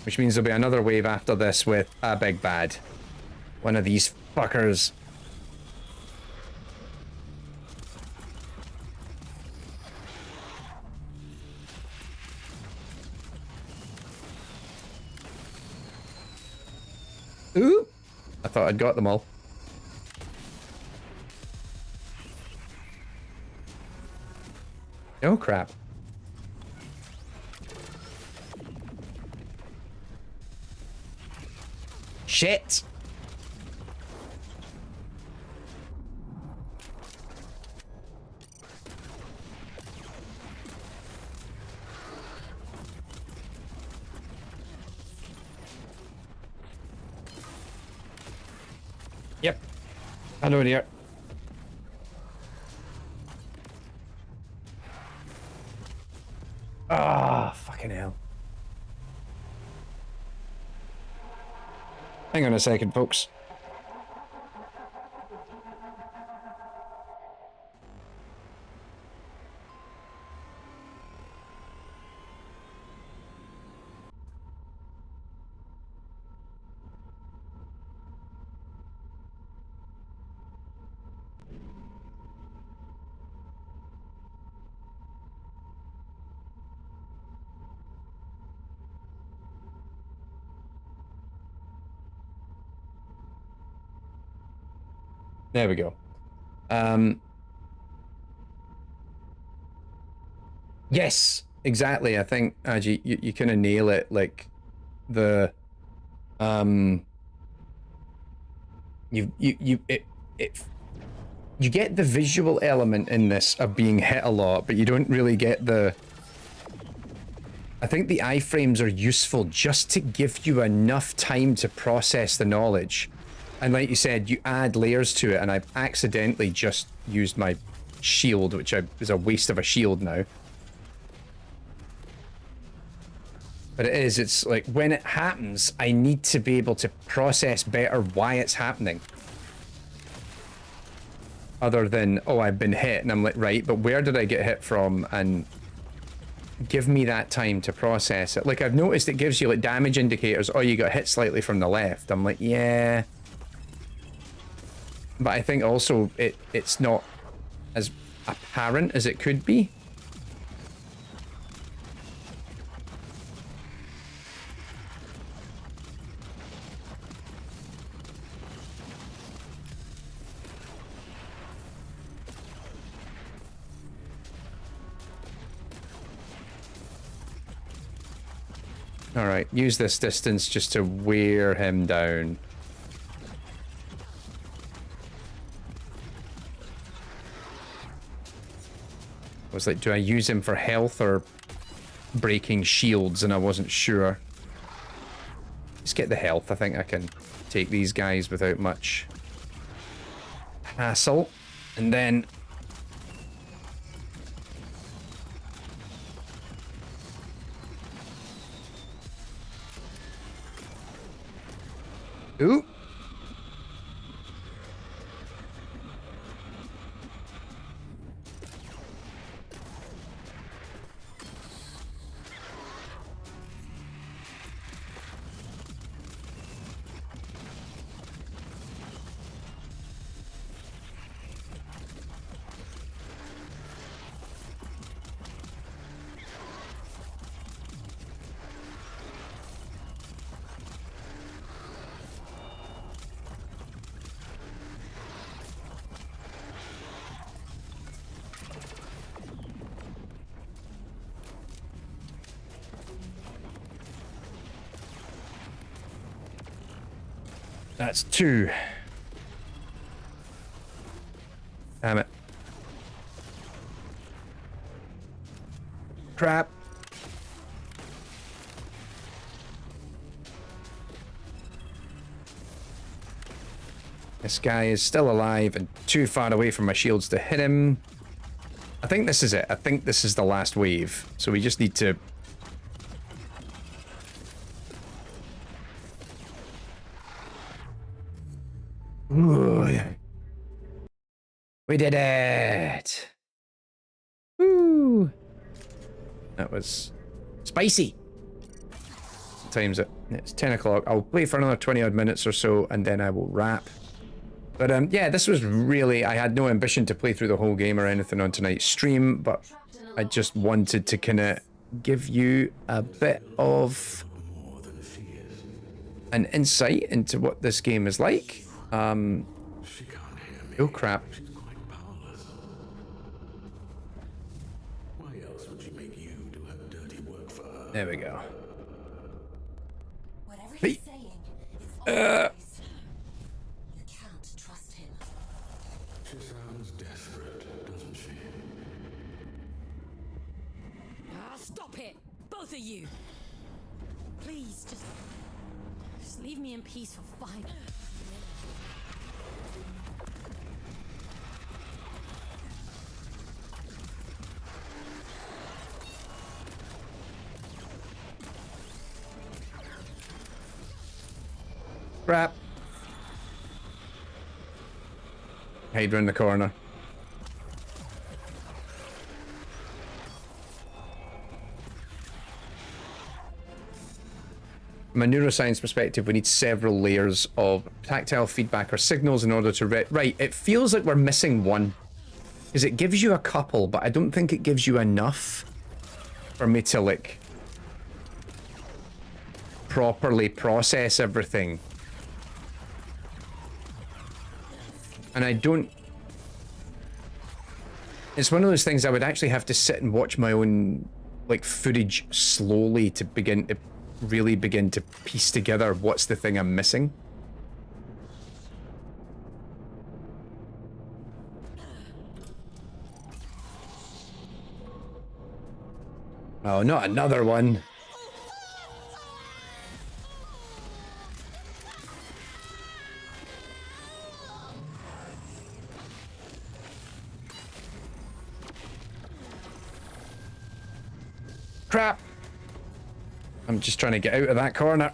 Which means there'll be another wave after this with a big bad. One of these fuckers. Ooh! I thought I'd got them all. Oh crap. Shit! Yep. I know it here. Ah, fucking hell. Hang on a second, folks. There we go. Yes, exactly. I think, Aji, you kind of nail it. Like, the, you get the visual element in this of being hit a lot, but you don't really get the... I think the iframes are useful just to give you enough time to process the knowledge. And like you said, you add layers to it, and I've accidentally just used my shield, which is a waste of a shield now. But it is, it's like when it happens, I need to be able to process better why it's happening. Other than, oh, I've been hit, and I'm like, right, but where did I get hit from? And give me that time to process it. Like, I've noticed it gives you like damage indicators. Oh, you got hit slightly from the left. I'm like, yeah. But I think also it's not as apparent as it could be. Alright, use this distance just to wear him down. I was like, do I use him for health or breaking shields? And I wasn't sure. Just get the health. I think I can take these guys without much hassle. And then... Ooh. That's 2. Damn it. Crap. This guy is still alive and too far away from my shields to hit him. I think this is it. I think this is the last wave. So we just need to... Ooh, yeah. We did it! Woo! That was spicy. What time is it? It's 10 o'clock. I'll play for another 20 odd minutes or so and then I will wrap. But yeah, this was really... I had no ambition to play through the whole game or anything on tonight's stream, but I just wanted to kind of give you a bit of an insight into what this game is like. Oh crap. Why else would she make you do her dirty work for her? There we go. Whatever Hey. he's saying, it's all lies. You can't trust him. She sounds desperate, doesn't she? Ah, stop it! Both of you! Please, just leave me in peace for 5 minutes. Crap. Hide round the corner. From a neuroscience perspective, we need several layers of tactile feedback or signals in order to right, it feels like we're missing one. Because it gives you a couple, but I don't think it gives you enough for me to, like, properly process everything. And I don't... It's one of those things I would actually have to sit and watch my own, like, footage slowly to really begin to piece together what's the thing I'm missing. Oh, not another one. Crap. I'm just trying to get out of that corner.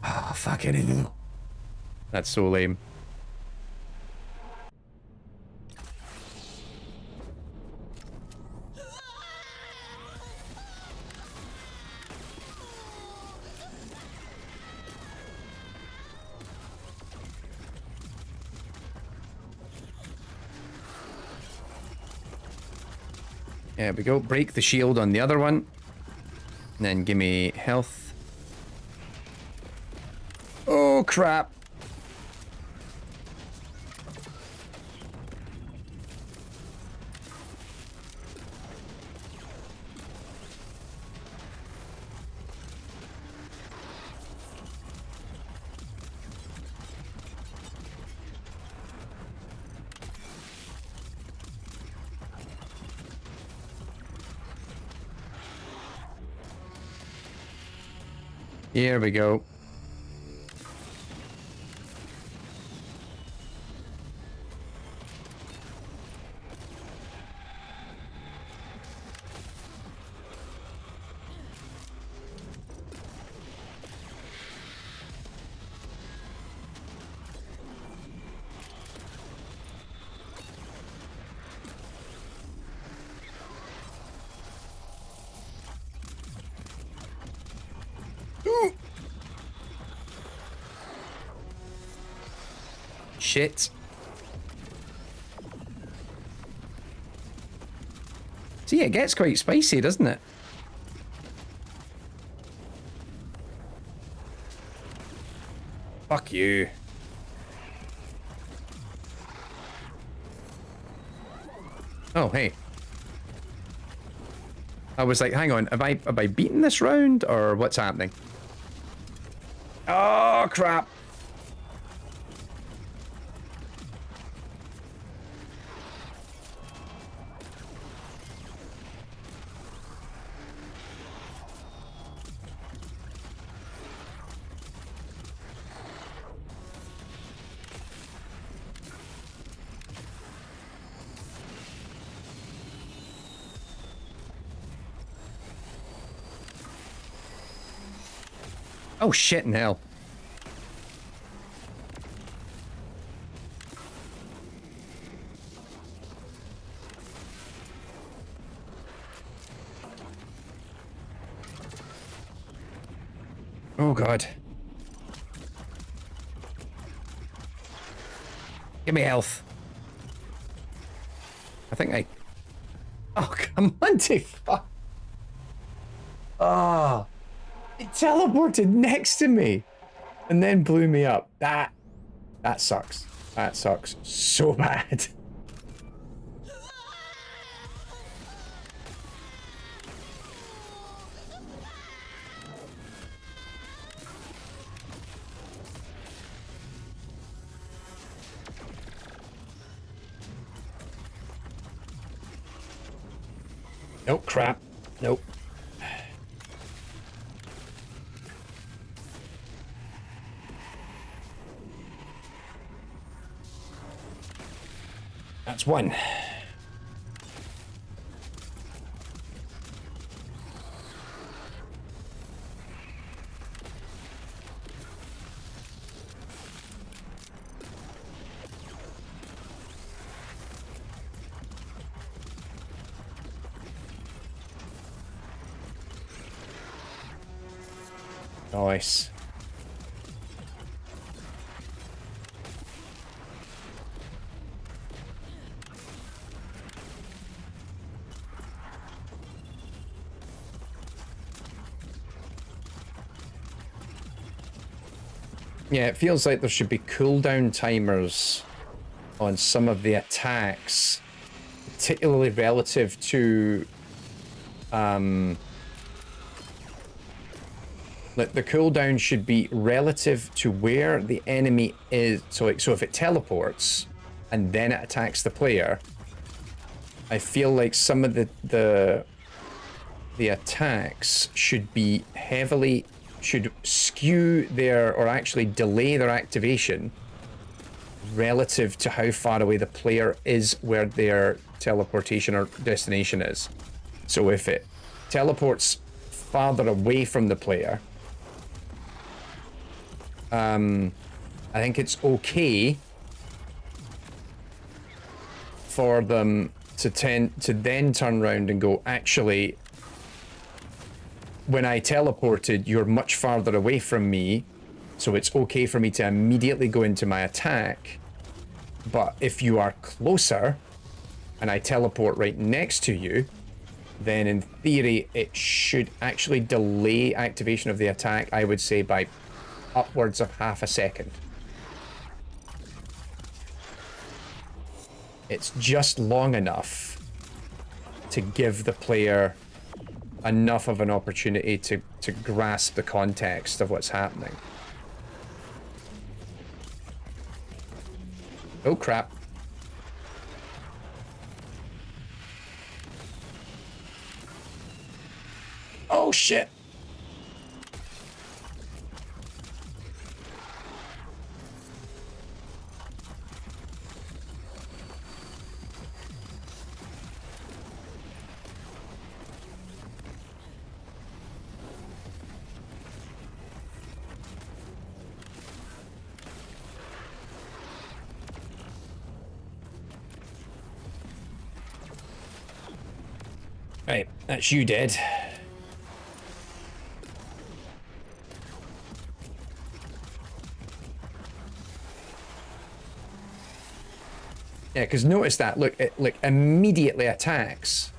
Oh, fucking hell. That's so lame. There we go. Break the shield on the other one. And then give me health. Oh, crap. Here we go. Shit. See, it gets quite spicy, doesn't it? Fuck you. Oh, hey. I was like, hang on, have I beaten this round or what's happening? Oh, crap. Oh, shit in hell. Oh, God. Give me health. I think I... Oh, come on, fuck. Oh. It teleported next to me and then blew me up. That sucks. That sucks so bad. Nope, crap. Nope. That's one. Nice. Yeah, it feels like there should be cooldown timers on some of the attacks, particularly relative to like the cooldown should be relative to where the enemy is. So like, so if it teleports and then it attacks the player, I feel like some of the attacks should be heavily should skew their, or actually delay their activation relative to how far away the player is where their teleportation or destination is. So if it teleports farther away from the player, I think it's okay for them to then turn around and go, actually, when I teleported, you're much farther away from me, so it's okay for me to immediately go into my attack. But if you are closer and I teleport right next to you, then in theory it should actually delay activation of the attack, I would say by upwards of half a second. It's just long enough to give the player enough of an opportunity to grasp the context of what's happening. Oh crap. Oh shit. Right, that's you dead. Yeah, because notice that, look, it like immediately attacks.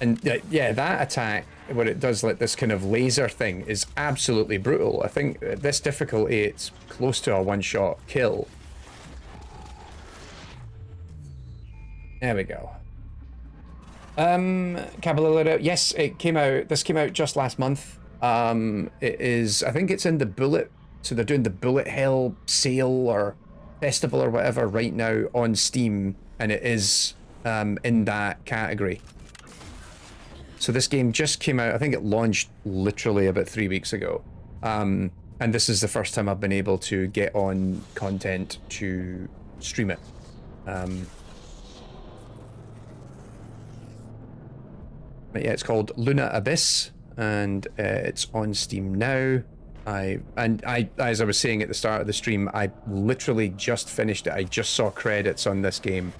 And yeah, that attack, where it does like this kind of laser thing, is absolutely brutal. I think at this difficulty, it's close to a one-shot kill. There we go. Caballero, yes, it came out. This came out just last month. It is, I think it's in the Bullet. So they're doing the Bullet Hell sale or festival or whatever right now on Steam, and it is in that category. So this game just came out. I think it launched literally about 3 weeks ago. And this is the first time I've been able to get on content to stream it. But yeah, it's called Luna Abyss, and it's on Steam now. As I was saying at the start of the stream, I literally just finished it. I just saw credits on this game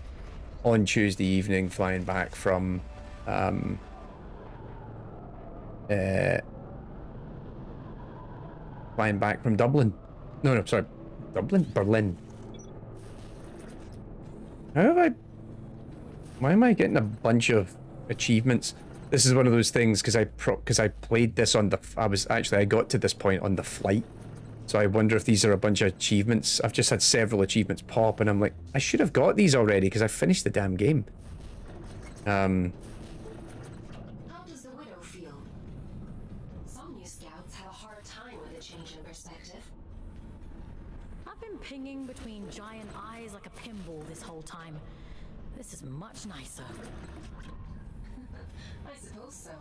on Tuesday evening, flying back from Dublin. No, sorry, Berlin. Why am I getting a bunch of achievements? This is one of those things because I played this on the. I got to this point on the flight, so I wonder if these are a bunch of achievements. I've just had several achievements pop, and I'm like, I should have got these already because I finished the damn game. How does the widow feel? Some new scouts have a hard time with a change in perspective. I've been pinging between giant eyes like a pinball this whole time. This is much nicer. I suppose so.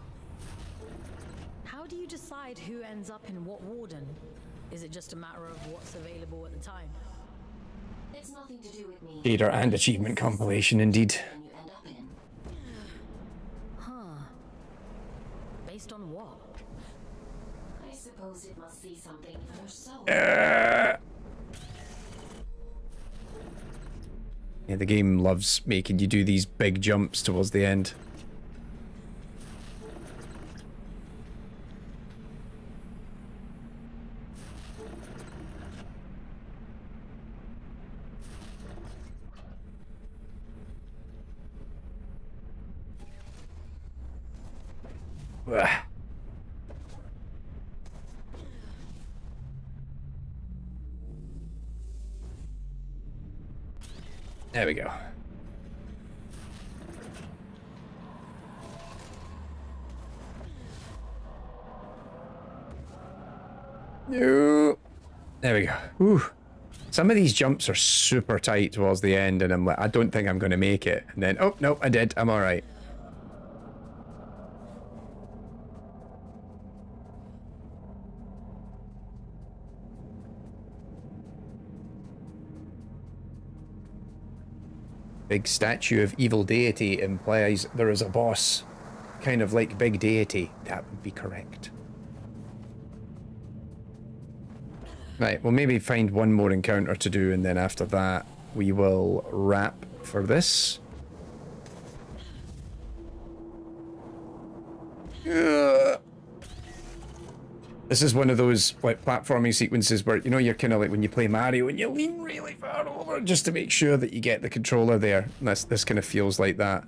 How do you decide who ends up in what warden? Is it just a matter of what's available at the time? It's nothing to do with me. Data and achievement compilation, indeed. And you end up in. Huh. Based on what? I suppose it must see something in your soul. Yeah, the game loves making you do these big jumps towards the end. Ugh. There we go. No. There we go. Whew. Some of these jumps are super tight towards the end, and I'm like, I don't think I'm going to make it. And then, oh, no, I did. I'm all right. Big statue of evil deity implies there is a boss. Kind of like big deity. That would be correct. Right, we'll maybe find one more encounter to do, and then after that we will wrap for this. This is one of those like platforming sequences where, you know, you're kind of like when you play Mario and you lean really far over just to make sure that you get the controller there. And this kind of feels like that.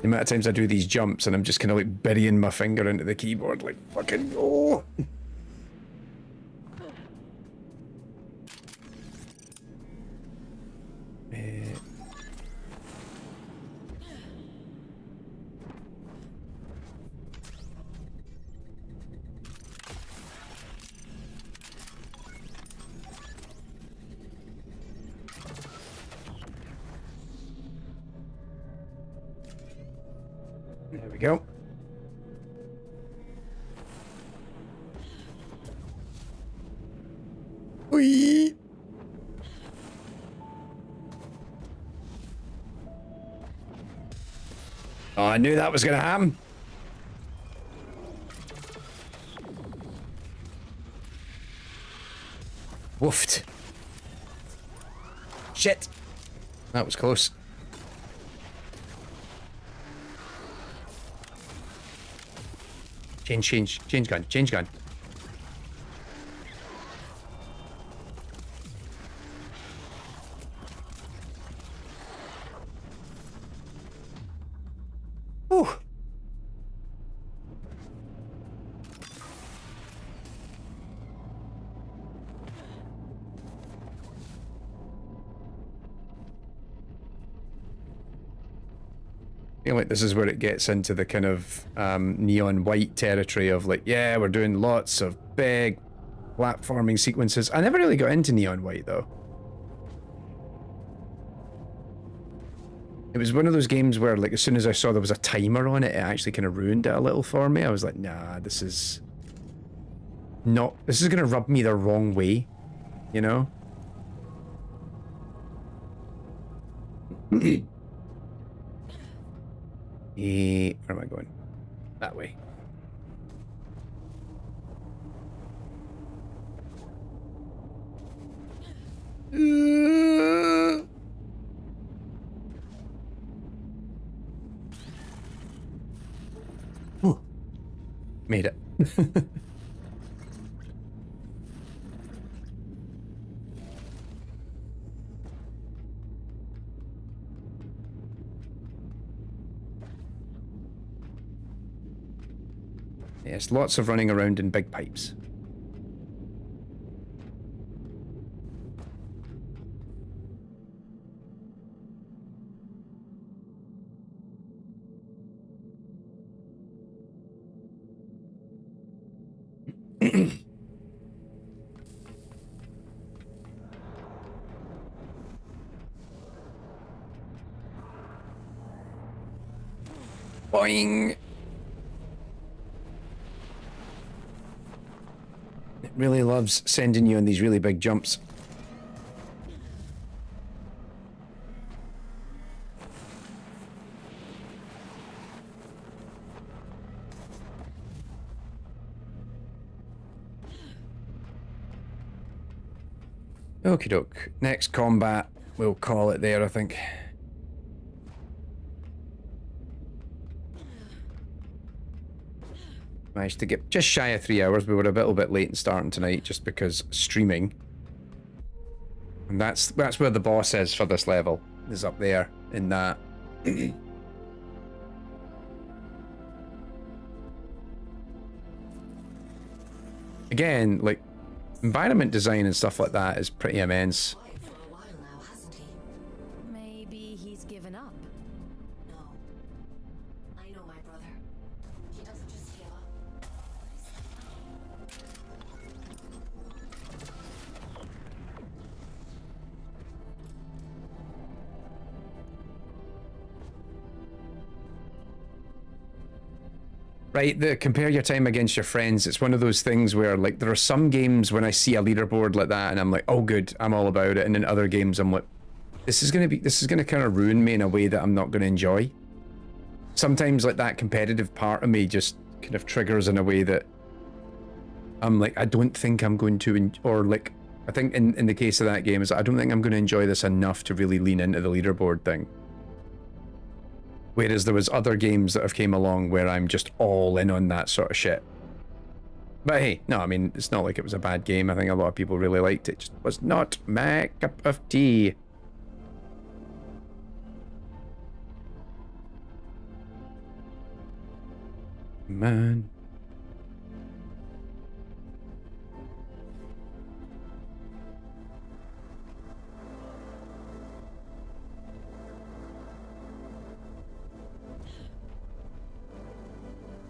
The amount of times I do these jumps and I'm just kind of like burying my finger into the keyboard like, fucking go! There we go. Whee! Oh, I knew that was gonna happen. Woofed. Shit. That was close. Change gun. Whew. I feel like this is where it gets into the kind of neon white territory of like, yeah, we're doing lots of big platforming sequences. I never really got into neon white though. It was one of those games where like as soon as I saw there was a timer on it, it actually kind of ruined it a little for me. I was like, nah, this is gonna rub me the wrong way, you know? Where am I going? That way. Ooh. Made it. Yes, lots of running around in big pipes. Boing! It really loves sending you on these really big jumps. Okie doke. Next combat, we'll call it there, I think. Managed to get just shy of 3 hours. We were a little bit late in starting tonight just because streaming. And that's where the boss is for this level. Is up there in that. Again, like environment design and stuff like that is pretty immense. Quiet for a while now, hasn't he? Maybe he's given up. No. I know my brother. He doesn't just give up. right, the compare your time against your friends, it's one of those things where, like, there are some games when I see a leaderboard like that and I'm like, oh good, I'm all about it, and in other games I'm like, this is gonna kind of ruin me in a way that I'm not gonna enjoy. Sometimes, like, that competitive part of me just kind of triggers in a way that I'm like, I don't think I'm going to, or like, I think in the case of that game is I don't think I'm going to enjoy this enough to really lean into the leaderboard thing. Whereas there was other games that have came along where I'm just all in on that sort of shit. But hey, no, I mean, it's not like it was a bad game. I think a lot of people really liked it. It just was not my cup of tea. Man.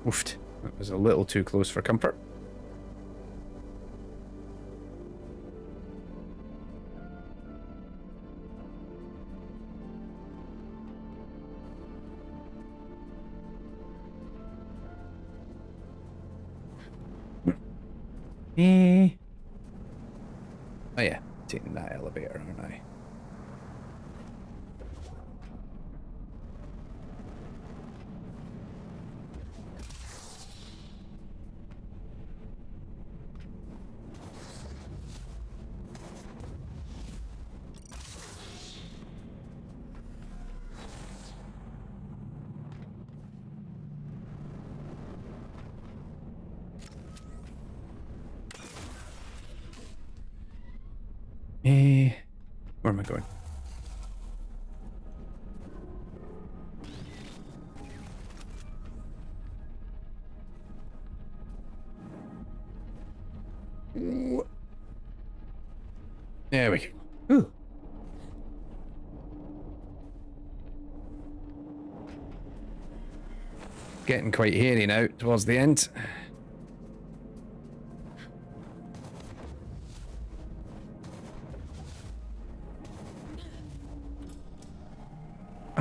Oofed. That was a little too close for comfort. Oh yeah, taking that elevator, aren't I? Where am I going? There we go. Ooh. Getting quite hairy now towards the end.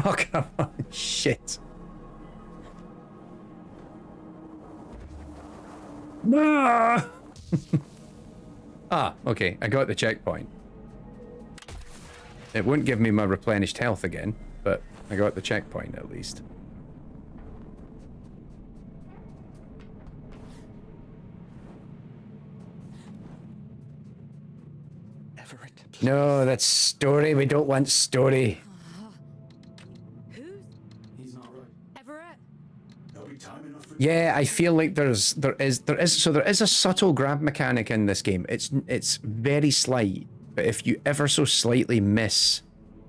Oh, come on, shit. Ah! Ah, okay, I got the checkpoint. It wouldn't give me my replenished health again, but I got the checkpoint at least. Everett. No, that's story. We don't want story. He's not right. Everett? There'll be time enough for Yeah, I feel like there is a subtle grab mechanic in this game. It's very slight, but if you ever so slightly miss,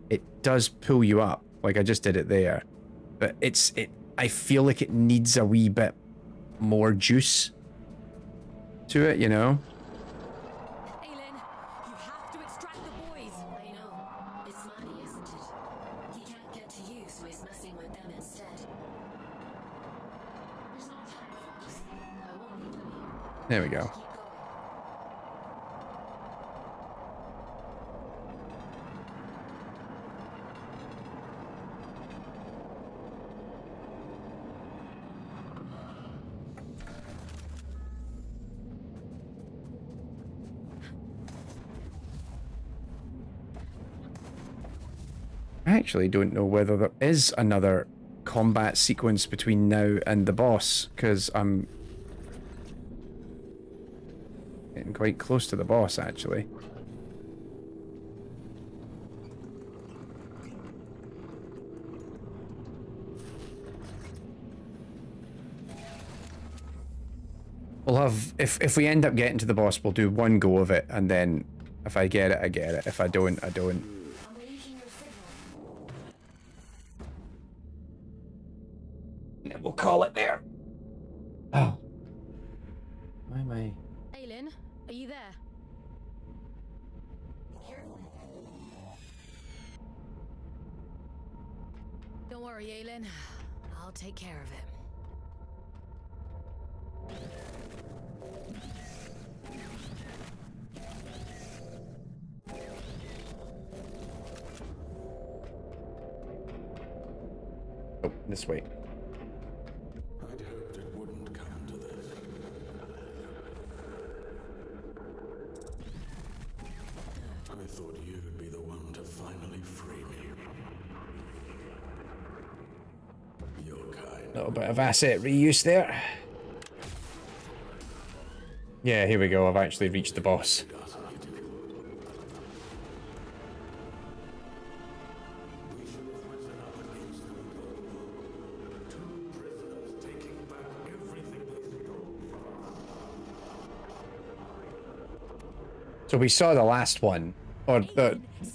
it does pull you up. Like I just did it there. But I feel like it needs a wee bit more juice to it, you know? Aylin, you have to extract the boys. I know. It's Manny, isn't it? He can't get to you, so he's messing with them instead. There's no time, folks. I won't leave them here. There we go. Keep going. I actually don't know whether there is another combat sequence between now and the boss, because I'm getting quite close to the boss, actually. We'll have, if we end up getting to the boss, we'll do one go of it, and then if I get it, I get it. If I don't, I don't. I'm waiting your signal. And we'll call it there. Oh. Why am I... Aylin, are you there? Don't worry, Aylin. I'll take care of it. Oh, this way. I'd hoped it wouldn't Little bit of asset reuse there. Yeah, here we go. I've actually reached the boss. So we saw the last one, or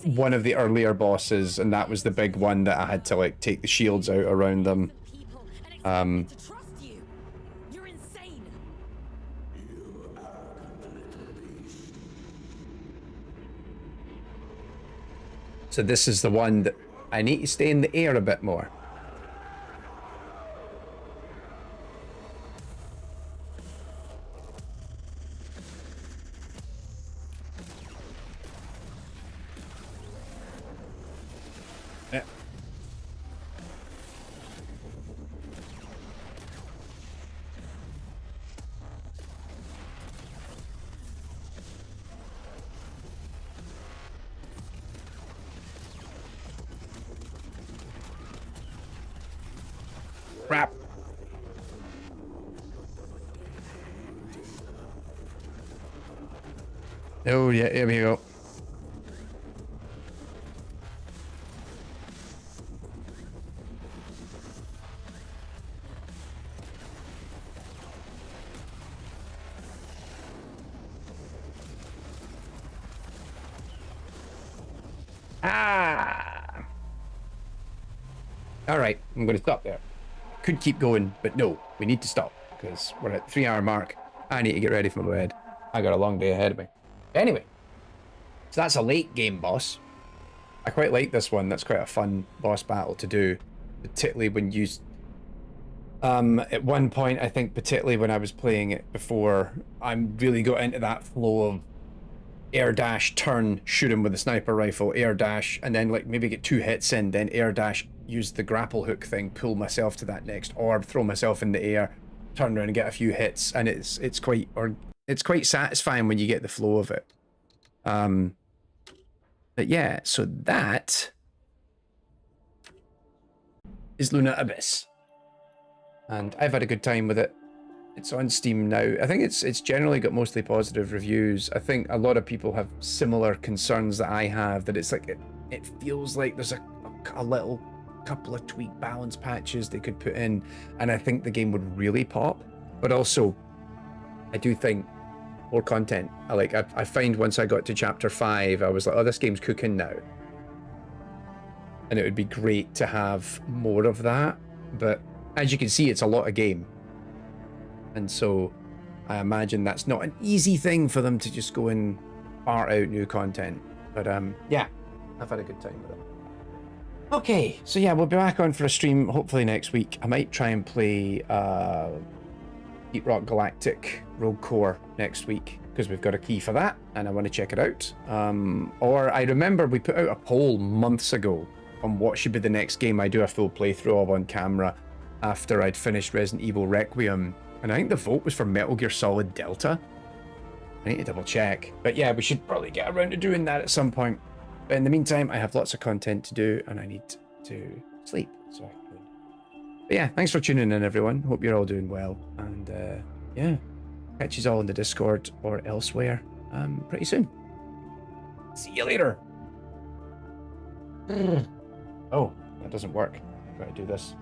one of the earlier bosses, and that was the big one that I had to like take the shields out around them. You're insane. So this is the one that I need to stay in the air a bit more. Yeah. Crap. Oh yeah, here we go. Ah! Alright, I'm going to stop there. Could keep going, but no, we need to stop because we're at the 3-hour mark. I need to get ready for my bed. I got a long day ahead of me. Anyway, so that's a late game boss. I quite like this one. That's quite a fun boss battle to do, particularly when you... at one point, I think particularly when I was playing it before, I really got into that flow of air dash, turn, shoot him with a sniper rifle, air dash, and then like maybe get 2 hits in, then air dash, use the grapple hook thing, pull myself to that next orb, throw myself in the air, turn around and get a few hits, and it's quite satisfying when you get the flow of it. But yeah, so that is Luna Abyss, and I've had a good time with it. It's on Steam now. I think it's generally got mostly positive reviews. I think a lot of people have similar concerns that I have, that it's like it feels like there's a little couple of tweak balance patches they could put in, and I think the game would really pop. But also, I do think more content. I find once I got to chapter 5, I was like, oh, this game's cooking now, and it would be great to have more of that. But as you can see, it's a lot of game. And so I imagine that's not an easy thing for them to just go and fart out new content. But yeah, I've had a good time with it. Okay, so yeah, we'll be back on for a stream hopefully next week. I might try and play Deep Rock Galactic Rogue Core next week, because we've got a key for that and I want to check it out. Or I remember we put out a poll months ago on what should be the next game I do a full playthrough of on camera after I'd finished Resident Evil Requiem. And I think the vote was for Metal Gear Solid Delta. I need to double check. But yeah, we should probably get around to doing that at some point. But in the meantime, I have lots of content to do and I need to sleep. So but yeah, thanks for tuning in, everyone. Hope you're all doing well. And yeah, catch you all in the Discord or elsewhere pretty soon. See you later. Oh, that doesn't work. I've got to do this.